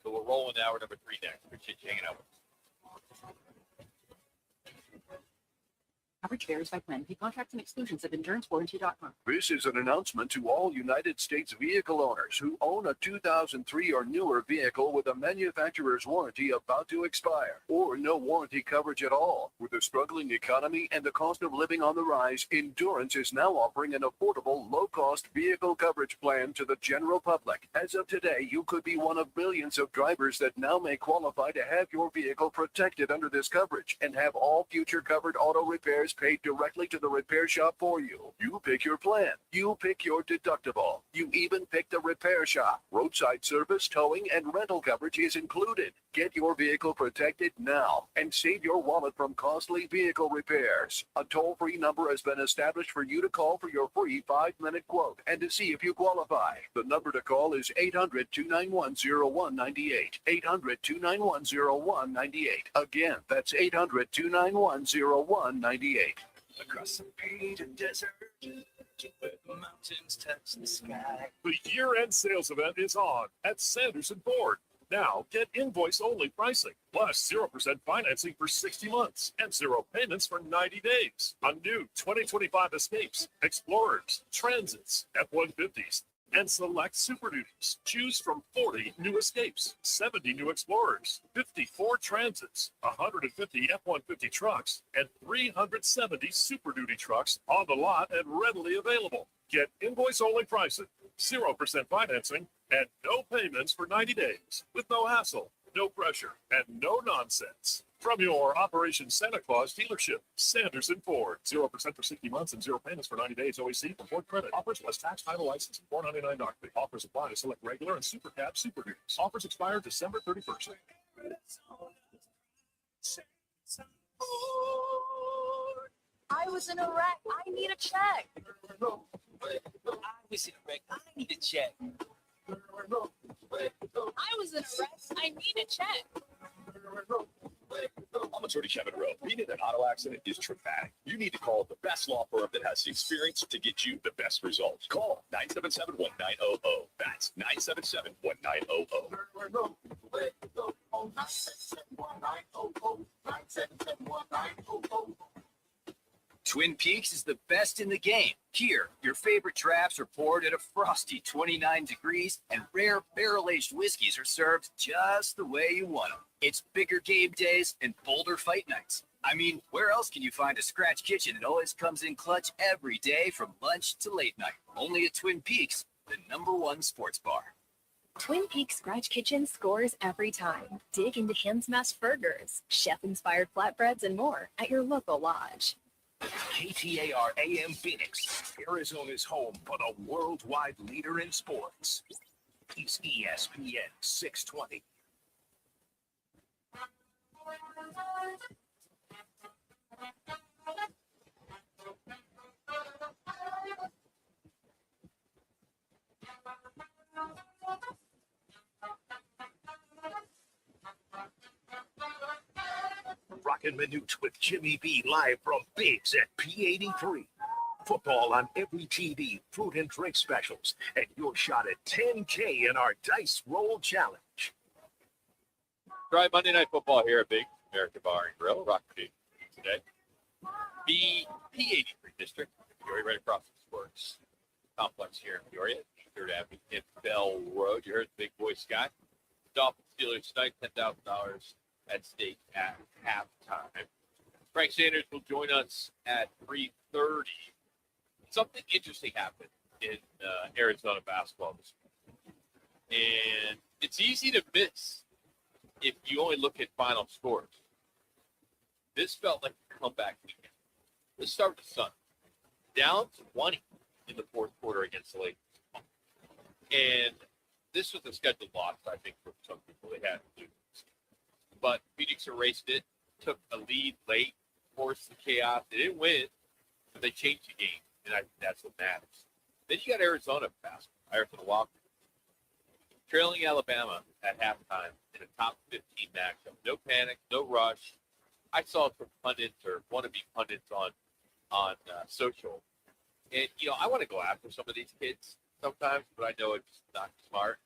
So we're rolling hour number 3 next. Appreciate you hanging out with us. Coverage varies by plan. See contracts and exclusions at endurancewarranty.com. This is an announcement to all United States vehicle owners who own a 2003 or newer vehicle with a manufacturer's warranty about to expire, or no warranty coverage at all. With a struggling economy and the cost of living on the rise, Endurance is now offering an affordable, low-cost vehicle coverage plan to the general public. As of today, you could be one of millions of drivers that now may qualify to have your vehicle protected under this coverage and have all future covered auto repairs paid directly to the repair shop for you. You pick your plan. You pick your deductible. You even pick the repair shop. Roadside service, towing, and rental coverage is included. Get your vehicle protected now and save your wallet from costly vehicle repairs. A toll-free number has been established for you to call for your free 5-minute quote and to see if you qualify. The number to call is 800-291-0198. 800-291-0198. Again, that's 800-291-0198. Across the painted desert, where the mountains touch the sky. The year-end sales event is on at Sanderson Ford. Now get invoice-only pricing, plus 0% financing for 60 months and 0 payments for 90 days on new 2025 Escapes, Explorers, Transits, F-150s, and select Super Duties. Choose from 40 new Escapes, 70 new Explorers, 54 Transits, 150 F-150 trucks, and 370 Super Duty trucks on the lot and readily available. Get invoice-only pricing, 0% financing, and no payments for 90 days, with no hassle, no pressure, and no nonsense. From your Operation Santa Claus dealership, Sanderson Ford. 0% for 60 months and 0 payments for 90 days. OEC from Ford Credit. Offers plus tax, title, license, and $499 doc fee. Offers apply to select regular and super cab super duties. Offers expire December 31st. I was in a wreck. I need a check. I was in a wreck. I need a check. I was in a wreck. I need a check. I'm attorney Kevin Rowe. Being in an auto accident is traumatic. You need to call the best law firm that has the experience to get you the best results. Call 977-1900. That's 977-1900. Twin Peaks is the best in the game. Here, your favorite drafts are poured at a frosty 29 degrees, and rare barrel-aged whiskeys are served just the way you want them. It's bigger game days and bolder fight nights. I mean, where else can you find a scratch kitchen that always comes in clutch every day from lunch to late night? Only at Twin Peaks, the #1 sports bar. Twin Peaks Scratch Kitchen scores every time. Dig into hand-smashed burgers, chef-inspired flatbreads, and more at your local lodge. KTAR AM Phoenix, Arizona's home for the worldwide leader in sports. It's ESPN 620. Roc and Manuch with Jimmy B live from Biggs at P83. Football on every TV, food and drink specials, and your shot at $10K in our Dice Roll Challenge. Try Monday Night Football here at Big American Bar and Grill, Rock Manuch today. The P83 district, Peoria, right across the sports complex here in Peoria, 3rd Avenue and Bell Road. You heard the big boy Scott. Dolphins Steelers tonight, $10,000 at stake at halftime. Frank Sanders will join us at 3:30. Something interesting happened in Arizona basketball this week. And it's easy to miss if you only look at final scores. This felt like a comeback weekend. Let's start with the Sun. Down 20 in the fourth quarter against the Lakers. And this was a scheduled loss, I think, for some people. They had to lose. But Phoenix erased it, took a lead late, forced the chaos. They didn't win, but they changed the game, and I think that's what matters. Then you got Arizona basketball, Arizona Wildcats, trailing Alabama at halftime in a top 15 matchup. No panic, no rush. I saw it from pundits or wannabe pundits on social. And, I want to go after some of these kids sometimes, but I know it's not smart.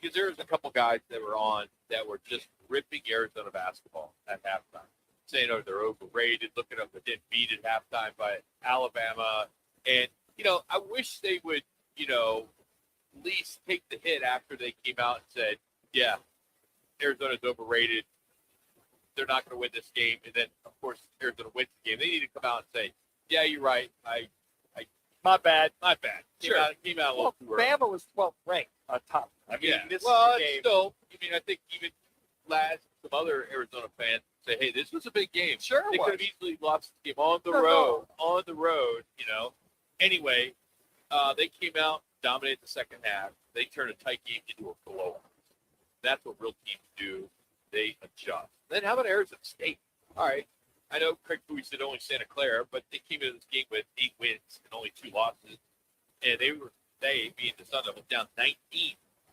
Because there's a couple guys that were on that were just ripping Arizona basketball at halftime. saying, oh, they're overrated, looking up, but then beat at halftime by Alabama. And, I wish they would, at least take the hit after they came out and said, yeah, Arizona's overrated. They're not going to win this game. And then, of course, Arizona wins the game. They need to come out and say, yeah, you're right. My bad. Came out a little too early. Bama was 12th ranked on top. This is the game. Still, I think even some other Arizona fans say, hey, this was a big game. Sure They it could was. have easily lost the game on the road, Anyway, they came out, dominated the second half. They turned a tight game into a blowout. That's what real teams do. They adjust. Then how about Arizona State? All right. I know Craig Fouhy said only Santa Clara, but they came into this game with 8 wins and only 2 losses. And they being the Sun Devils, down 19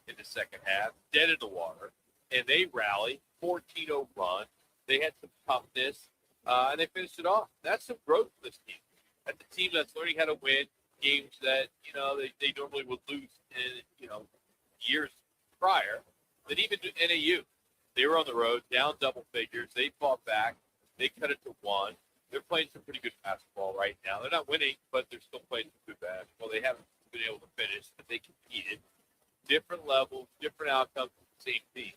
in the second half, dead in the water. And they rallied, 14-0 run. They had some toughness, and they finished it off. That's some growth for this team. That's a team that's learning how to win games that, they normally would lose in, years prior. That even NAU, they were on the road, down double figures. They fought back. They cut it to 1. They're playing some pretty good basketball right now. They're not winning, but they're still playing some good basketball. They haven't been able to finish, but they competed. Different levels, different outcomes, same team.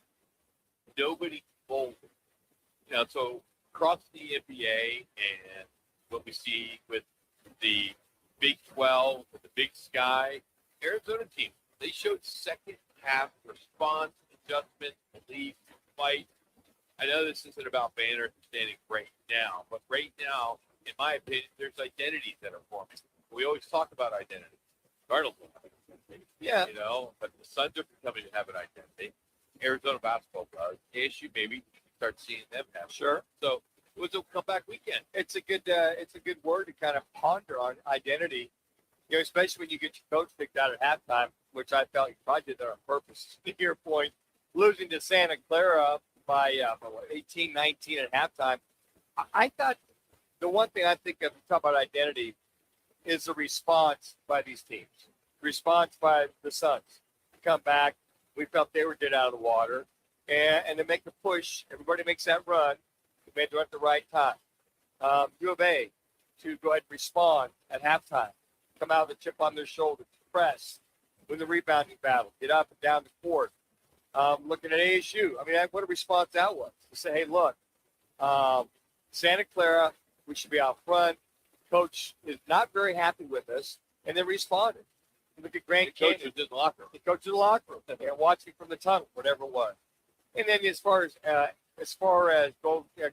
Nobody folded. So across the NBA and what we see with the Big 12, with the Big Sky, Arizona team, they showed second half response, adjustment, belief, fight. I know this isn't about Banner standing right now, but right now, in my opinion, there's identities that are forming. We always talk about identity. Cardinals don't have an identity. Yeah. But the Suns are becoming to have an identity. Arizona basketball does. ASU maybe start seeing them have. Sure. So it was a comeback weekend. It's a good word to kind of ponder on identity, especially when you get your coach picked out at halftime, which I felt you probably did that on purpose. To your point, losing to Santa Clara by 18-19 at halftime. I thought the one thing I think of talk about identity is the response by these teams. Response by the Suns. Come back. We felt they were dead out of the water. And to make the push, everybody makes that run. They made it at the right time. U of A to go ahead and respond at halftime. Come out with a chip on their shoulder. Press. Win the rebounding battle. Get up and down the court. Looking at ASU. What a response that was. To say, hey, look, Santa Clara, we should be out front. Coach is not very happy with us. And then responded. Look at Grand Canyon. The coach was in the locker room. The coach in the locker room. And watching from the tunnel, whatever it was. And then as far as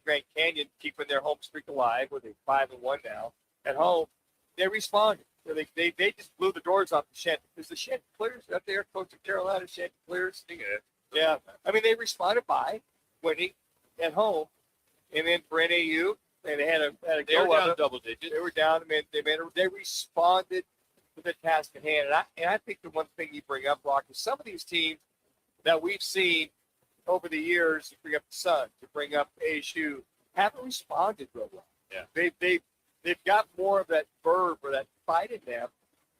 Grand Canyon keeping their home streak alive, where they're 5-1 now at home, they responded. They just blew the doors off the Chanticleers. Is the Chanticleers up there, Coach of Carolina Chanticleers? Yeah. They responded by winning at home, and then for NAU, and they had a They were down double digits. They were down. They responded to the task at hand. And I think the one thing you bring up, Rock, is some of these teams that we've seen over the years, to bring up the Suns, to bring up ASU, haven't responded real well. Yeah. They've got more of that verb or that fight in them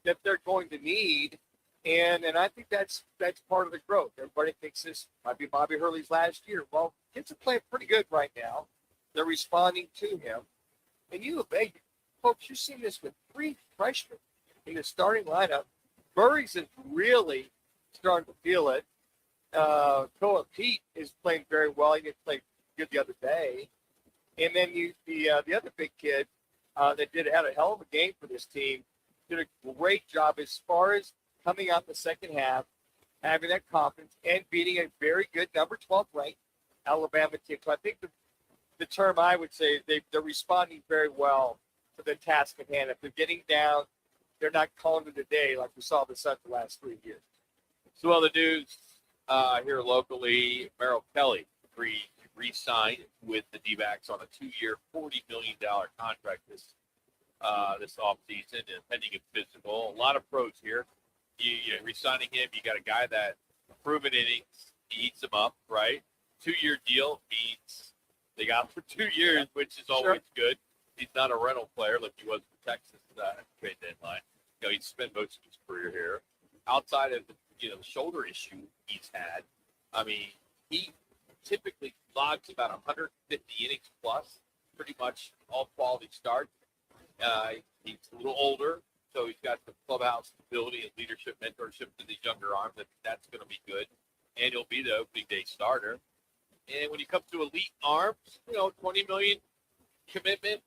that they're going to need. And I think that's part of the growth. Everybody thinks this might be Bobby Hurley's last year. Well, kids are playing pretty good right now. They're responding to him. And folks, you've seen this with 3 freshmen in the starting lineup. Murray's is really starting to feel it. Koa Pete is playing very well. He didn't play good the other day. And then the other big kid that had a hell of a game for this team, did a great job as far as coming out in the second half, having that confidence, and beating a very good number 12 ranked Alabama team. So I think the term I would say is they're responding very well to the task at hand. If they're getting down, they're not calling it a day like we saw the Suns the last 3 years. So other news here locally, Merrill Kelly agreed to re-sign with the D-backs on a 2-year, $40 million contract this offseason, and pending a physical. A lot of pros here. You re-signing him, you got a guy that proven innings, he eats them up, right? 2-year deal means they got him for 2 years, which is always good. He's not a rental player like he was for Texas trade deadline. He spent most of his career here. Outside of the shoulder issue he's had, he typically logs about 150 innings plus pretty much all quality starts. He's a little older, so he's got the clubhouse ability and leadership, mentorship to these younger arms. That's going to be good, and he'll be the opening day starter. And when you come to elite arms, $20 million commitment,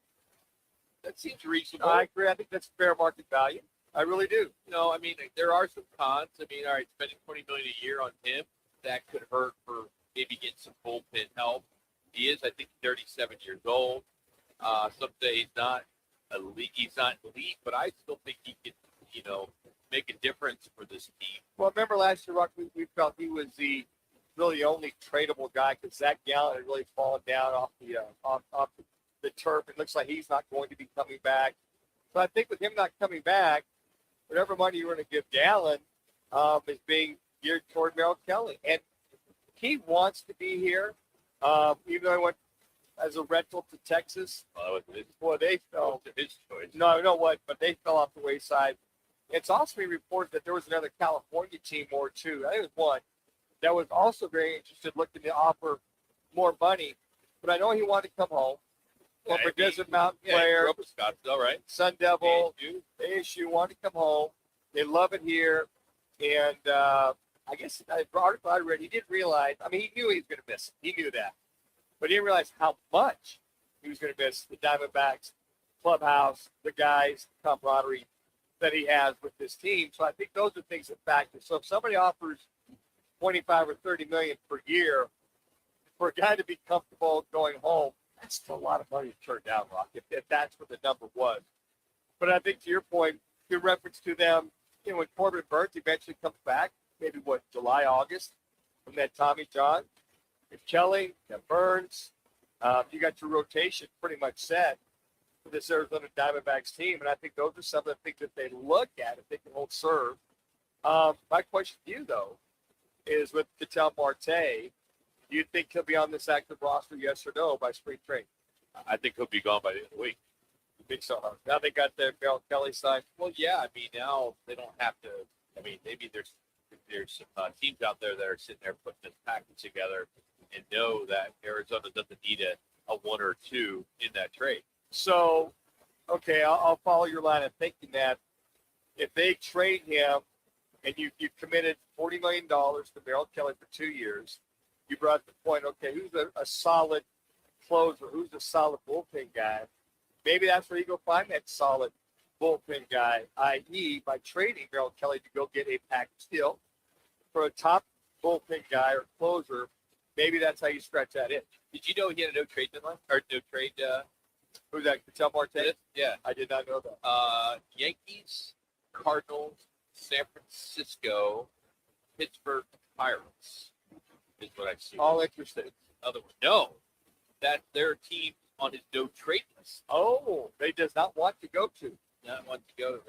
that seems reasonable. I agree. I think that's fair market value. I really do. I mean, there are some cons. I mean, all right, spending $20 million a year on him, that could hurt for maybe getting some bullpen help. He is, I think, 37 years old. Some say he's not elite. He's not elite, but I still think he can, make a difference for this team. Well, remember last year, Rock, we felt he was really the only tradable guy because Zach Gallen had really fallen down off the turf. It looks like he's not going to be coming back. So I think with him not coming back, whatever money you were going to give Gallen is being geared toward Merrill Kelly. And he wants to be here, even though he went as a rental to Texas. Boy, they fell. His choice. No, you know what? But they fell off the wayside. It's also been reported that there was another California team or two. I think it was one that was also very interested, looking to offer more money. But I know he wanted to come home. Former Desert Mountain player, grew up in Scottsdale, right? Sun Devil, ASU wanted to come home. They love it here. And I guess the article I read, he didn't realize, I mean, he knew he was going to miss it. He knew that. But he didn't realize how much he was going to miss the Diamondbacks, clubhouse, the guys, the camaraderie that he has with this team. So I think those are things that factor. So if somebody offers 25 or 30 million per year for a guy to be comfortable going home, that's still a lot of money to turn down, Rock, if that's what the number was. But I think to your point, your reference to them, when Corbin Burns eventually comes back, maybe July, August, from that Tommy John. If Kelly, if Burns, you got your rotation pretty much set for this Arizona Diamondbacks team. And I think those are some of the things that they look at if they can hold serve. My question to you, though, is with Ketel Marte, do you think he'll be on this active roster, yes or no, by spring training? I think he'll be gone by the end of the week. You think so? Huh? Now they got their Merrill Kelly side. Well, yeah. I mean, now they don't have to. I mean, maybe there's some teams out there that are sitting there putting this package together and know that Arizona doesn't need a one or two in that trade. So, okay, I'll follow your line of thinking that if they trade him and you committed $40 million to Merrill Kelly for 2 years, you brought the point, okay, who's a solid closer? Who's a solid bullpen guy? Maybe that's where you go find that solid bullpen guy, i.e. by trading Merrill Kelly to go get a package deal for a top bullpen guy or closer. Maybe that's how you stretch that in. Did you know he had a no trade deadline? Or no trade? Who's that? Ketel Marte? Yeah. I did not know that. Yankees, Cardinals, San Francisco, Pittsburgh Pirates is what I've seen. All interested. No, that their team on his no trade list. Oh, they does not want to go to. Not want to go.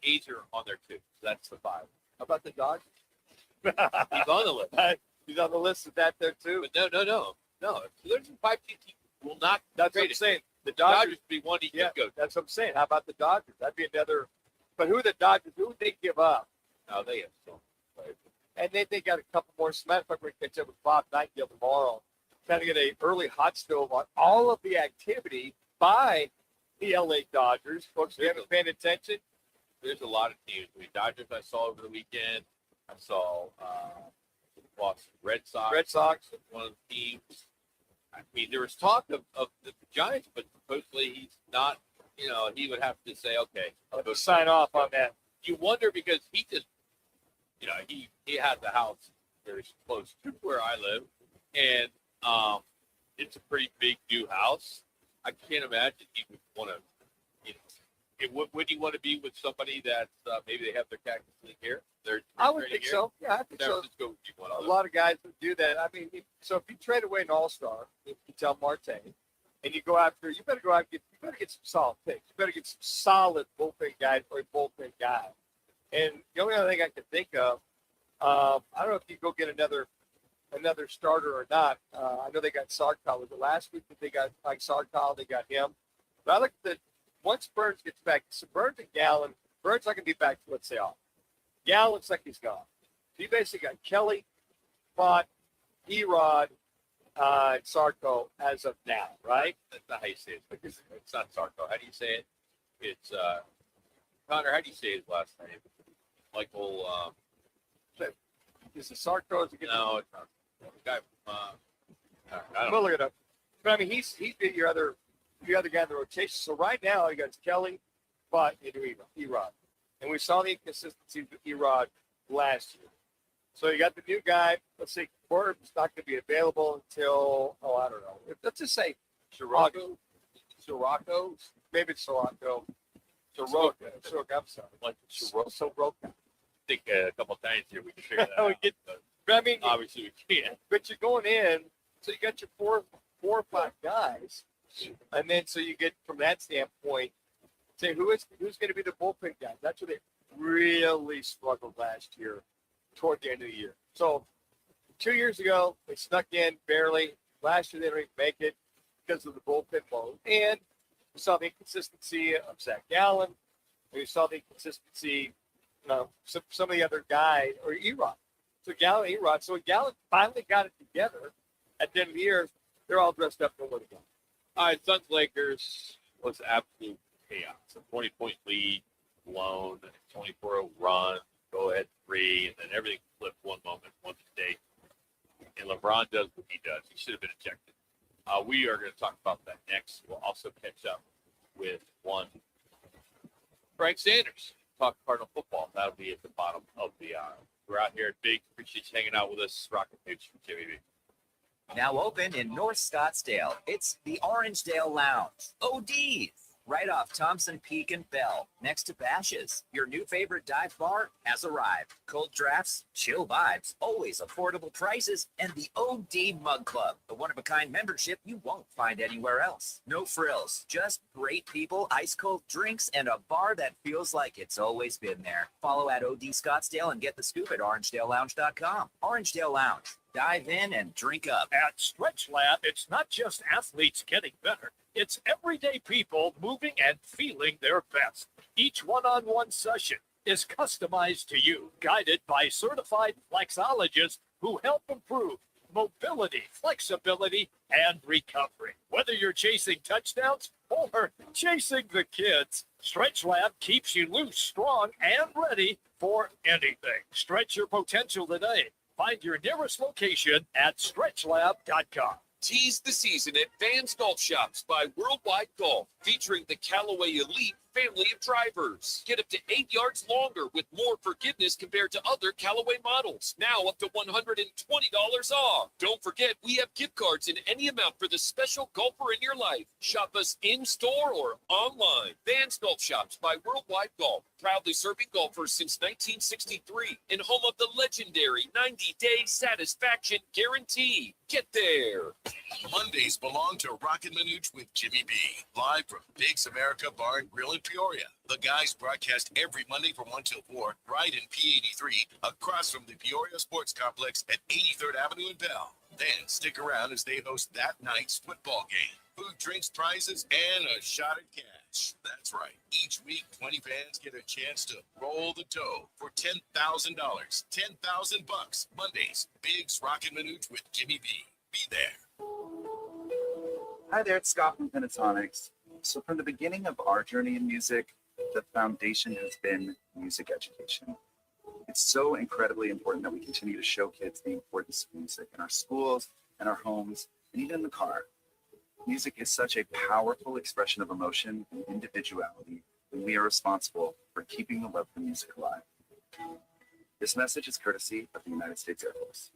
A's are on there too. So that's the 5. How about the Dodgers? He's on the list. He's on the list. Is that there too? But no. There's 5 teams will not. That's what I'm saying. The Dodgers would be one he could go. That's what I'm saying. How about the Dodgers? That'd be another. But who the Dodgers? Who would they give up? No, they have some. And then they got a couple more. As a matter of fact, we're going to catch up with Bob Nightingale tomorrow. Trying to get an early hot stove on all of the activity by the LA Dodgers. Folks, if you haven't paid attention, there's a lot of teams. I mean, Dodgers I saw over the weekend. I saw Boston Red Sox. One of the teams. I mean, there was talk of the Giants, but supposedly he's not. He would have to say, okay, I'll go sign off on that. You wonder because he just, he had the house very close to where I live, and it's a pretty big new house. I can't imagine he would want to, would he want to be with somebody that maybe they have their cactus league here? I would think so. Yeah, I think so. A lot of guys would do that. I mean, so if you trade away an all-star, if you tell Marte, and you go after, you better go out and you better get some solid picks. You better get some solid bullpen guys or a bullpen guy. And the only other thing I can think of, I don't know if you go get another starter or not. I know they got Sarkal. Was it last week that they got Mike Sarkal? They got him. But I look at once Burns gets back, so Burns and Gallen, Burns not going to be back to let's say off. Gallen looks like he's gone. So you basically got Kelly, Fought, Erod, Sarko as of now, right? That's not how you say it. It's not Sarko. How do you say it? It's Connor. How do you say his last name? Michael. Is it Sarko? Is it No, it's not. The guy from. I don't We'll look it up. But I mean, he's your other guy in the rotation. So right now, you got Kelly, Butt, and Erod. And we saw the inconsistency with Erod last year. So you got the new guy. Let's say Corb's not going to be available until, I don't know. Let's just say Sirocco. Maybe it's Sirocco. Sirocco. I'm sorry. Like Sirocco. I think a couple of times here we can figure that out. But I mean, obviously we can't. But you're going in, so you got your four or five guys, and then so you get from that standpoint, say who's going to be the bullpen guy. That's where they really struggled last year, toward the end of the year. So 2 years ago they snuck in barely. Last year they didn't make it because of the bullpen load, and we saw the inconsistency of Zach Gallen. We saw the inconsistency, some of the other guys or Erod. So Gallen, Erod. So Gallen finally got it together at the end of the year. They're all dressed up for what again. All right, Suns Lakers was absolute chaos. A 20-point lead, blown, 24-0 run, go ahead 3, and then everything flipped one moment, one mistake. And LeBron does what he does. He should have been ejected. We are going to talk about that next. We'll also catch up with one Frank Sanders. Talk Cardinal football. That'll be at the bottom of the hour. We're out here at Big. Appreciate you hanging out with us. Roc and Manuch from Jimmy B. Now open in North Scottsdale. It's the Orangedale Lounge. ODs. Right off Thompson Peak and Bell, next to Bash's. Your new favorite dive bar has arrived. Cold drafts, chill vibes, always affordable prices, and the OD Mug Club, the one-of-a-kind membership you won't find anywhere else. No frills, just great people, ice-cold drinks, and a bar that feels like it's always been there. Follow at OD Scottsdale and get the scoop at orangedalelounge.com. Orangedale Lounge. Dive in and drink up. At Stretch Lab, it's not just athletes getting better. It's everyday people moving and feeling their best. Each one-on-one session is customized to you, guided by certified flexologists who help improve mobility, flexibility, and recovery. Whether you're chasing touchdowns or chasing the kids, Stretch Lab keeps you loose, strong, and ready for anything. Stretch your potential today. Find your nearest location at stretchlab.com. Tease the season at Vans Golf Shops by Worldwide Golf, featuring the Callaway Elite family of drivers. Get up to 8 yards longer with more forgiveness compared to other Callaway models. Now up to $120 off. Don't forget, we have gift cards in any amount for the special golfer in your life. Shop us in-store or online. Vans Golf Shops by Worldwide Golf, proudly serving golfers since 1963 and home of the legendary 90-day satisfaction guarantee. Get there. Mondays belong to Roc and Manuch with Jimmy B. Live from Big's America Bar and Grill in Peoria. The guys broadcast every Monday from 1 till 4, right in P83, across from the Peoria Sports Complex at 83rd Avenue in Bell. Then stick around as they host that night's football game. Food, drinks, prizes, and a shot at cash. That's right. Each week, 20 fans get a chance to roll the dough for $10,000. $10,000. Mondays, Big's Roc and Manuch with Jimmy B. Be there. Hi there, it's Scott from Pentatonics. So from the beginning of our journey in music, the foundation has been music education. It's so incredibly important that we continue to show kids the importance of music in our schools and our homes and even in the car. Music is such a powerful expression of emotion and individuality, and we are responsible for keeping the love for music alive. This message is courtesy of the United States Air Force.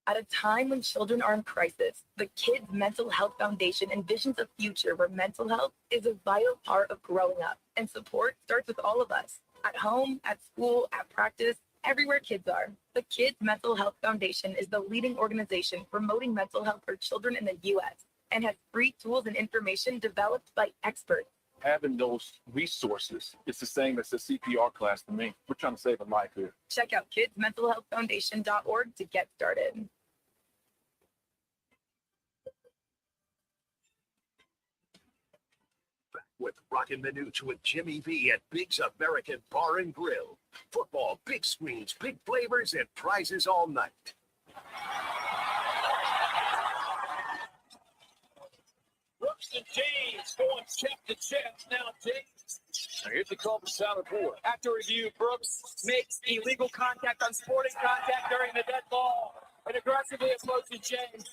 At a time when children are in crisis, the Kids Mental Health Foundation envisions a future where mental health is a vital part of growing up, and support starts with all of us, at home, at school, at practice, everywhere kids are. The Kids Mental Health Foundation is the leading organization promoting mental health for children in the U.S. and has free tools and information developed by experts. Having those resources is the same as the CPR class to me. We're trying to save a life here. Check out kidsmentalhealthfoundation.org to get started. With Roc and Manuch with Jimmy B at Big's American Bar and Grill. Football, big screens, big flavors, and prizes all night. And James going chest to chest. Now James. Now here's the call for South board. After review, Brooks makes illegal contact on sporting contact during the dead ball and aggressively approaches James.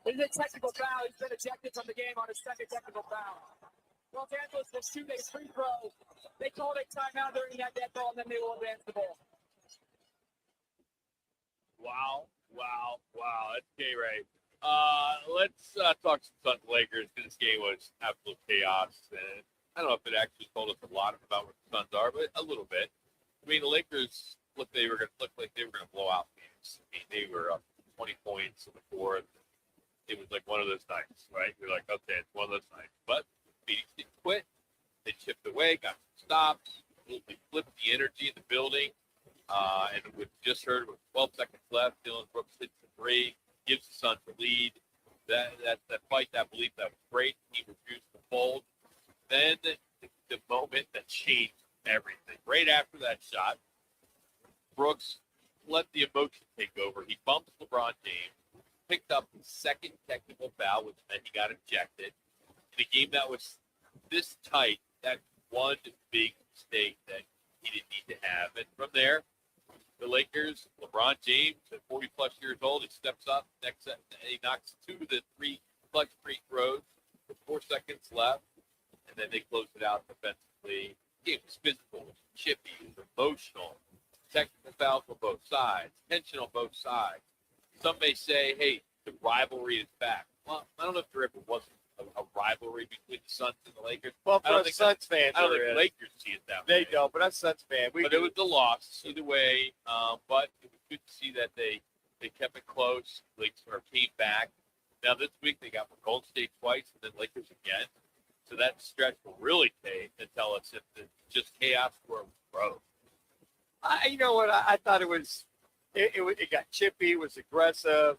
It's a technical foul. He's been ejected from the game on his second technical foul. Los Angeles will shoot a free throw. They called a timeout during that dead ball, and then they will advance the ball. Wow. That's K-Ray. Let's talk some Suns Lakers, because this game was absolute chaos. And I don't know if it actually told us a lot about what the Suns are, but a little bit. I mean, the Lakers looked like they were going to blow out games. I mean, they were up 20 points in the fourth. It was like one of those nights, right? You're like, okay, it's one of those nights. But Phoenix didn't quit. They chipped away, got some stops. They flipped the energy in the building. And we just heard with 12 seconds left, Dylan Brooks hits the three, gives the Suns the lead. That fight, that belief, that was great. He refused to fold. Then the moment that changed everything. Right after that shot, Brooks let the emotion take over. He bumps LeBron James, picked up the second technical foul, which meant he got ejected. In a game that was this tight, that one big mistake that he didn't need to have. And from there, the Lakers, LeBron James, at 40-plus years old, he steps up. Next set, he knocks two of the three clutch free throws with 4 seconds left. And then they close it out defensively. The game was physical, it was chippy, it was emotional. Technical fouls on both sides, tension on both sides. Some may say, hey, the rivalry is back. Well, I don't know if there ever was a rivalry between the Suns and the Lakers. Well, I don't for think Suns fans, I don't there think is. Lakers see it that way. They don't, but us Suns fans, But it was the loss either way. But it was good to see that they kept it close. Lakers came back. Now this week they got Golden State twice and then Lakers again. So that stretch will really take and tell us if it's just chaos or growth. You know what? I thought it was. It got chippy. It was aggressive.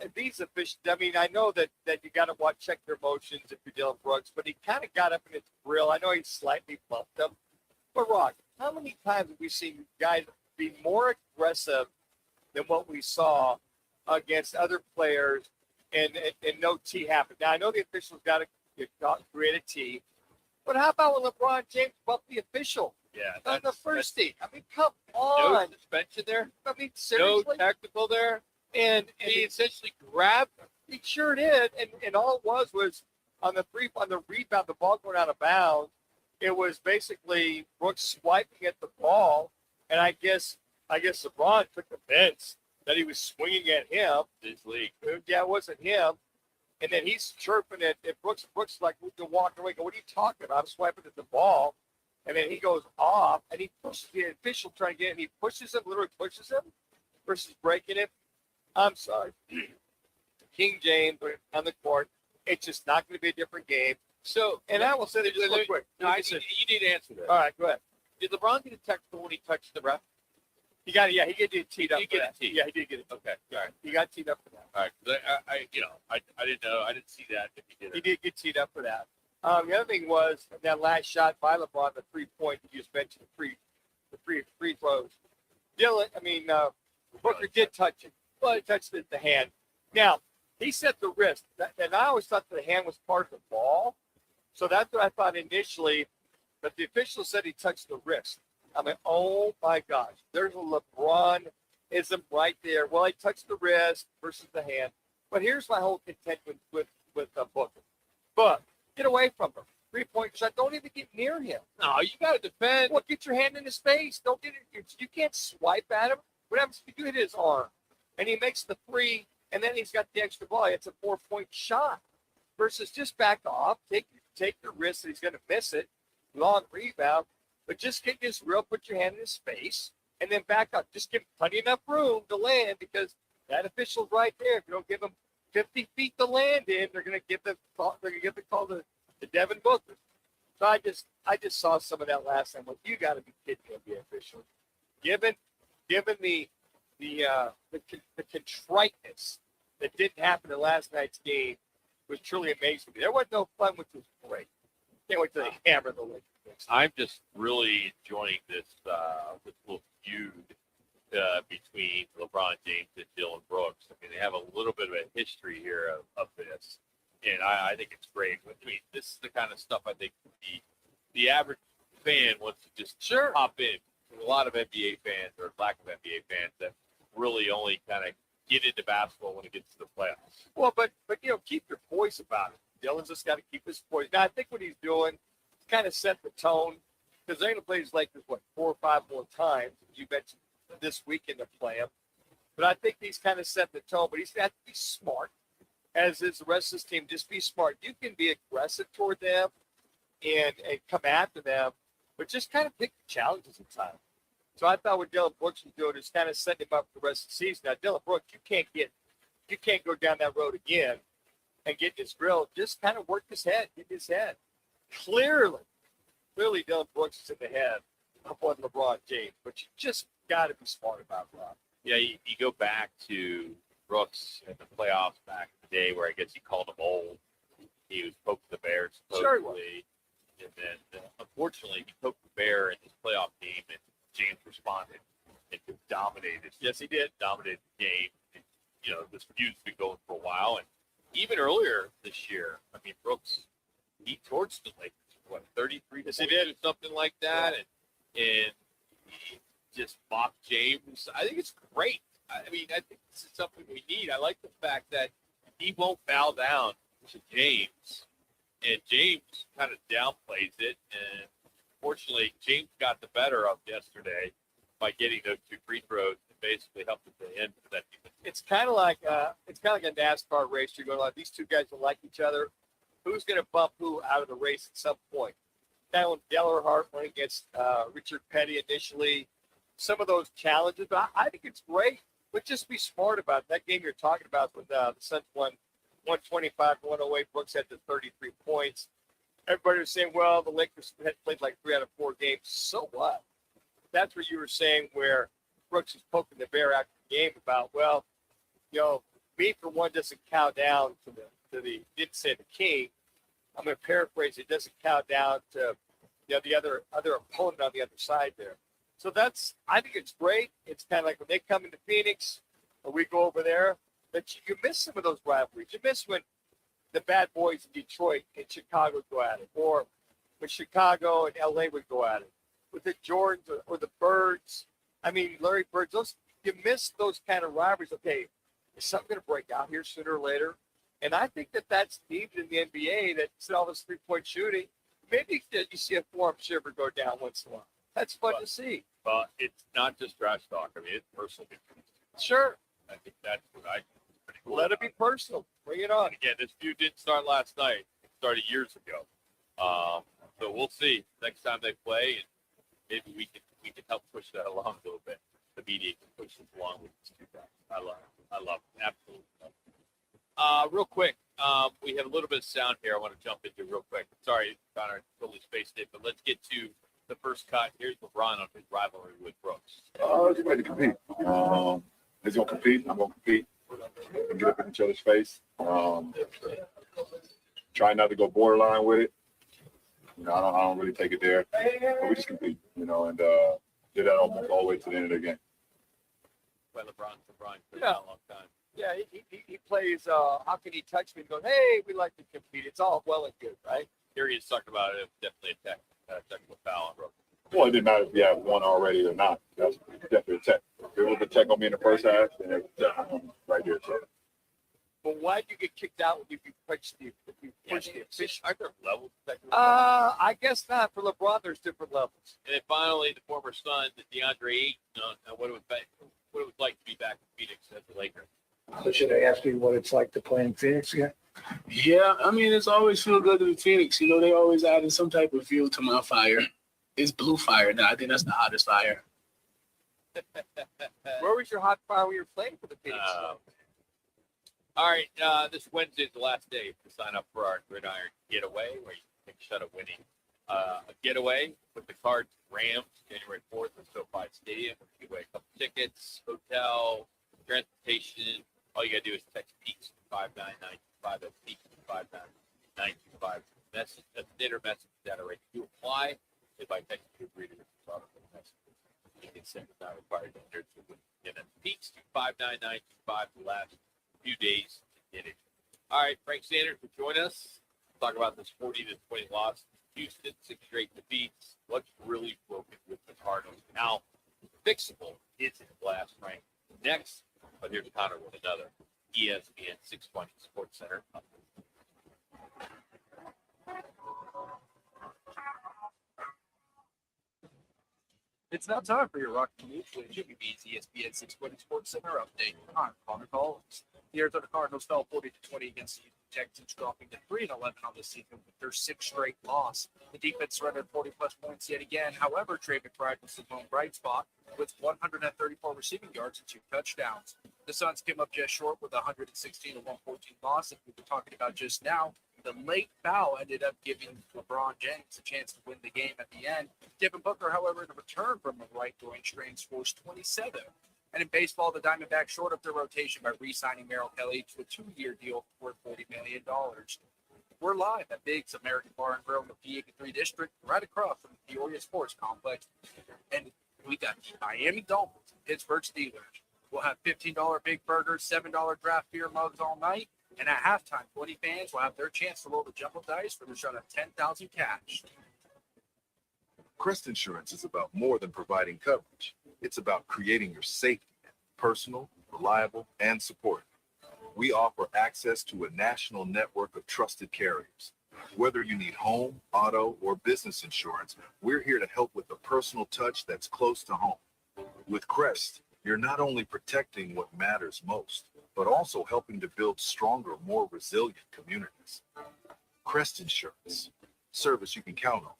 And these officials. I mean, I know that you got to check their emotions if you're Dylan Brooks, but he kind of got up in his grill. I know he slightly bumped him. But Roc, how many times have we seen guys be more aggressive than what we saw against other players, and no T happened? Now I know the officials got to create a T, but how about when LeBron James bumped the official? Yeah, on the first tee. I mean, come on. No suspension there. I mean, seriously. No technical there. And he essentially grabbed him. He sure did. And all it was on the rebound, the ball going out of bounds. It was basically Brooks swiping at the ball, and I guess LeBron took offense that he was swinging at him. His league. Yeah, it wasn't him. And then he's chirping at Brooks. Brooks like walking away. Go, what are you talking about? I'm swiping at the ball. And then he goes off, and he pushes the official trying to get him. He pushes him, literally pushes him, versus breaking him. I'm sorry. King James on the court. It's just not going to be a different game. So, and I will say this real quick. No, you need to answer that. All right, go ahead. Did LeBron get a technical when he touched the ref? He got it. Yeah, he get teed up. He get a tee. Yeah, he did get it. Okay, all right. He got teed up for that. All right, I didn't know. I didn't see that. If he did. He did get teed up for that. The other thing was that last shot by LeBron, the 3-point. You just mentioned the free throws. Booker did touch it, but he touched the hand. Now he set the wrist, and I always thought the hand was part of the ball. So that's what I thought initially, but the official said he touched the wrist. I mean, oh my gosh, there's a LeBron-ism right there. Well, he touched the wrist versus the hand. But here's my whole contention with Booker. But get away from him. 3-point shot. Don't even get near him. No, you got to defend. Well, get your hand in his face. Don't get it. You can't swipe at him. What happens if you hit his arm? And he makes the three, and then he's got the extra ball. It's a 4-point shot. Versus just back off. Take your risk that he's going to miss it. Long rebound. But just get this real, put your hand in his face, and then back up. Just give him plenty enough room to land, because that official's right there. If you don't give him 50 feet to land in, they're going to give the call to Devin Booker. So I just saw some of that last time. Well, you got to be kidding me, the official. Given the contriteness that didn't happen in last night's game was truly amazing. There was no fun, which was great. Can't wait till they hammer the Lakers. I'm just really enjoying this little feud between LeBron James and Dylan Brooks. I mean, they have a little bit of a history here of this. and I think it's great. I mean, this is the kind of stuff I think the average fan wants to just hop in. There's a lot of NBA fans or lack of NBA fans that really only kind of get into basketball when it gets to the playoffs. Well, but keep your poise about it. Dylan's just got to keep his poise. Now, I think what he's doing is kind of set the tone because they're going to play these Lakers, 4 or 5 more times. You mentioned this weekend to play them. But I think he's kind of set the tone, but he's got to be smart, as is the rest of his team. Just be smart. You can be aggressive toward them and come after them, but just kind of pick the challenges at times. So I thought what Dylan Brooks was doing is kind of setting him up for the rest of the season. Now, Dylan Brooks, you can't go down that road again and get his grill. Just kind of work his head, get his head. Clearly, Dylan Brooks is in the head of one LeBron James, but you just got to be smart about that. Yeah, you go back to Brooks in the playoffs back in the day where I guess he called him old. He was poking the bear supposedly. And then, unfortunately, he poked the bear in his playoff game, and James responded and dominated. Yes, he did. Dominated the game. And, this feud's been going for a while. And even earlier this year, I mean, Brooks, he torched the Lakers. 33 points or something like that. And he just mocked James. I think it's great. I mean, I think this is something we need. I like the fact that he won't bow down to James. And James kind of downplays it. And fortunately, James got the better of yesterday by getting those 2 free throws and basically helped at the end for that defense. It's kind of like a NASCAR race. You're going like these 2 guys don't like each other. Who's going to bump who out of the race at some point? That one, Gellerhart went against Richard Petty initially. Some of those challenges, but I think it's great. But just be smart about it. That game you're talking about when the Suns won 125-108. Brooks had the 33 points. Everybody was saying, well, the Lakers had played like 3 out of 4 games. So what? That's what you were saying where Brooks was poking the bear after the game about, well, me for one doesn't cow down to the didn't say the king. I'm going to paraphrase. It doesn't cow down to the other opponent on the other side there. So I think it's great. It's kind of like when they come into Phoenix or we go over there, that you miss some of those rivalries. You miss when the bad boys in Detroit and Chicago go at it, or when Chicago and LA would go at it, with the Jordans or the Birds. I mean, Larry Bird, you miss those kind of rivalries. Okay, is something going to break out here sooner or later? And I think that's needed in the NBA, that instead of all this 3-point shooting, maybe you see a form shiver go down once in a while. That's fun to see. But it's not just trash talk. I mean, it's personal. Sure. I think that's what I think is pretty cool. Let it be personal. Bring it on. And again, this feud didn't start last night. It started years ago. So we'll see next time they play, and maybe we can help push that along a little bit. The media can push this along with these 2 guys. I love it. Absolutely love it. Real quick, we have a little bit of sound here I want to jump into real quick. Sorry, Connor, totally spaced it, but let's get to the first cut. Here's LeBron on his rivalry with Brooks. He's ready to compete. He's going to compete. I'm going to compete and get up in each other's face. Try not to go borderline with it. I don't really take it there. But we just compete, and did that almost all the way to the end of the game. Well, LeBron for Yeah. a long time. Yeah, he plays, how can he touch me? And goes, hey, we like to compete. It's all well and good, right? Here he is talking about it. Definitely a technical foul on Brooks. Well, it didn't matter if you had one already or not. That's definitely a tech. If it was a tech on me in the first half, then it was definitely right there. So. But why did you get kicked out when you pushed the official? Aren't there levels? I guess not. For LeBron, there's different levels. And then finally, the former son, DeAndre Ayton, what it was like to be back in Phoenix as a Laker. So should I ask you what it's like to play in Phoenix again? Yeah, I mean, it's always feel good to be Phoenix. They always added some type of fuel to my fire. It's blue fire now. I think that's the hottest fire. Where was your hot fire when you were playing for the Phoenix? All right, this Wednesday is the last day to sign up for our Gridiron Getaway, where you can take a shot at winning a getaway with the Cards Rams January 4th at SoFi Stadium. You give away a couple tickets, hotel, transportation. All you got to do is text PEAKS to 59925. That's PEAKS to 59925. Message, that's dinner message that already. You apply, if I text you, agree to the message. You can send it not required to enter to win. And that's PEAKS to 59925. The last few days to get it. All right, Frank Sanders will join us. Talk about this 40-20 loss. Houston, 6 straight defeats. What's really broken with the Cardinals? Now, fixable isn't last, Frank. Next, but here's Connor with another ESPN 620 Sports Center. It's now time for your Roc and Manuch with Jimmy B's ESPN 620 Sports Center update. I'm Connor Collins. The Arizona Cardinals fell 40-20 against the Houston Texans, dropping to 3-11 on the season with their 6th straight loss. The defense surrendered 40-plus points yet again. However, Trey McBride was the lone bright spot with 134 receiving yards and 2 touchdowns. The Suns came up just short with a 116-114 loss, and we were talking about just now. The late foul ended up giving LeBron James a chance to win the game at the end. Devin Booker, however, to return from a right groin strain, scores 27. And in baseball, the Diamondbacks shored up their rotation by re-signing Merrill Kelly to a 2-year deal worth $40 million. We're live at Biggs American Bar and Grill in the P83 district, right across from the Peoria Sports Complex. And we got the Miami Dolphins and Pittsburgh Steelers. We'll have $15 big burgers, $7 draft beer mugs all night. And at halftime, 20 fans will have their chance to roll the jumbo dice for the shot of $10,000 cash. Crest Insurance is about more than providing coverage. It's about creating your safety, personal, reliable, and supportive. We offer access to a national network of trusted carriers. Whether you need home, auto, or business insurance, we're here to help with the personal touch that's close to home. With Crest, you're not only protecting what matters most, but also helping to build stronger, more resilient communities. Crest Insurance, service you can count on.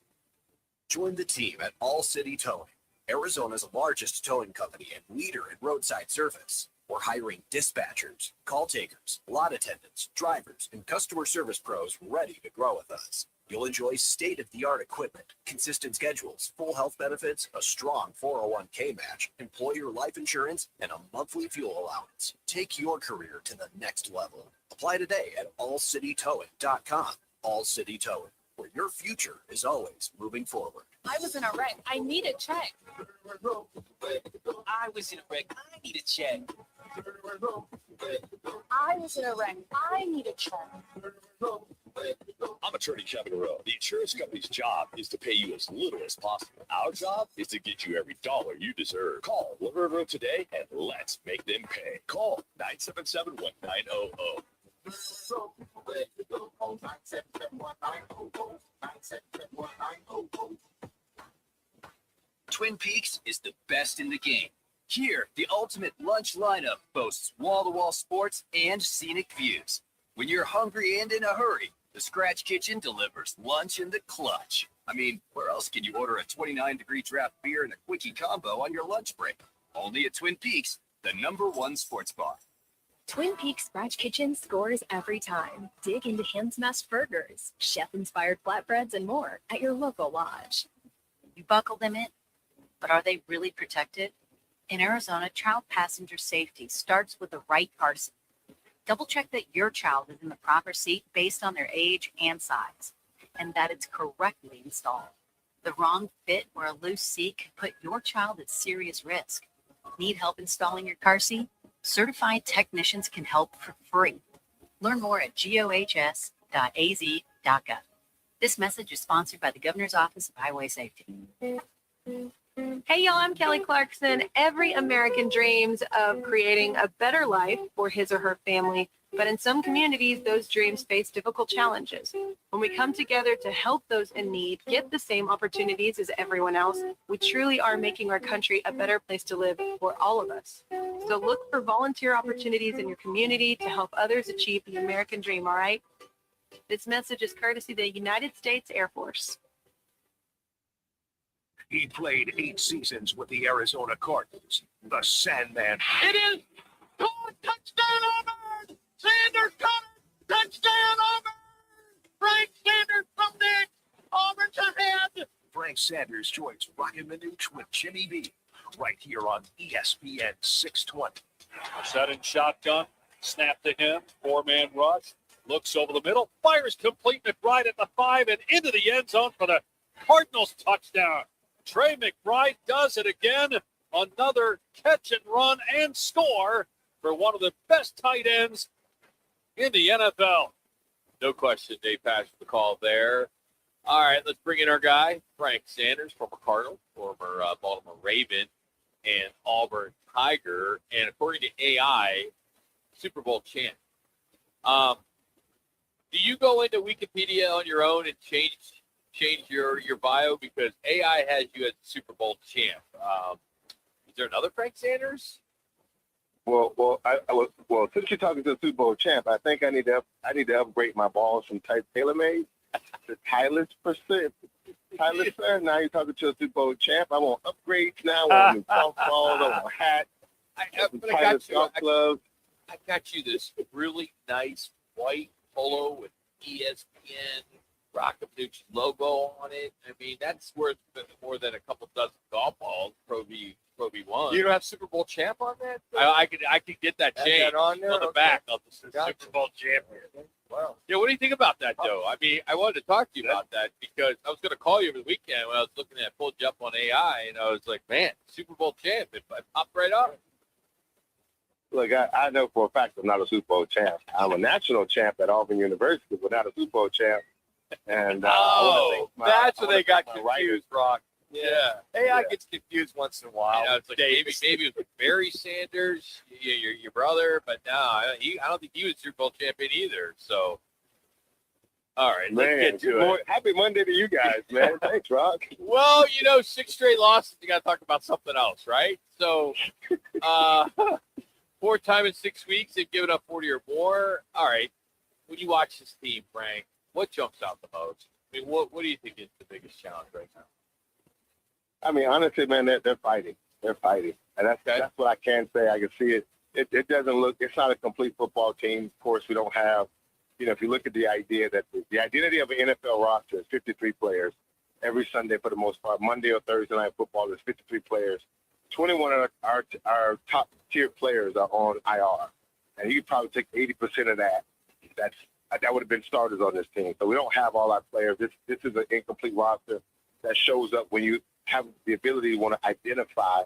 Join the team at All City Towing, Arizona's largest towing company and leader in roadside service. We're hiring dispatchers, call takers, lot attendants, drivers, and customer service pros ready to grow with us. You'll enjoy state-of-the-art equipment, consistent schedules, full health benefits, a strong 401k match, employer life insurance, and a monthly fuel allowance. Take your career to the next level. Apply today at allcitytowing.com. All City Towing, where your future is always moving forward. I was in a wreck. I need a check. I was in a wreck. I need a check. I was in a wreck. I need a check. I'm Attorney Kevin Rowe. The insurance company's job is to pay you as little as possible. Our job is to get you every dollar you deserve. Call Rowe today and let's make them pay. Call 977-1900. Twin Peaks is the best in the game. Here, the ultimate lunch lineup boasts wall-to-wall sports and scenic views. When you're hungry and in a hurry, the Scratch Kitchen delivers lunch in the clutch. I mean, where else can you order a 29-degree draft beer and a quickie combo on your lunch break? Only at Twin Peaks, the #1 sports bar. Twin Peaks Scratch Kitchen scores every time. Dig into hand-smashed burgers, chef-inspired flatbreads, and more at your local lodge. You buckle them in, but are they really protected? In Arizona, child passenger safety starts with the right car seat. Double check that your child is in the proper seat based on their age and size, and that it's correctly installed. The wrong fit or a loose seat can put your child at serious risk. Need help installing your car seat? Certified technicians can help for free. Learn more at gohs.az.gov. This message is sponsored by the Governor's Office of Highway Safety. Hey, y'all, I'm Kelly Clarkson. Every American dreams of creating a better life for his or her family, but in some communities, those dreams face difficult challenges. When we come together to help those in need get the same opportunities as everyone else, we truly are making our country a better place to live for all of us. So look for volunteer opportunities in your community to help others achieve the American dream, all right? This message is courtesy of the United States Air Force. He played 8 seasons with the Arizona Cardinals. The Sandman. It is caught, touchdown Auburn! Sanders caught it, touchdown Auburn! Frank Sanders from the Auburn's ahead. Frank Sanders joins Roc and Manuch with Jimmy B. Right here on ESPN 620. Set in shotgun, snap to him, 4-man rush, looks over the middle, fires complete McBride at the 5 and into the end zone for the Cardinals touchdown. Trey McBride does it again. Another catch and run and score for one of the best tight ends in the NFL. No question, Dave Pash for the call there. All right, let's bring in our guy, Frank Sanders, former Cardinal, former Baltimore Raven, and Auburn Tiger, and according to AI, Super Bowl champ. Do you go into Wikipedia on your own and change your bio because AI has you as Super Bowl champ? Is there another Frank Sanders? Well, since you're talking to the Super Bowl champ, I think I need to upgrade my balls from type TaylorMade to Tyler's percent. Tyler's fair. Now you're talking to a Super Bowl champ. I want upgrades now. I want new golf balls. I want a hat. I got you this really nice white polo with ESPN Roc and Manuch logo on it. I mean, that's worth more than a couple dozen golf balls. Pro V1. You don't have Super Bowl champ on that? I could get that Add changed that on there? the Okay. back of the Gotcha. Super Bowl champion. Wow. Yeah, what do you think about that, though? I mean, I wanted to talk to you about that because I was going to call you over the weekend when I was looking at pulled you up on AI, and I was like, man, Super Bowl champ. It popped right up. Look, I know for a fact I'm not a Super Bowl champ. I'm a national champ at Auburn University, but not a Super Bowl champ. And that's where they got my confused, Rock. Yeah. AI gets confused once in a while. You know, it's like maybe it was Barry Sanders, your brother, but no, I don't think he was Super Bowl champion either. So, all right, Man, let's get to it. Happy Monday to you guys, man. Thanks, Rock. Well, 6 straight losses. You got to talk about something else, right? So, 4 times in 6 weeks, they've given up 40 or more. All right. When you watch this team, Frank, what jumps out the most? I mean, what do you think is the biggest challenge right now? I mean, honestly, man, they're fighting. They're fighting. And that's what I can say. I can see it. It doesn't look – it's not a complete football team. Of course, we don't have – if you look at the idea that the identity of an NFL roster is 53 players every Sunday for the most part. Monday or Thursday night football is 53 players. 21 of our top-tier players are on IR. And you could probably take 80% of that. That would have been starters on this team. So we don't have all our players. This is an incomplete roster that shows up when you have the ability to want to identify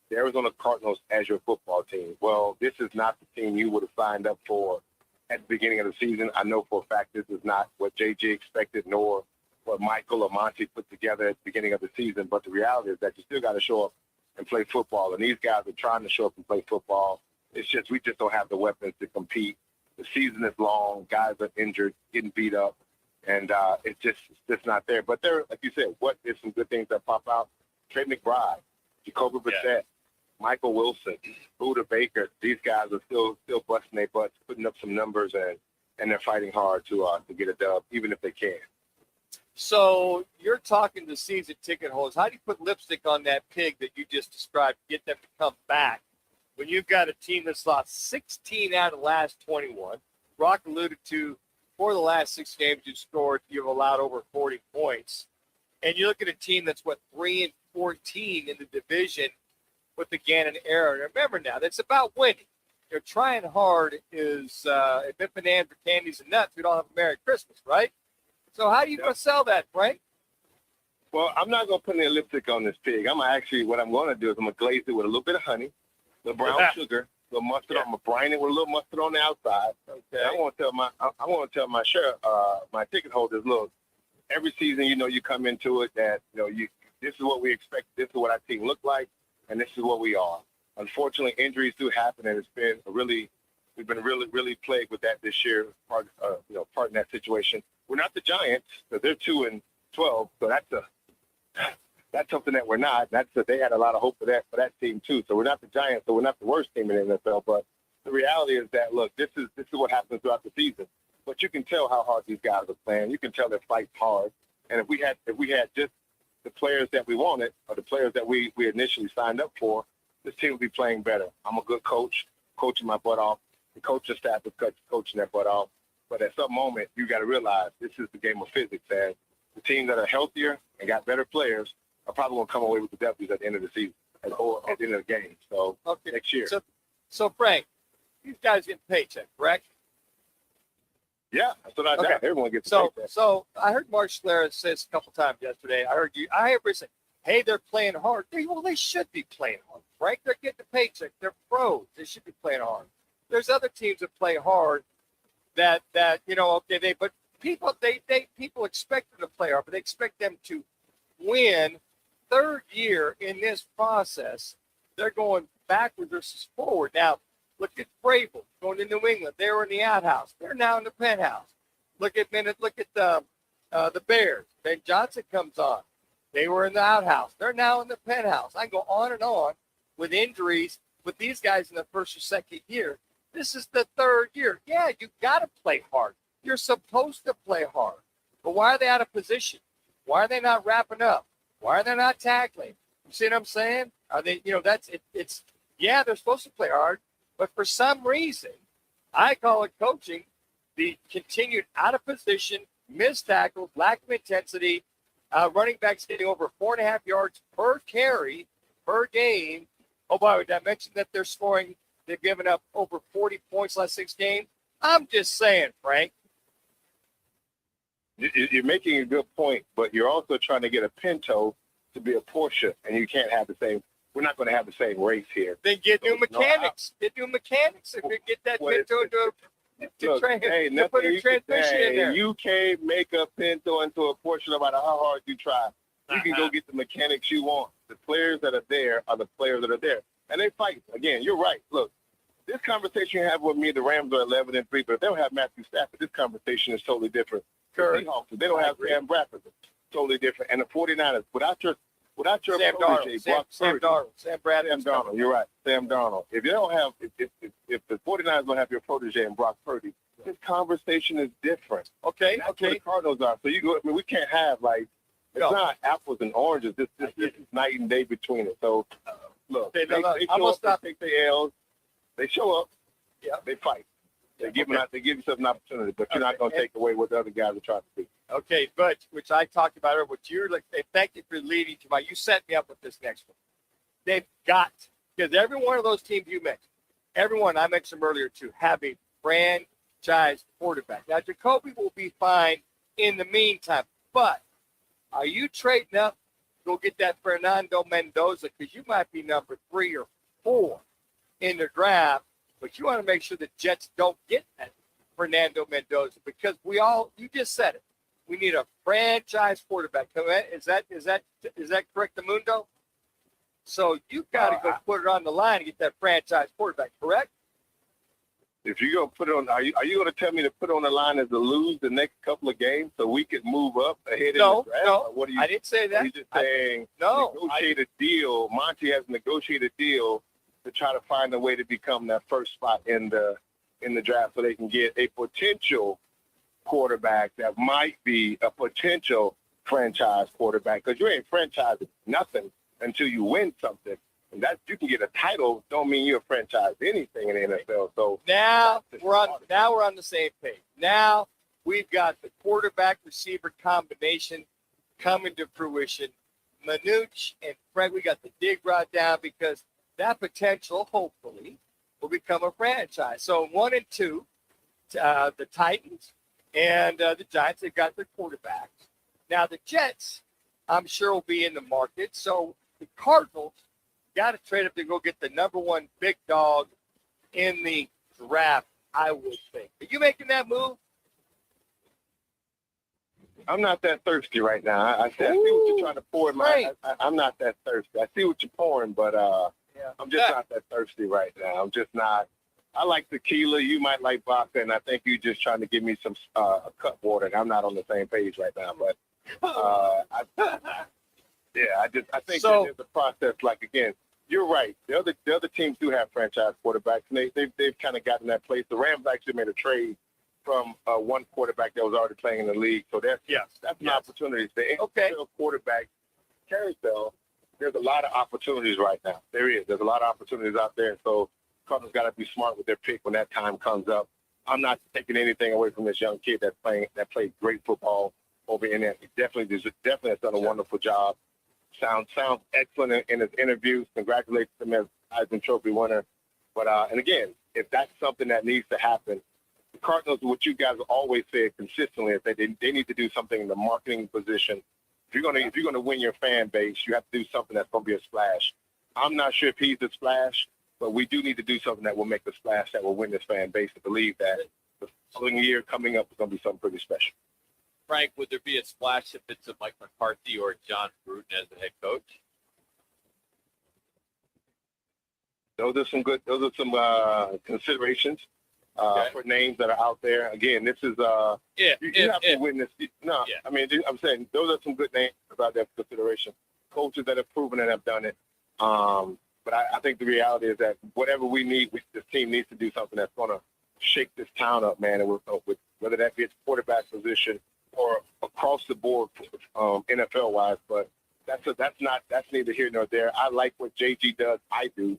the Arizona Cardinals as your football team. Well, this is not the team you would have signed up for at the beginning of the season. I know for a fact this is not what JJ expected, nor what Michael or Monty put together at the beginning of the season. But the reality is that you still got to show up and play football. And these guys are trying to show up and play football. It's just we just don't have the weapons to compete. The season is long. Guys are injured, getting beat up. And it's just not there. But there, like you said, what is some good things that pop out? Trey McBride, Jacoby Brissett, Michael Wilson, Buda Baker. These guys are still busting their butts, putting up some numbers, and they're fighting hard to get a dub, even if they can. So you're talking to season ticket holders. How do you put lipstick on that pig that you just described, get them to come back when you've got a team that's lost 16 out of the last 21? Rock alluded to 4 of the last 6 games you've allowed over 40 points. And you look at a team that's 3-14 in the division with the Gannon era. And remember now, that's about winning. They're trying hard if it bananas for candies and nuts, we don't have a Merry Christmas, right? So how are you going to sell that, Frank? Well, I'm not going to put any lipstick on this pig. What I'm going to do is I'm going to glaze it with a little bit of honey, a little brown sugar, a little mustard. I'm going to brine it with a little mustard on the outside. Okay. I want to tell my my ticket holders, look, every season, you come into it that, this is what we expect. This is what our team look like, and this is what we are. Unfortunately, injuries do happen, and we've been really plagued with that this year. Part in that situation. We're not the Giants, so they're 2-12, so that's something that we're not. They had a lot of hope for that team too. So we're not the Giants, so we're not the worst team in the NFL. But the reality is that look, this is what happens throughout the season. But you can tell how hard these guys are playing. You can tell they're fighting hard. And if we had just the players that we wanted, or the players that we initially signed up for, this team would be playing better. I'm a good coach, coaching my butt off. The coaching staff is coaching their butt off. But at some moment, you got to realize this is the game of physics, and the teams that are healthier and got better players are probably going to come away with the W's at the end of the season or at the end of the game. So next year. So Frank, these guys get paycheck, correct? Yeah, that's what I doubt. Everyone gets so. paycheck. So I heard Mark Schlereth say this a couple times yesterday. I heard everybody say, "Hey, they're playing hard." Well, they should be playing hard, Frank. They're getting the paycheck. They're pros. They should be playing hard. There's other teams that play hard that okay, but people people expect them to play hard, but they expect them to win. Third year in this process, they're going backwards versus forward. Now, look at Vrabel going to New England. They were in the outhouse. They're now in the penthouse. Look at the Bears. Ben Johnson comes on. They were in the outhouse. They're now in the penthouse. I go on and on with injuries with these guys in the first or second year. This is the third year. Yeah, you got to play hard. You're supposed to play hard. But why are they out of position? Why are they not wrapping up? Why are they not tackling? You see what I'm saying? Are they, that's it. Yeah, they're supposed to play hard, but for some reason, I call it coaching, the continued out of position, missed tackles, lack of intensity, running backs getting over 4.5 yards per carry per game. Oh, by the way, did I mention that they've given up over 40 points last 6 games? I'm just saying, Frank. You're making a good point, but you're also trying to get a Pinto to be a Porsche, and you can't have the same. We're not going to have the same race here. Then get new mechanics. Get new mechanics if you get that Pinto to put a transmission in there. You can't make a Pinto into a Porsche no matter how hard you try. You can go get the mechanics you want. The players that are there are the players that are there, and they fight. Again, you're right. Look, this conversation you have with me, the Rams are 11-3, but if they don't have Matthew Stafford, this conversation is totally different. Correct. They don't have Sam Bradford. Totally different. And the 49ers, without your Sam protege, Sam Darnold. You're right. Sam Darnold. If you don't have, if the 49ers don't have your protege and Brock Purdy, this conversation is different. Okay. That's where the Cardinals are. So we can't have it's not apples and oranges. This is night and day between it. So look, they show up, they take their L's. They show up. Yeah. They fight. They give yourself an opportunity, but you're not going to take away what the other guys are trying to do. Okay, but which I talked about earlier, what you're like, thank you for leading to you set me up with this next one. They've got, because every one of those teams you mentioned, everyone I mentioned earlier too, have a franchise quarterback. Now, Jacoby will be fine in the meantime, but are you trading up to go get that Fernando Mendoza? Because you might be number 3 or 4 in the draft. But you want to make sure the Jets don't get that Fernando Mendoza because you just said it. We need a franchise quarterback. Is that correct, Mundo? So you got to go put it on the line to get that franchise quarterback, correct? If you're going to put it on, are you going to tell me to put on the line as to lose the next couple of games so we could move up ahead in the draft? No, what are you, I didn't say that. You're just saying negotiate a deal. Monty has negotiated a deal to try to find a way to become that first spot in the draft so they can get a potential quarterback that might be a potential franchise quarterback because you ain't franchising nothing until you win something. And that you can get a title don't mean you're a franchise anything in the NFL. So now we're on the same page. Now we've got the quarterback receiver combination coming to fruition. Manuch and Frank, we got the dig rod down because that potential, hopefully, will become a franchise. So 1 and 2, the Titans and the Giants, they've got their quarterbacks. Now the Jets, I'm sure, will be in the market. So the Cardinals got to trade up to go get the number 1 big dog in the draft, I would think. Are you making that move? I'm not that thirsty right now. I see what you're trying to pour in my. I'm not that thirsty. I see what you're pouring, but I'm just not that thirsty right now. I'm just not. I like tequila. You might like vodka, and I think you're just trying to give me some cut water. And I'm not on the same page right now. But I think that there's a process. Like again, you're right. The other teams do have franchise quarterbacks, and they've kind of gotten that place. The Rams actually made a trade from one quarterback that was already playing in the league. So that's an opportunity. The NFL quarterback carousel. There's a lot of opportunities right now. There's a lot of opportunities out there. So Cardinals got to be smart with their pick when that time comes up. I'm not taking anything away from this young kid that played great football over in there. He definitely has done a wonderful job. Sounds excellent in his interviews. Congratulations to him as Heisman Trophy winner. But and again, if that's something that needs to happen, the Cardinals, what you guys always say consistently, is that they need to do something in the marketing position. If you're gonna win your fan base, you have to do something that's gonna be a splash. I'm not sure if he's a splash, but we do need to do something that will make a splash that will win this fan base to believe that year coming up is going to be something pretty special. Frank, would there be a splash if it's a Mike McCarthy or John Gruden as the head coach? Those are some considerations for names that are out there. Again, this is you have to witness. No, yeah. I mean, I'm saying those are some good names out there for consideration. Coaches that have proven and have done it. But I think the reality is that whatever we need, this team needs to do something that's going to shake this town up, man. And with whether that be its quarterback position or across the board, NFL wise. But that's neither here nor there. I like what JG does. I do.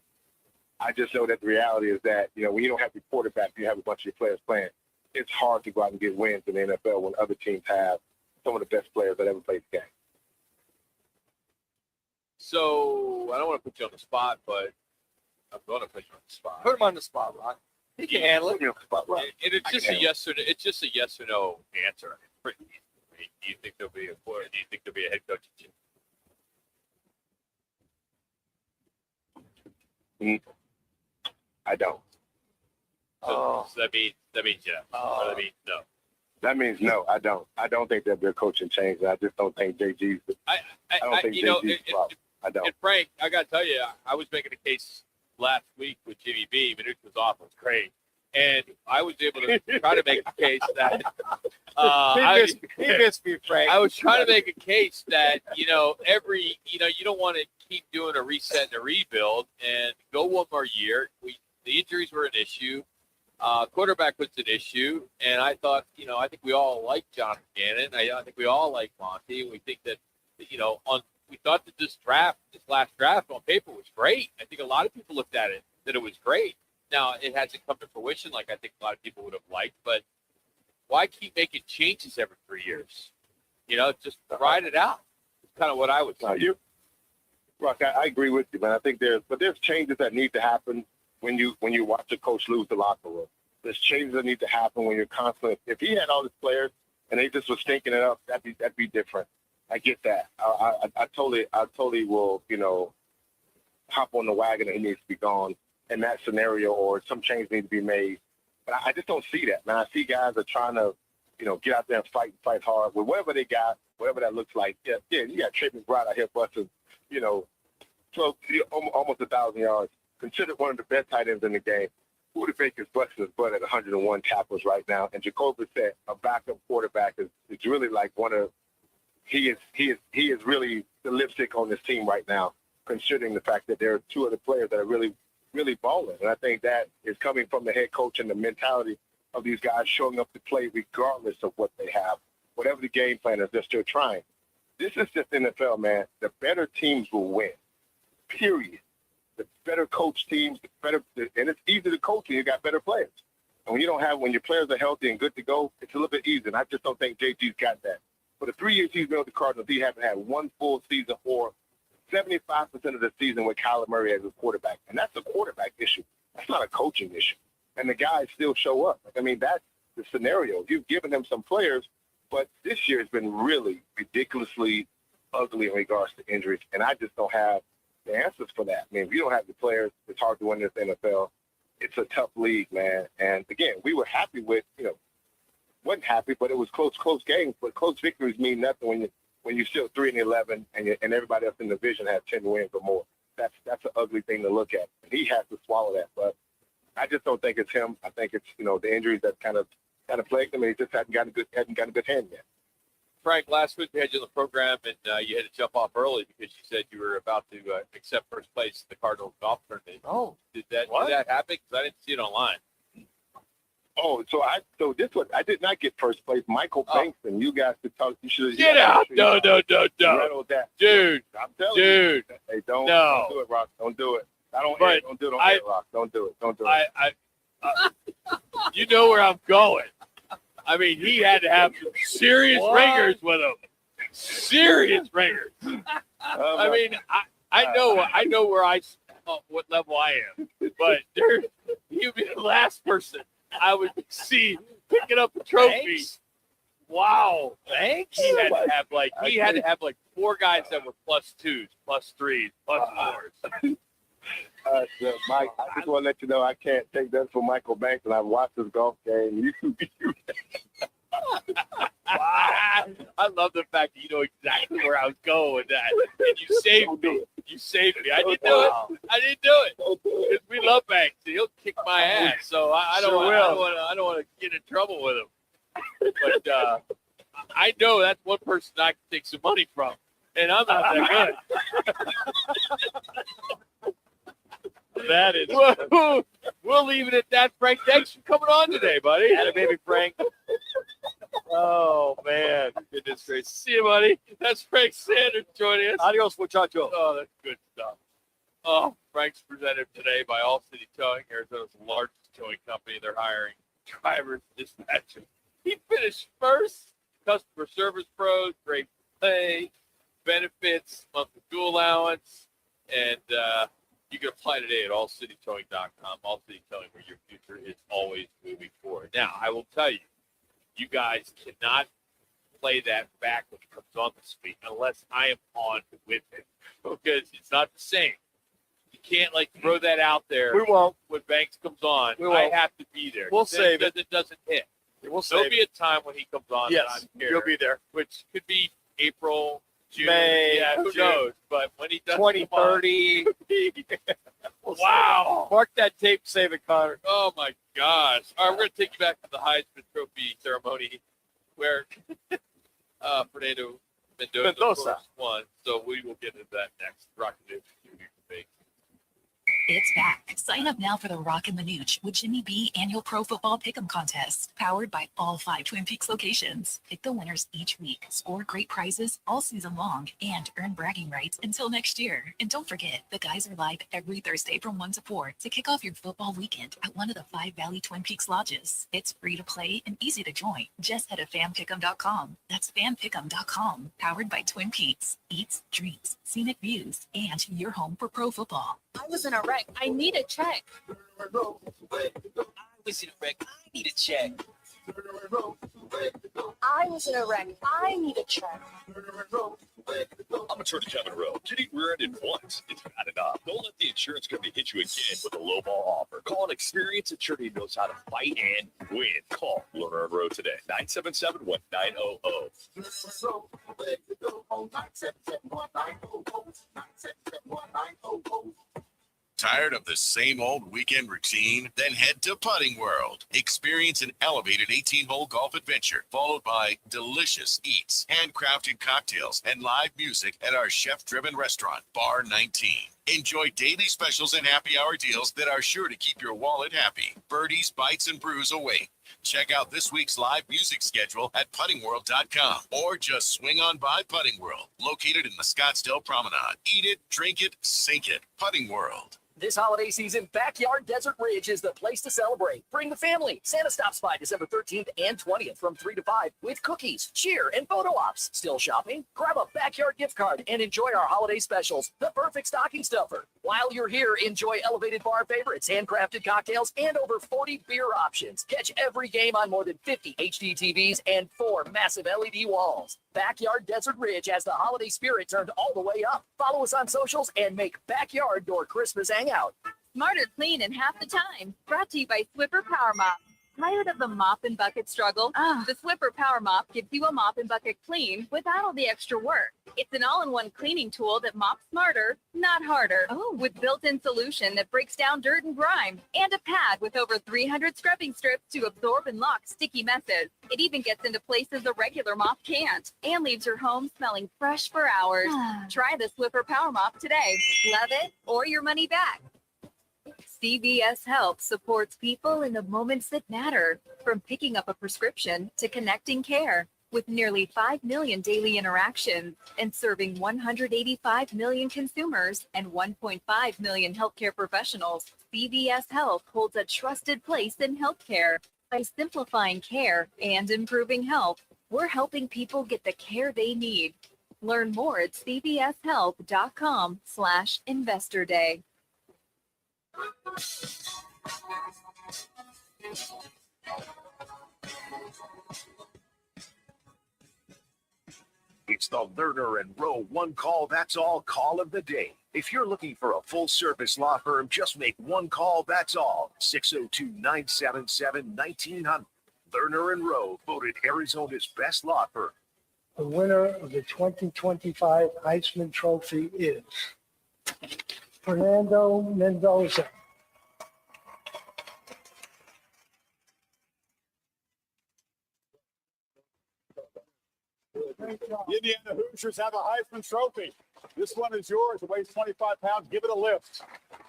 I just know that the reality is that, when you don't have your quarterback, you have a bunch of your players playing. It's hard to go out and get wins in the NFL when other teams have some of the best players that ever played the game. So I don't want to put you on the spot, but I'm going to put you on the spot. Put him on the spot, Roc. He can handle it. It's just a yes or it's just a yes or no answer. Pretty easy. Do you think there'll be a head coach? I don't. So that means yeah. Or that means no. That means no. I don't. I don't think there'll be a coaching change. I just don't think JG's. I don't think JG's problem. I don't. And Frank, I got to tell you, I was making a case last week with Jimmy B. Manuch was off. It was great. And I was able to try to make a case that he missed me, Frank. I was trying to make a case that, you don't want to keep doing a reset and a rebuild and go one more year. The injuries were an issue. Quarterback was an issue. And I thought, I think we all like John Gannon. I think we all like Monty. We think that, we thought that this last draft on paper was great. I think a lot of people looked at it, that it was great. Now, it hasn't come to fruition like I think a lot of people would have liked, but why keep making changes every 3 years? Just ride it out. It's kind of what I would say. Roc, I agree with you, man. I think there's changes that need to happen when you watch a coach lose the locker room. There's changes that need to happen when you're constantly. If he had all his players and they just were stinking it up, that'd be different. I get that. I totally will, hop on the wagon and he needs to be gone in that scenario, or some change need to be made. But I just don't see that, man. I see guys are trying to, get out there and fight hard with whatever they got, whatever that looks like. Yeah, you got Trey McBride out here busting, almost 1,000 yards. Considered one of the best tight ends in the game. Rudy Baker's busting his butt at 101 tackles right now. And Jacoby said a backup quarterback is really like he is really the lipstick on this team right now, considering the fact that there are two other players that are really balling. And I think that is coming from the head coach and the mentality of these guys showing up to play regardless of what they have. Whatever the game plan is, they're still trying. This is just NFL, man. The better teams will win, period. The better coach teams, and it's easy to coach when you got better players. And when your players are healthy and good to go, it's a little bit easier. And I just don't think JG's got that. For the 3 years he's been with the Cardinals, he hasn't had one full season or 75% of the season with Kyler Murray as his quarterback. And that's a quarterback issue. That's not a coaching issue. And the guys still show up. That's the scenario. You've given them some players, but this year has been really ridiculously ugly in regards to injuries. And I just don't have the answers for that. If you don't have the players, it's hard to win this NFL. It's a tough league, man. And again, we were happy with, wasn't happy, but it was close games. But close victories mean nothing when you're still 3-11 and everybody else in the division has 10 wins or more. That's an ugly thing to look at. He has to swallow that. But I just don't think it's him. I think it's the injuries that kind of plagued him, and he just hasn't got a good hand yet. Frank, last week we had you on the program, and you had to jump off early because you said you were about to accept first place in the Cardinals golf tournament. Oh, did that happen? Because I didn't see it online. Oh, so this one I did not get first place. Michael Bankston, you guys could talk. You should get out. No. Dude, I'm telling you. Hey, don't do it, Roc. Don't do it. Don't do it, Roc. Don't do it. You know where I'm going. He had to have some serious ringers with him. Serious ringers. I know where what level I am, but you'd be the last person I would see picking up a trophy. Thanks. Wow. Thanks. He had to have 4 guys that were +2s, +3s, +4s. Mike, I just want to let you know I can't take that for Michael Banks, and I've watched his golf game. I love the fact that you know exactly where I was going with that, and you saved me. You saved me. I didn't do it. I didn't do it. 'Cause we love Banks. He'll kick my ass. So I don't want to get in trouble with him. But I know that's one person I can take some money from, and I'm not that good. That is. We'll leave it at that, Frank. Thanks for coming on today, buddy. Had a baby, Frank. Oh, man. Goodness gracious. See you, buddy. That's Frank Sanders joining us. Adios, muchacho. Oh, that's good stuff. Oh, Frank's presented today by All City Towing, Arizona's largest towing company. They're hiring drivers, dispatchers. He finished first. Customer service pros, great pay, benefits, monthly fuel allowance, and you can apply today at allcitytowing.com. All City Towing, where your future is always moving forward. Now, I will tell you, you guys cannot play that back when it comes on the speed unless I am on with it, because it's not the same. You can't throw that out there. We won't. When Banks comes on, We won't. I have to be there. We'll save it. It doesn't hit. We'll There'll save be a time when he comes on Yes, that I'm here. you'll be there. Which could be April, June, May, yeah, who June. knows? But when he does 2030. Wow. Mark that tape, save it, Connor. Oh my gosh. All right, we're gonna take you back to the Heisman Trophy ceremony where Fernando Mendoza won. So we will get into that next. Roc and Manuch. It's back. Sign up now for the Roc and Manuch with Jimmy B annual Pro Football Pick'em contest, powered by all 5 Twin Peaks locations. Pick the winners each week, score great prizes all season long, and earn bragging rights until next year. And don't forget, the guys are live every Thursday from 1 to 4 to kick off your football weekend at one of the 5 Valley Twin Peaks lodges. It's free to play and easy to join. Just head to fanpick'em.com. That's fanpick'em.com, powered by Twin Peaks. Eats, drinks, scenic views, and your home for pro football. I was in a wreck. I need a check. I was in a wreck. I need a check. I was in a wreck. I need a check. I'm attorney Kevin Rowe. Getting rear-ended once is bad enough. Don't let the insurance company hit you again with a lowball offer. Call an experienced attorney who knows how to fight and win. Call Lerner and Rowe today. 977-1900. Tired of the same old weekend routine? Then head to Putting World. Experience an elevated 18-hole golf adventure, followed by delicious eats, handcrafted cocktails, and live music at our chef-driven restaurant, Bar 19. Enjoy daily specials and happy hour deals that are sure to keep your wallet happy. Birdies, bites, and brews await. Check out this week's live music schedule at puttingworld.com or just swing on by Putting World, located in the Scottsdale Promenade. Eat it, drink it, sink it. Putting World. This holiday season, Backyard Desert Ridge is the place to celebrate. Bring the family. Santa stops by December 13th and 20th from 3 to 5 with cookies, cheer, and photo ops. Still shopping? Grab a Backyard gift card and enjoy our holiday specials, the perfect stocking stuffer. While you're here, enjoy elevated bar favorites, handcrafted cocktails, and over 40 beer options. Catch every game on more than 50 HD TVs and 4 massive LED walls. Backyard Desert Ridge has the holiday spirit turned all the way up. Follow us on socials and make Backyard your Christmas hangout. Smarter clean in half the time. Brought to you by Swiffer Power Mop. Tired of the mop and bucket struggle? The Swiffer Power Mop gives you a mop and bucket clean without all the extra work. It's an all-in-one cleaning tool that mops smarter, not harder. With built-in solution that breaks down dirt and grime, and a pad with over 300 scrubbing strips to absorb and lock sticky messes. It even gets into places a regular mop can't, and leaves your home smelling fresh for hours. Try the Swiffer Power Mop today. Love it or your money back. CVS Health supports people in the moments that matter, from picking up a prescription to connecting care. With nearly 5 million daily interactions and serving 185 million consumers and 1.5 million healthcare professionals, CVS Health holds a trusted place in healthcare. By simplifying care and improving health, we're helping people get the care they need. Learn more at cvshealth.com/Investor Day. It's the Lerner and Rowe one call, that's all call of the day. If you're looking for a full-service law firm, just make one call, that's all. 602-977-1900. Lerner and Rowe, voted Arizona's best law firm. The winner of the 2025 Heisman Trophy is Fernando Mendoza. The Indiana Hoosiers have a Heisman Trophy. This one is yours. It weighs 25 pounds. Give it a lift.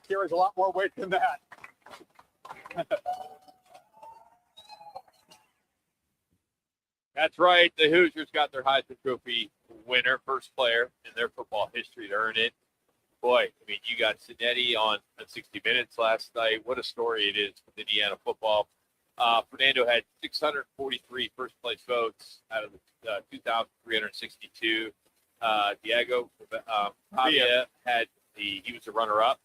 Carries a lot more weight than that. That's right. The Hoosiers got their Heisman Trophy winner, first player in their football history to earn it. Boy, I mean, you got Cinetti on 60 Minutes last night. What a story it is with Indiana football. Fernando had 643 first-place votes out of the 2,362. Diego Pavia he was a runner-up,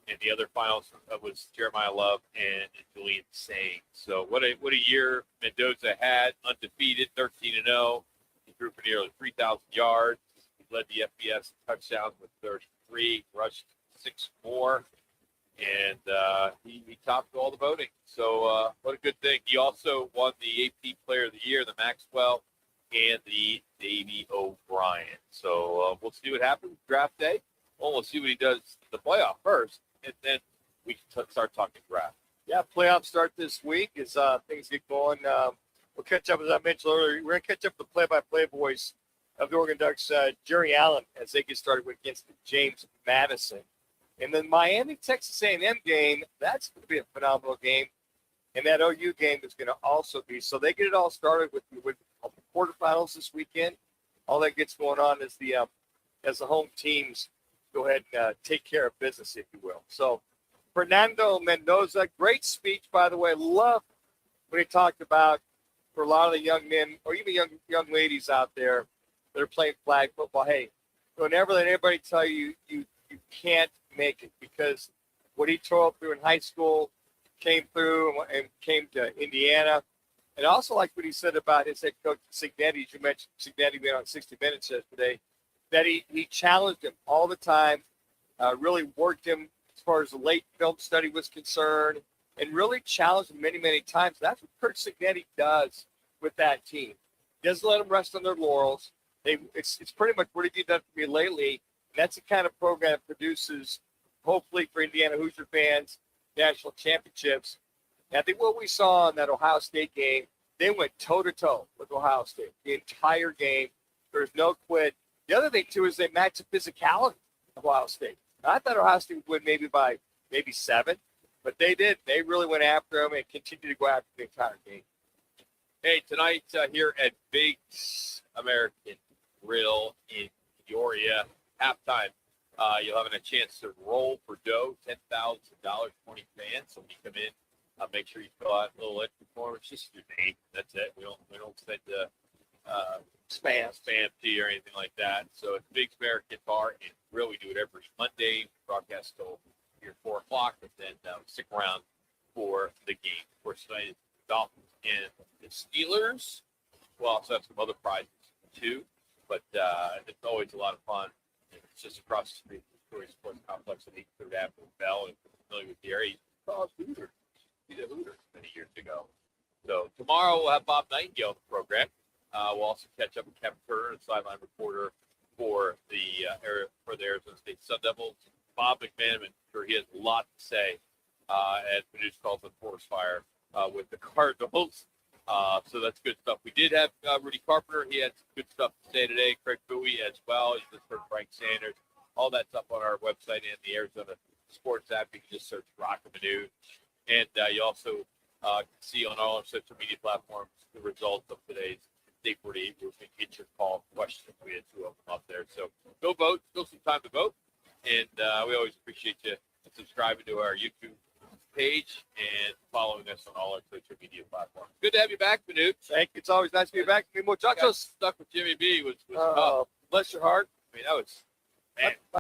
and the other finals was Jeremiah Love and Julian Sang. So what a year Mendoza had, undefeated, 13-0. He threw for nearly 3,000 yards. He led the FBS touchdowns with 33, rushed 6 more. And he topped all the voting. So what a good thing. He also won the AP Player of the Year, the Maxwell, and the Davey O'Brien. So we'll see what happens draft day. Well, we'll see what he does the playoff first, and then we can start talking draft. Yeah, playoffs start this week as things get going. We'll catch up, as I mentioned earlier. We're going to catch up with the play-by-play voice of the Oregon Ducks, Jerry Allen, as they get started against James Madison. And then Miami-Texas A&M game, that's going to be a phenomenal game. And that OU game is going to also be. So they get it all started with the quarterfinals this weekend. All that gets going on as the home teams go ahead and take care of business, if you will. So Fernando Mendoza, great speech, by the way. Love when he talked about for a lot of the young men or even young ladies out there that are playing flag football. Hey, don't ever let anybody tell you you can't make it, because what he tore through in high school came through and came to Indiana. And also like what he said about his head coach, Cignetti, as you mentioned, Cignetti being on 60 Minutes yesterday, that he challenged him all the time, really worked him as far as the late film study was concerned, and really challenged him many, many times. That's what Kurt Cignetti does with that team. He doesn't let them rest on their laurels. It's pretty much, what have you done for me lately? And that's the kind of program that produces, hopefully for Indiana Hoosier fans, national championships. And I think what we saw in that Ohio State game, they went toe-to-toe with Ohio State the entire game. There's no quit. The other thing, too, is they matched the physicality of Ohio State. I thought Ohio State would win by 7, but they did. They really went after them and continued to go after the entire game. Hey, tonight here at Big's American Grill in Peoria, halftime, you'll have a chance to roll for dough, $10,000, 20 fans. So when you come in, make sure you fill out a little entry form. It's just your name. That's it. We don't send spam to you or anything like that. So it's Big's American Bar and Grill. We do it every Monday. Broadcast till here 4 o'clock, and then stick around for the game. Of course, tonight is the Dolphins and the Steelers. We'll also have some other prizes too, but it's always a lot of fun. It's just across the street from the Peoria Sports Complex at 8th Avenue Bell. And if you're familiar with the area, you saw Hooters. He's a Hooters many years ago. So tomorrow we'll have Bob Nightingale on the program. We'll also catch up with Kevin Turner, the sideline reporter for the Arizona State Sun Devils. Bob McMahon, I'm sure he has a lot to say as Manuch calls the forest fire with the Cardinals. So that's good stuff. We did have Rudy Carpenter. He had some good stuff to say today. Craig Fouhy as well. You just heard Frank Sanders. All that's up on our website and the Arizona Sports app. You can just search Roc and Manuch. And you also can see on all our social media platforms the results of today's Day 48 roofing. Get your call questions. We had 2 of them up there. So go vote. Still some time to vote. And we always appreciate you subscribing to our YouTube page and following us on all our social media platforms. Good to have you back, Manuch. Thank you. It's always nice to be back. Muchachos stuck with Jimmy B was tough. Bless your heart. I mean, that was, man.